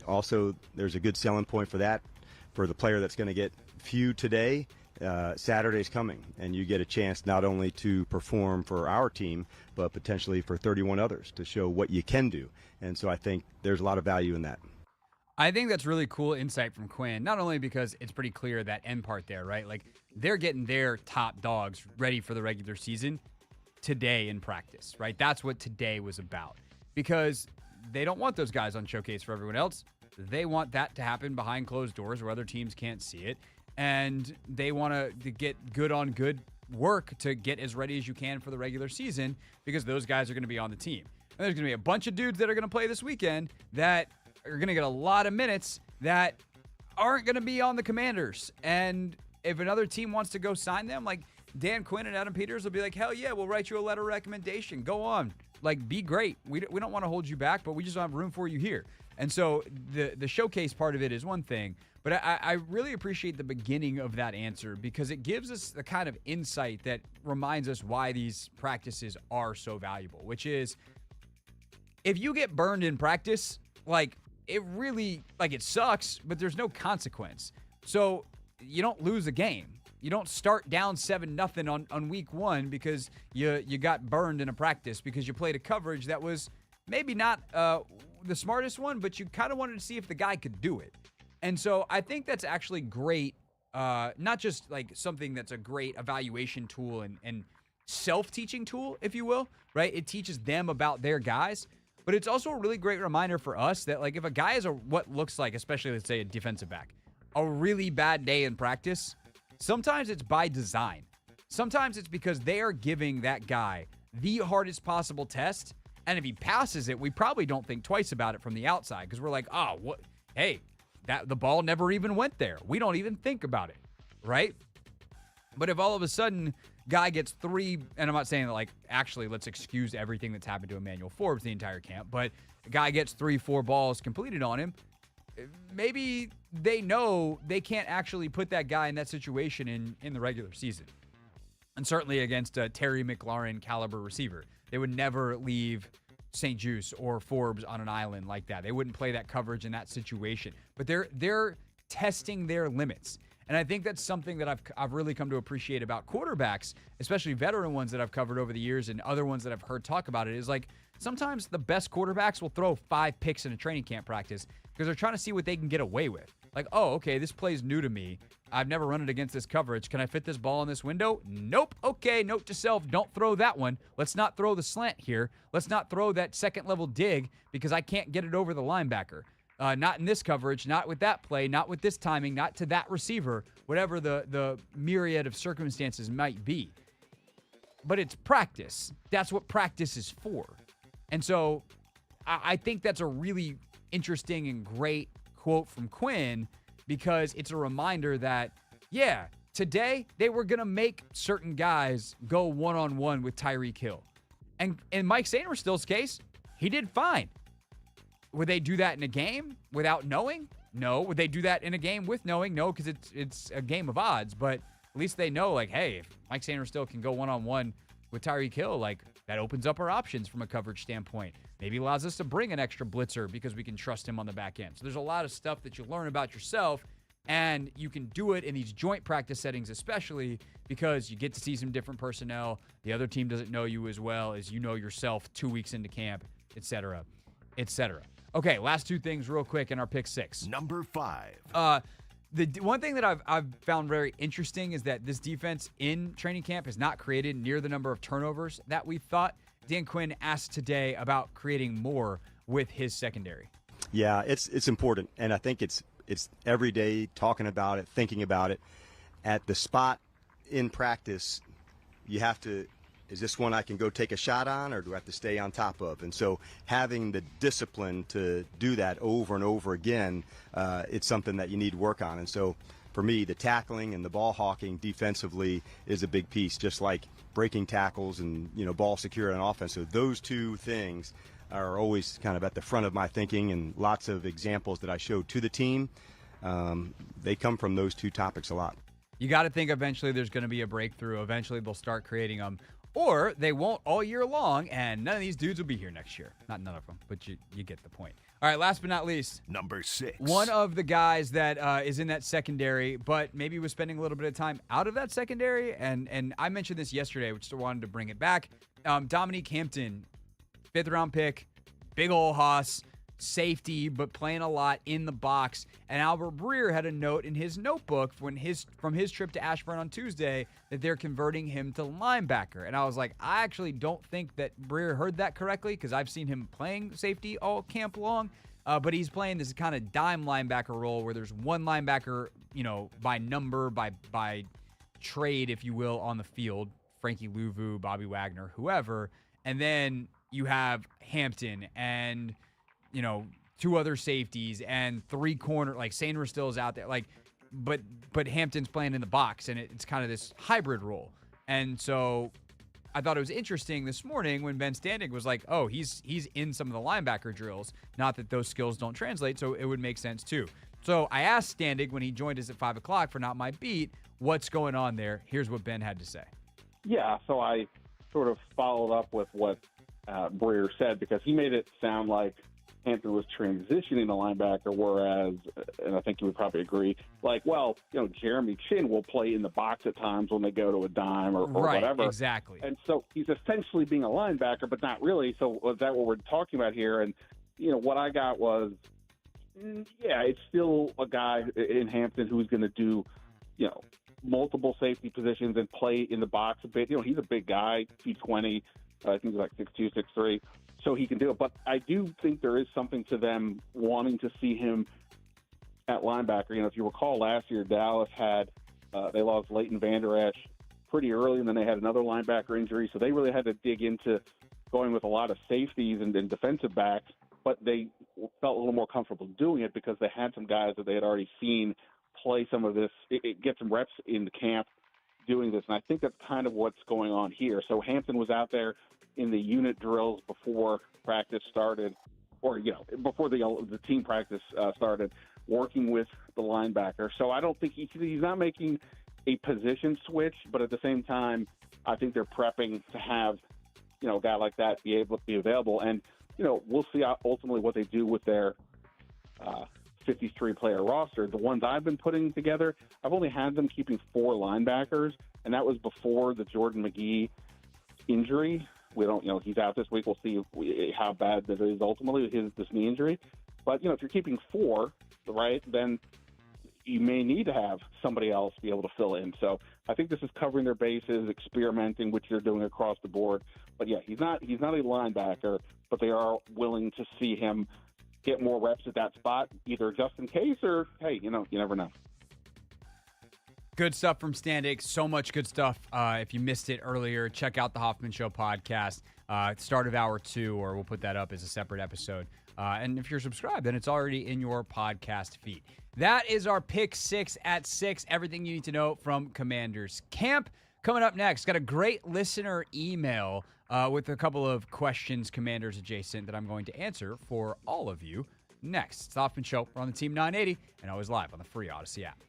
also, there's a good selling point for that, for the player that's going to get few today. Saturday's coming, and you get a chance not only to perform for our team, but potentially for 31 others to show what you can do. And so I think there's a lot of value in that. I think that's really cool insight from Quinn, not only because it's pretty clear that end part there, right? Like, they're getting their top dogs ready for the regular season today in practice, right? That's what today was about, because they don't want those guys on showcase for everyone else. They want that to happen behind closed doors where other teams can't see it. And they want to get good on good work to get as ready as you can for the regular season, because those guys are going to be on the team. And there's going to be a bunch of dudes that are going to play this weekend that are going to get a lot of minutes that aren't going to be on the Commanders. And if another team wants to go sign them, like Dan Quinn and Adam Peters will be like, hell yeah, we'll write you a letter of recommendation. Go on. Like, be great. We don't want to hold you back, but we just don't have room for you here. And so the showcase part of it is one thing, but I really appreciate the beginning of that answer, because it gives us the kind of insight that reminds us why these practices are so valuable, which is if you get burned in practice, like, it really, like, it sucks, but there's no consequence. So you don't lose a game. You don't start down 7-0 on week 1 because you got burned in a practice because you played a coverage that was maybe not the smartest one, but you kind of wanted to see if the guy could do it. And so I think that's actually great, not just like something that's a great evaluation tool and self-teaching tool, if you will, right? It teaches them about their guys, but it's also a really great reminder for us that, like, if a guy is what looks like, especially let's say a defensive back, a really bad day in practice, sometimes it's by design. Sometimes it's because they are giving that guy the hardest possible test, and if he passes it, we probably don't think twice about it from the outside because we're like, oh, what? Hey, the ball never even went there. We don't even think about it, right? But if all of a sudden guy gets 3, and I'm not saying that, like, actually let's excuse everything that's happened to Emmanuel Forbes the entire camp, but a guy gets 3-4 balls completed on him, maybe they know they can't actually put that guy in that situation in the regular season. And certainly against a Terry McLaurin caliber receiver. They would never leave St. Juste or Forbes on an island like that. They wouldn't play that coverage in that situation. But they're testing their limits. And I think that's something that I've really come to appreciate about quarterbacks, especially veteran ones that I've covered over the years and other ones that I've heard talk about it, is like sometimes the best quarterbacks will throw 5 picks in a training camp practice because they're trying to see what they can get away with. Like, oh, okay, this play's new to me. I've never run it against this coverage. Can I fit this ball in this window? Nope. Okay, note to self, don't throw that one. Let's not throw the slant here. Let's not throw that second-level dig because I can't get it over the linebacker. Not in this coverage, not with that play, not with this timing, not to that receiver, whatever the myriad of circumstances might be. But it's practice. That's what practice is for. And so I think that's a really interesting and great quote from Quinn because it's a reminder that, yeah, today they were going to make certain guys go one-on-one with Tyreek Hill. And in Mike Sainristil's case, he did fine. Would they do that in a game without knowing? No. Would they do that in a game with knowing? No, because it's a game of odds. But at least they know, like, hey, if Mike Sainristil can go one-on-one with Tyreek Hill, like, that opens up our options from a coverage standpoint. Maybe allows us to bring an extra blitzer because we can trust him on the back end. So there's a lot of stuff that you learn about yourself, and you can do it in these joint practice settings, especially because you get to see some different personnel. The other team doesn't know you as well as you know yourself 2 weeks into camp, et cetera, et cetera. Okay, last 2 things real quick in our pick 6. Number 5. The one thing that I've found very interesting is that this defense in training camp has not created near the number of turnovers that we thought. Dan Quinn asked today about creating more with his secondary. Yeah, it's important, and I think it's every day talking about it, thinking about it. At the spot in practice, you have to, is this one I can go take a shot on, or do I have to stay on top of? And so having the discipline to do that over and over again, it's something that you need to work on. And so for me, the tackling and the ball hawking defensively is a big piece, just like breaking tackles and, ball security on offense. So those 2 things are always kind of at the front of my thinking, and lots of examples that I showed to the team, they come from those 2 topics a lot. You got to think eventually there's going to be a breakthrough. Eventually they'll start creating them. Or they won't all year long, and none of these dudes will be here next year. Not none of them, but you get the point. All right, last but not least. Number 6. One of the guys that is in that secondary, but maybe was spending a little bit of time out of that secondary, and I mentioned this yesterday, which I wanted to bring it back. Dominique Hampton, 5th-round pick, big ol' hoss, safety, but playing a lot in the box. And Albert Breer had a note in his notebook from his trip to Ashburn on Tuesday that they're converting him to linebacker. And I was like, I actually don't think that Breer heard that correctly because I've seen him playing safety all camp long. But he's playing this kind of dime linebacker role where there's one linebacker, by number, by trade, if you will, on the field. Frankie Louvu, Bobby Wagner, whoever. And then you have Hampton and 2 other safeties and 3 corner, like Sainristil is out there, like, but Hampton's playing in the box, and it's kind of this hybrid role. And so I thought it was interesting this morning when Ben Standig was like, oh, he's in some of the linebacker drills. Not that those skills don't translate, so it would make sense too. So I asked Standig when he joined us at 5 o'clock for Not My Beat, what's going on there? Here's what Ben had to say. Yeah, so I sort of followed up with what Breer said, because he made it sound like Hampton was transitioning to linebacker, whereas, and I think you would probably agree, Jeremy Chin will play in the box at times when they go to a dime or whatever. Exactly. And so he's essentially being a linebacker, but not really. So is that what we're talking about here? And, what I got was, it's still a guy in Hampton who's going to do, multiple safety positions and play in the box a bit. He's a big guy, 220. I think he's like 6'2", 6'3", so he can do it. But I do think there is something to them wanting to see him at linebacker. If you recall last year, Dallas had they lost Leighton Vander Esch pretty early, and then they had another linebacker injury, so they really had to dig into going with a lot of safeties and defensive backs, but they felt a little more comfortable doing it because they had some guys that they had already seen play some of this, get some reps in the camp doing this, and I think that's kind of what's going on here. So Hampton was out there in the unit drills before practice started, or before the team practice started, working with the linebacker. So I don't think he's not making a position switch, but at the same time, I think they're prepping to have a guy like that be able to be available. And we'll see ultimately what they do with their 53-player roster. The ones I've been putting together, I've only had them keeping 4 linebackers, and that was before the Jordan McGee injury. We don't, he's out this week. We'll see how bad that is ultimately, this knee injury. But, if you're keeping 4, right, then you may need to have somebody else be able to fill in. So I think this is covering their bases, experimenting, which they're doing across the board. But, he's not a linebacker, but they are willing to see him get more reps at that spot, either just in case or, hey, you never know. Good stuff from Standig. So much good stuff. If you missed it earlier, check out the Hoffman Show podcast. Start of hour 2, or we'll put that up as a separate episode. And if you're subscribed, then it's already in your podcast feed. That is our Pick 6 at 6. Everything you need to know from Commanders Camp. Coming up next, got a great listener email with a couple of questions, Commanders adjacent, that I'm going to answer for all of you next. It's the Hoffman Show. We're on the Team 980 and always live on the free Odyssey app.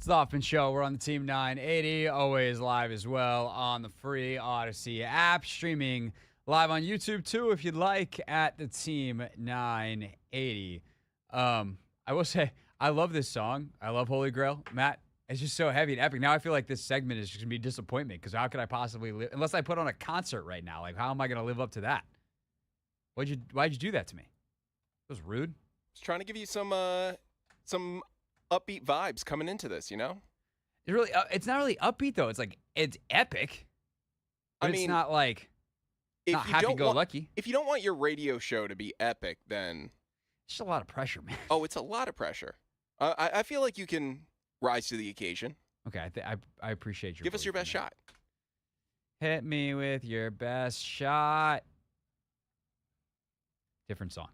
the Hoffman Show. We're on the Team 980, always live as well on the free Odyssey app, streaming live on YouTube too if you'd like at the Team 980. I will say, I love this song. I love Holy Grail. Matt, it's just so heavy and epic. Now I feel like this segment is just going to be a disappointment because how could I possibly live, unless I put on a concert right now, like how am I going to live up to that? Why'd you do that to me? It was rude. Just trying to give you some upbeat vibes coming into this, you know? It's not really upbeat though. It's like it's epic. But it's not like not happy-go-lucky. If you don't want your radio show to be epic, then it's just a lot of pressure, man. Oh, it's a lot of pressure. I feel like you can rise to the occasion. Okay, I appreciate your. Give us your best shot. Hit me with your best shot. Different song.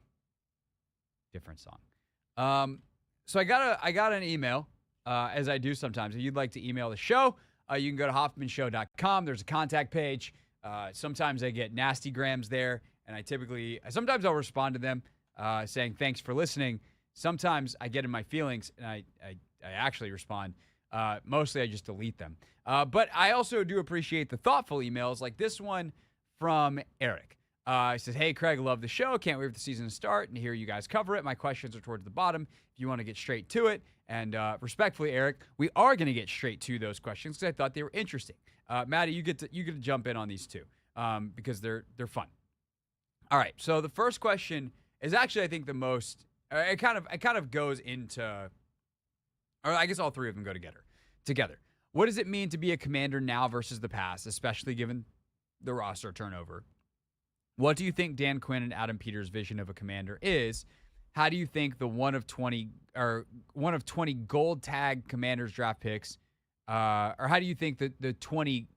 So I got an email, as I do sometimes. If you'd like to email the show, you can go to hoffmanshow.com. There's a contact page. Sometimes I get nasty grams there, and sometimes I'll respond to them saying thanks for listening. Sometimes I get in my feelings, and I actually respond. Mostly I just delete them. But I also do appreciate the thoughtful emails like this one from Eric. He says, hey, Craig, love the show. Can't wait for the season to start and hear you guys cover it. My questions are towards the bottom if you want to get straight to it. And respectfully, Eric, we are going to get straight to those questions because I thought they were interesting. Maddie, you get to jump in on these two because they're fun. All right, so the first question is actually, I think, the most it kind of goes into, or I guess all three of them go together. What does it mean to be a Commander now versus the past, especially given the roster turnover? What do you think Dan Quinn and Adam Peters' vision of a Commander is? How do you think the one of 20 gold tag Commanders draft picks, or how do you think the 20?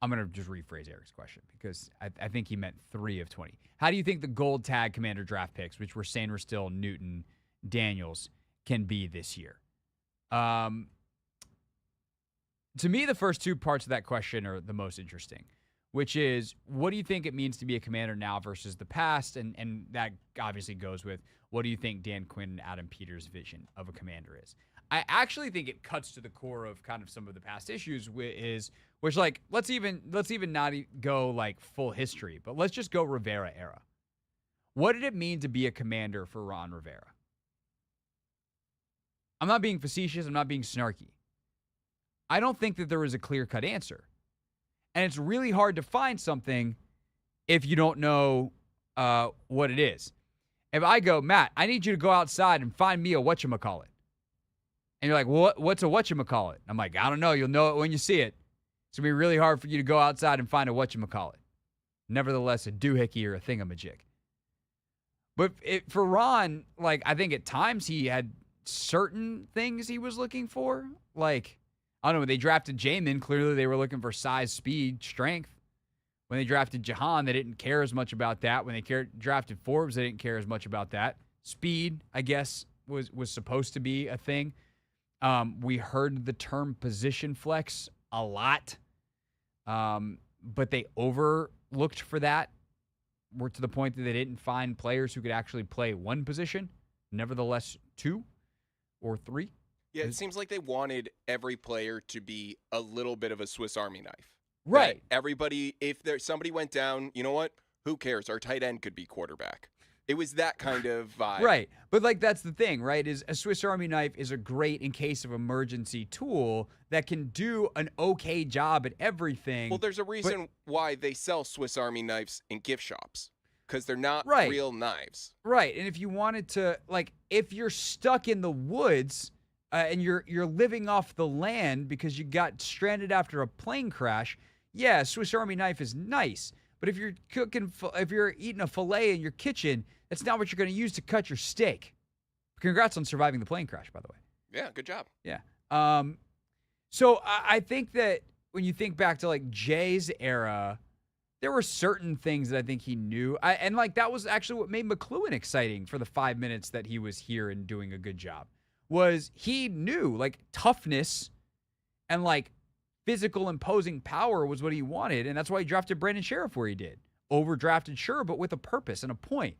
I'm going to just rephrase Eric's question because I think he meant 3 of 20. How do you think the gold tag Commander draft picks, which were Sainer, Still, Newton, Daniels, can be this year? To me, the first two parts of that question are the most interesting, which is, what do you think it means to be a Commander now versus the past? And that obviously goes with, what do you think Dan Quinn and Adam Peters' vision of a Commander is? I actually think it cuts to the core of kind of some of the past issues, which like, let's even not go like full history, but let's just go Rivera era. What did it mean to be a Commander for Ron Rivera? I'm not being facetious. I'm not being snarky. I don't think that there was a clear-cut answer. And it's really hard to find something if you don't know what it is. If I go, Matt, I need you to go outside and find me a whatchamacallit. And you're like, well, what's a whatchamacallit? I'm like, I don't know. You'll know it when you see it. It's going to be really hard for you to go outside and find a whatchamacallit. Nevertheless, a doohickey or a thingamajig. But for Ron, like, I think at times he had certain things he was looking for. Like, I don't know, when they drafted Jamin, clearly they were looking for size, speed, strength. When they drafted Jahan, they didn't care as much about that. When they drafted Forbes, they didn't care as much about that. Speed, I guess, was supposed to be a thing. We heard the term position flex a lot, but they overlooked for that. We're to the point that they didn't find players who could actually play one position, nevertheless 2 or 3. Yeah, it seems like they wanted every player to be a little bit of a Swiss Army knife. Right. That everybody, if somebody went down, you know what? Who cares? Our tight end could be quarterback. It was that kind of vibe. Right. But like that's the thing, right? Is a Swiss Army knife is a great in case of emergency tool that can do an okay job at everything. Well, there's a reason why they sell Swiss Army knives in gift shops. Because they're not real knives. Right. And if you wanted to, like, if you're stuck in the woods and you're living off the land because you got stranded after a plane crash, yeah, Swiss Army knife is nice. But if you're eating a filet in your kitchen, that's not what you're going to use to cut your steak. Congrats on surviving the plane crash, by the way. Yeah, good job. Yeah. So I think that when you think back to like Jay's era, there were certain things that I think he knew. And like that was actually what made McLuhan exciting for the 5 minutes that he was here and doing a good job. Was he knew like toughness and like physical imposing power was what he wanted. And that's why he drafted Brandon Sheriff where he did. Overdrafted, sure, but with a purpose and a point.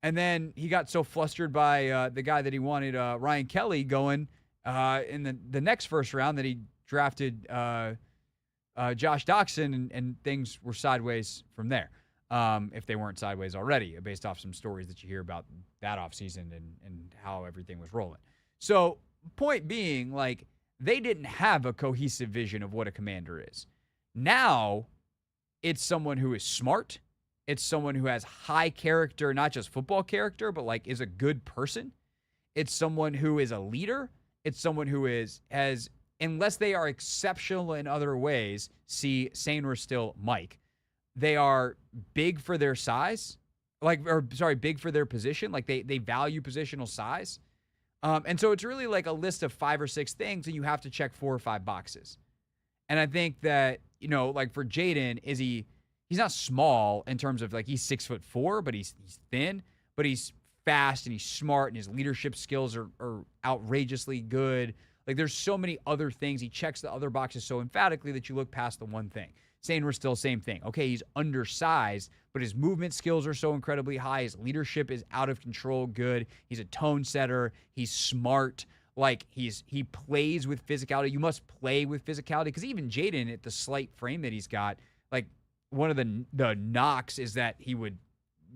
And then he got so flustered by the guy that he wanted, Ryan Kelly, going in the next first round that he drafted Josh Dotson, and things were sideways from there. If they weren't sideways already, based off some stories that you hear about that offseason and how everything was rolling. So, point being, like, they didn't have a cohesive vision of what a commander is. Now, it's someone who is smart. It's someone who has high character, not just football character, but, like, is a good person. It's someone who is a leader. It's someone who has, unless they are exceptional in other ways, see Sainer still Mike. They are big for their size, big for their position. Like they value positional size. And so it's really like a list of 5 or 6 things, and you have to check 4 or 5 boxes. And I think that, like for Jaden, he's not small in terms of like he's 6'4", but he's thin, but he's fast and he's smart and his leadership skills are outrageously good. Like there's so many other things. He checks the other boxes so emphatically that you look past the one thing. Sainer still same thing. Okay, he's undersized, but his movement skills are so incredibly high. His leadership is out of control good. He's a tone setter. He's smart. Like he plays with physicality. You must play with physicality because even Jaden, at the slight frame that he's got, like one of the knocks is that he would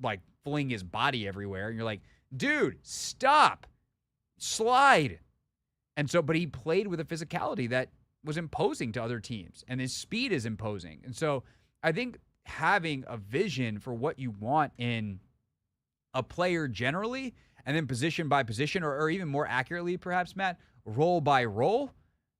like fling his body everywhere. And you're like, dude, stop, slide. And so, but he played with a physicality that was imposing to other teams, and his speed is imposing. And so I think having a vision for what you want in a player generally, and then position by position, or even more accurately, perhaps, Matt, role by role,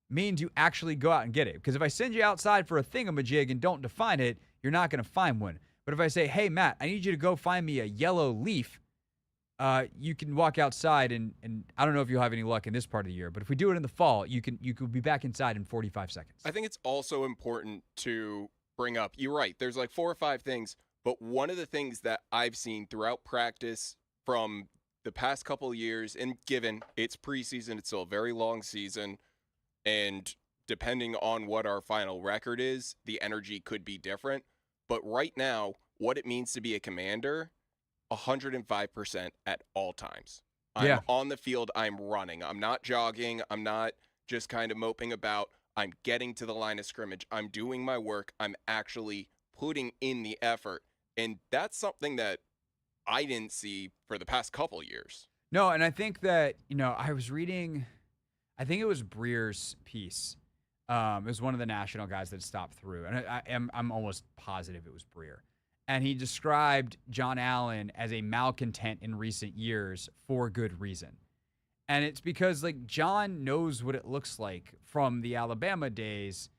means you actually go out and get it. Because if I send you outside for a thingamajig and don't define it, you're not going to find one. But if I say, hey, Matt, I need you to go find me a yellow leaf, you can walk outside, and I don't know if you'll have any luck in this part of the year, but if we do it in the fall, you could be back inside in 45 seconds. I think it's also important to bring up, you're right, there's like 4 or 5 things, but one of the things that I've seen throughout practice from the past couple of years, and given it's preseason, it's still a very long season, and depending on what our final record is, the energy could be different. But right now, what it means to be a commander, 105% at all times. I'm on the field. I'm running. I'm not jogging. I'm not just kind of moping about. I'm getting to the line of scrimmage. I'm doing my work. I'm actually putting in the effort. And that's something that I didn't see for the past couple of years. No, and I think that, I was reading, I think it was Breer's piece. It was one of the national guys that stopped through. And I'm almost positive it was Breer. And he described John Allen as a malcontent in recent years for good reason. And it's because, like, John knows what it looks like from the Alabama days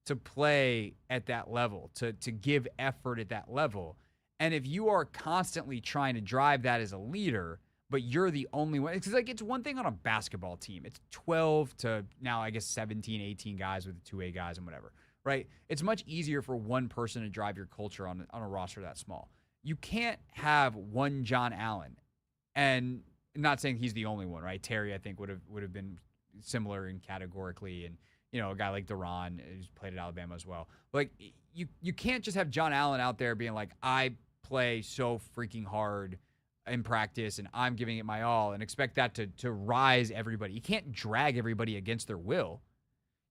to play at that level, to give effort at that level. And if you are constantly trying to drive that as a leader, but you're the only one, because, like, it's one thing on a basketball team. It's 12 to now, I guess, 17, 18 guys with the 2A guys and whatever. Right? It's much easier for one person to drive your culture on a roster that small. You can't have one John Allen, and I'm not saying he's the only one, right? Terry, I think, would have been similar in categorically, and a guy like Duran, who's played at Alabama as well. Like you can't just have John Allen out there being like, I play so freaking hard in practice and I'm giving it my all, and expect that to rise everybody. You can't drag everybody against their will.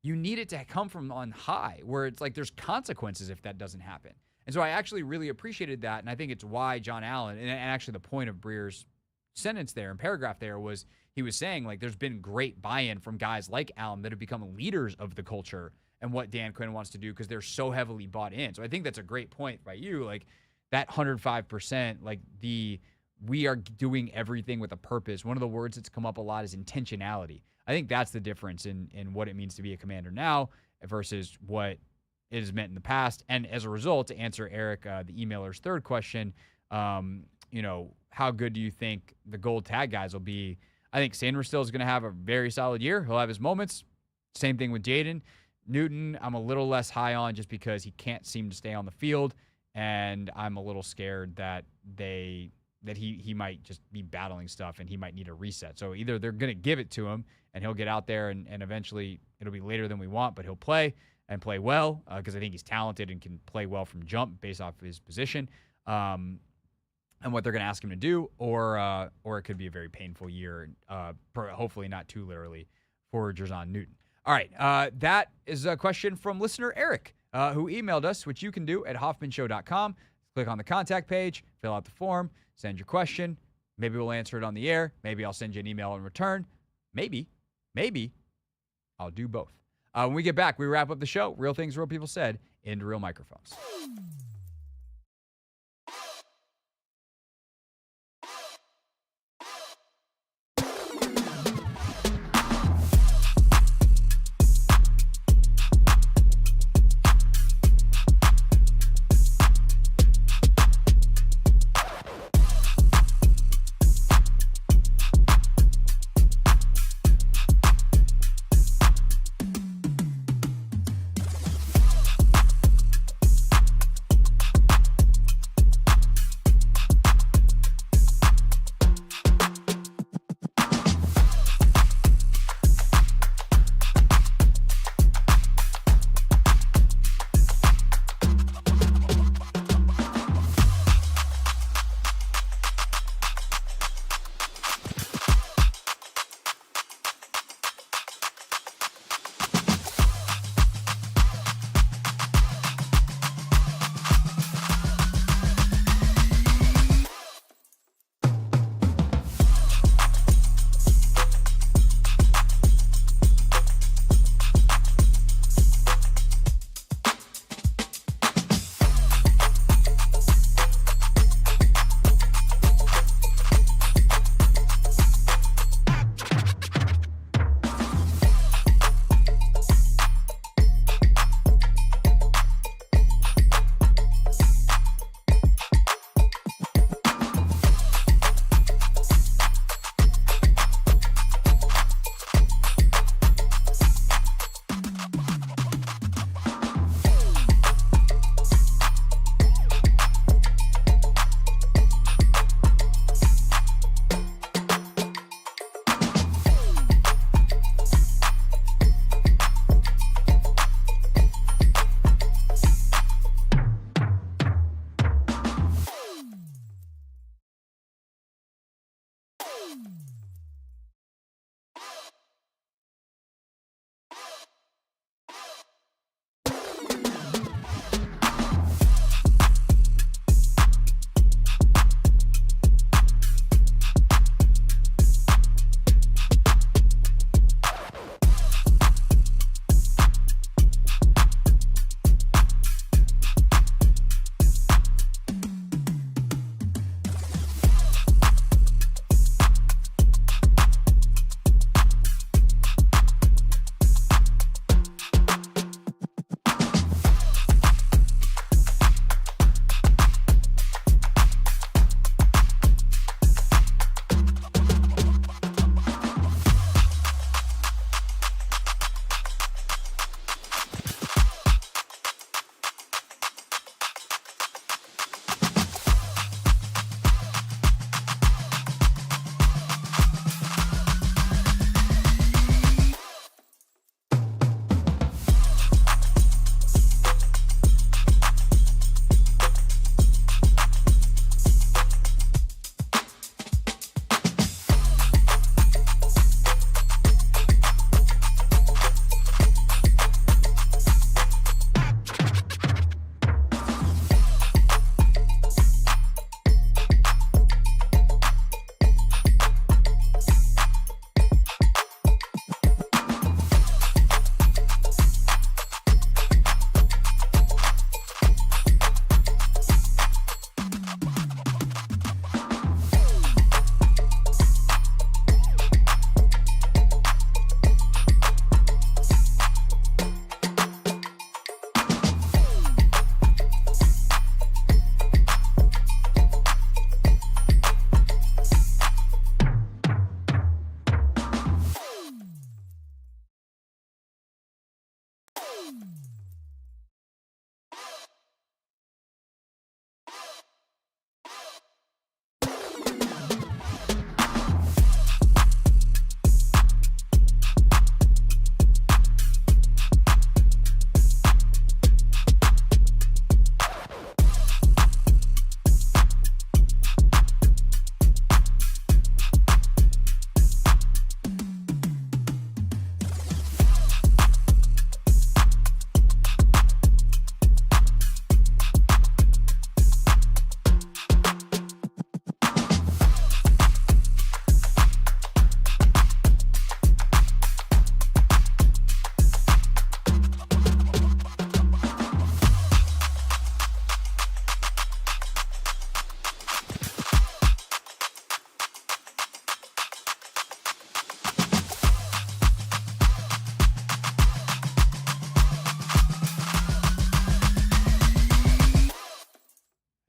You need it to come from on high, where it's like there's consequences if that doesn't happen. And so I actually really appreciated that, and I think it's why John Allen, and actually the point of Breer's sentence there and paragraph there was he was saying, like, there's been great buy-in from guys like Allen that have become leaders of the culture and what Dan Quinn wants to do because they're so heavily bought in. So I think that's a great point by you, like that 105%, like we are doing everything with a purpose. One of the words that's come up a lot is intentionality. I think that's the difference in what it means to be a commander now versus what it has meant in the past. And as a result, to answer Eric, the emailer's third question, how good do you think the gold tag guys will be? I think Sainer still is going to have a very solid year. He'll have his moments. Same thing with Jaden. Newton, I'm a little less high on just because he can't seem to stay on the field, and I'm a little scared that he might just be battling stuff and he might need a reset. So either they're going to give it to him and he'll get out there and eventually it'll be later than we want, but he'll play and play well because I think he's talented and can play well from jump based off of his position and what they're going to ask him to do, or it could be a very painful year, hopefully not too literally, for Jahan Newton. All right, that is a question from listener Eric, who emailed us, which you can do at hoffmanshow.com. Click on the contact page, fill out the form, send your question. Maybe we'll answer it on the air. Maybe I'll send you an email in return. Maybe I'll do both. When we get back, we wrap up the show. Real things, real people said, into real microphones.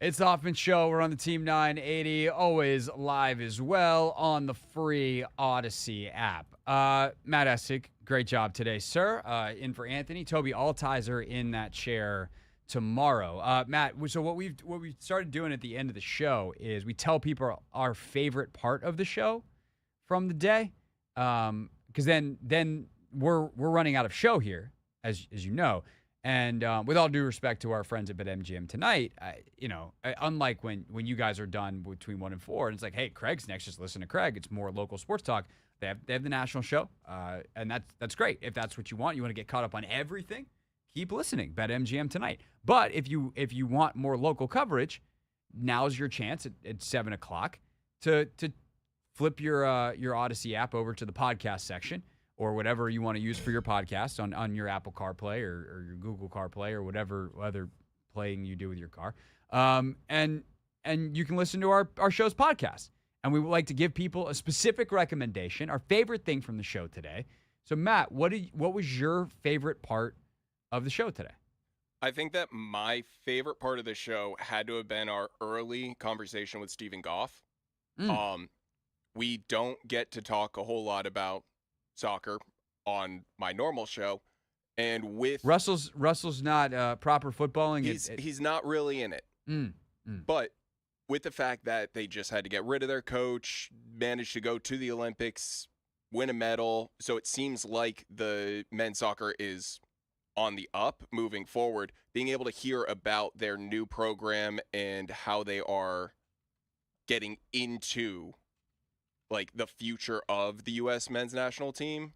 It's the Hoffman Show. We're on the Team 980, always live as well on the free Odyssey app. Matt Essig, great job today, sir. In for Anthony. Toby Altizer in that chair tomorrow. Matt, so what we've started doing at the end of the show is we tell people our favorite part of the show from the day, because then we're running out of show here, as you know. And with all due respect to our friends at BetMGM tonight, unlike when you guys are done between 1 and 4, and it's like, hey, Craig's next, just listen to Craig. It's more local sports talk. They have the national show, and that's great. If that's what you want to get caught up on everything, keep listening. BetMGM tonight. But if you want more local coverage, now's your chance at 7 o'clock to flip your Odyssey app over to the podcast section, or whatever you want to use for your podcast on your Apple CarPlay or your Google CarPlay or whatever other playing you do with your car. And you can listen to our show's podcast. And we would like to give people a specific recommendation, our favorite thing from the show today. So, Matt, what was your favorite part of the show today? I think that my favorite part of the show had to have been our early conversation with Steven Goff. We don't get to talk a whole lot about soccer on my normal show, and with Russell's not proper footballing. He's not really in it. But with the fact that they just had to get rid of their coach, managed to go to the Olympics, win a medal, so it seems like the men's soccer is on the up moving forward. Being able to hear about their new program and how they are getting into like the future of the U.S. men's national team,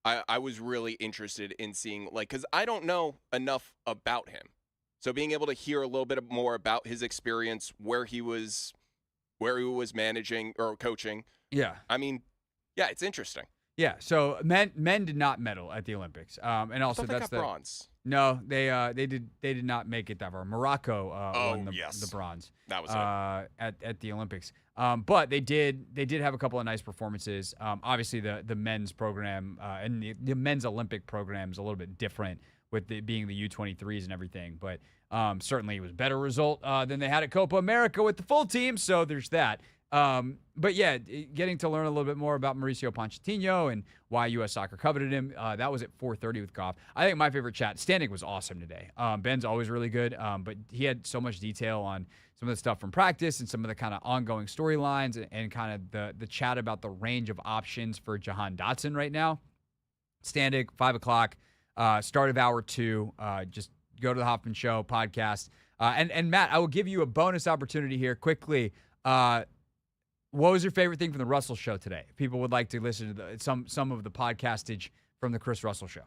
I was really interested in seeing, like, because I don't know enough about him. So being able to hear a little bit more about his experience, where he was managing or coaching. Yeah. I mean, yeah, it's interesting. Yeah. So men did not medal at the Olympics. And also I thought they got bronze. No, they did not make it that far. Morocco won the bronze. That was it. At the Olympics. But they did have a couple of nice performances. Obviously the men's program and the men's Olympic program is a little bit different with it being the U23s and everything. But certainly it was a better result than they had at Copa America with the full team. So there's that. But yeah, getting to learn a little bit more about Mauricio Pochettino and why U.S. Soccer coveted him. That was at 4:30 with Goff. I think my favorite chat, Standig, was awesome today. Ben's always really good, but he had so much detail on some of the stuff from practice and some of the kind of ongoing storylines and kind of the chat about the range of options for Jahan Dotson right now. Standig, 5 o'clock, start of hour 2. Just go to the Hoffman Show podcast. And Matt, I will give you a bonus opportunity here quickly. What was your favorite thing from the Russell Show today? If people would like to listen to some of the podcastage from the Chris Russell Show.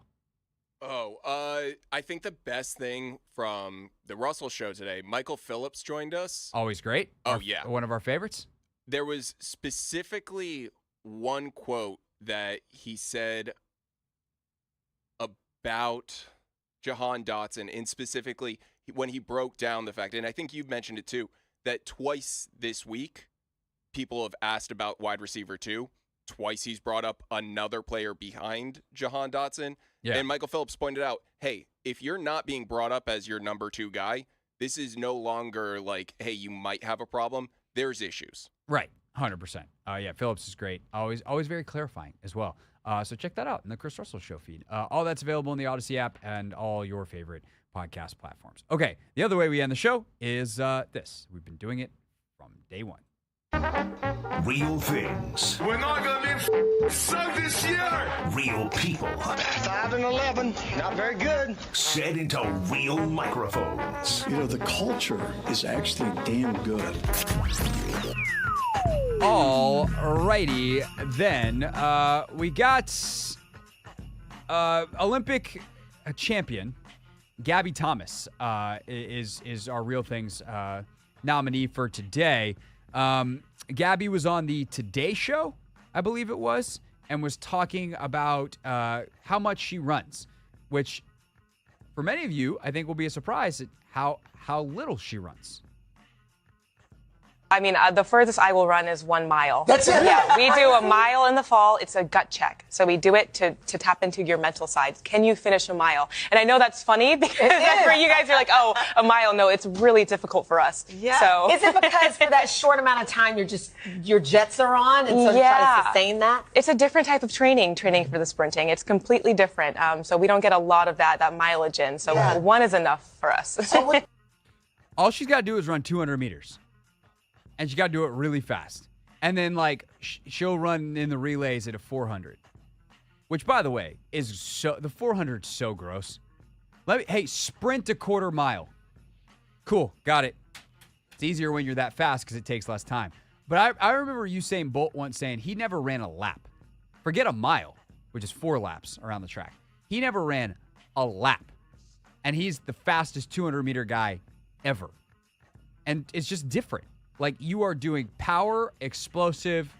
I think the best thing from the Russell Show today, Michael Phillips joined us. Always great. Yeah. One of our favorites. There was specifically one quote that he said about Jahan Dotson, and specifically when he broke down the fact, and I think you've mentioned it too, that twice this week, people have asked about wide receiver 2. Twice he's brought up another player behind Jahan Dotson. Yeah. And Michael Phillips pointed out, hey, if you're not being brought up as your number 2 guy, this is no longer like, hey, you might have a problem. There's issues. Right. 100%. Yeah, Phillips is great. Always very clarifying as well. So check that out in the Chris Russell Show feed. All that's available in the Odyssey app and all your favorite podcast platforms. Okay, the other way we end the show is this. We've been doing it from day one. Real things. We're not going to be so this year. Real people. 5 and 11. Not very good. Set into real microphones. You know, the culture is actually damn good. All righty, then. We got Olympic champion Gabby Thomas is our Real Things nominee for today. Gabby was on the Today Show, I believe it was, and was talking about how much she runs, which for many of you, I think will be a surprise at how little she runs. I mean, the furthest I will run is 1 mile. That's it? Yeah, we do a mile in the fall. It's a gut check. So we do it to tap into your mental side. Can you finish a mile? And I know that's funny because for you guys, you're like, oh, a mile. No, it's really difficult for us. Yeah. So. Is it because for that short amount of time, your jets are on, and so to try to sustain that? It's a different type of training for the sprinting. It's completely different. So we don't get a lot of that mileage in. So 1 is enough for us. All she's got to do is run 200 meters. And she got to do it really fast. And then, like, she'll run in the relays at a 400. Which, by the way, is the 400 is so gross. Hey, sprint a quarter mile. Cool, got it. It's easier when you're that fast because it takes less time. But I remember Usain Bolt once saying he never ran a lap. Forget a mile, which is 4 laps around the track. He never ran a lap. And he's the fastest 200-meter guy ever. And it's just different. Like, you are doing power, explosive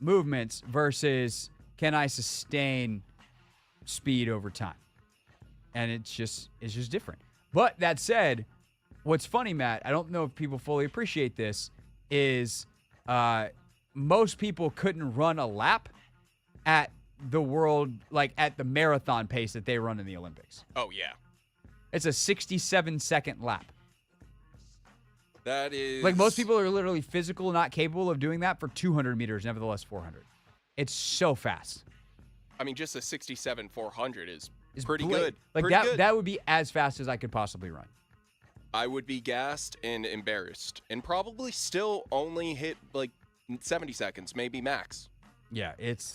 movements versus can I sustain speed over time? And it's just different. But that said, what's funny, Matt, I don't know if people fully appreciate this, is most people couldn't run a lap at the world, like at the marathon pace that they run in the Olympics. Oh, yeah. It's a 67-second lap. That is... Like, most people are literally physical, not capable of doing that for 200 meters, nevertheless 400. It's so fast. I mean, just a 67 400 is pretty good. Like, pretty good. That would be as fast as I could possibly run. I would be gassed and embarrassed and probably still only hit, like, 70 seconds, maybe max. Yeah, it's...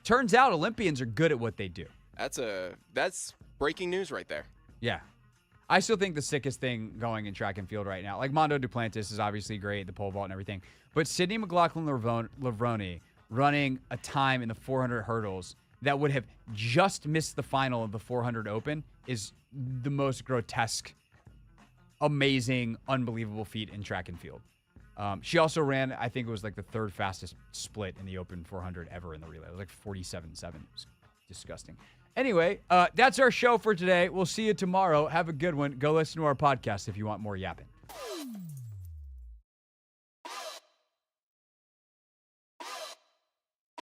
Turns out Olympians are good at what they do. That's breaking news right there. Yeah. I still think the sickest thing going in track and field right now, like Mondo Duplantis is obviously great, the pole vault and everything, but Sydney McLaughlin-Lavroni running a time in the 400 hurdles that would have just missed the final of the 400 Open is the most grotesque, amazing, unbelievable feat in track and field. She also ran, I think it was like the 3rd fastest split in the Open 400 ever in the relay. It was like 47.7. It was disgusting. Anyway, that's our show for today. We'll see you tomorrow. Have a good one. Go listen to our podcast if you want more yapping.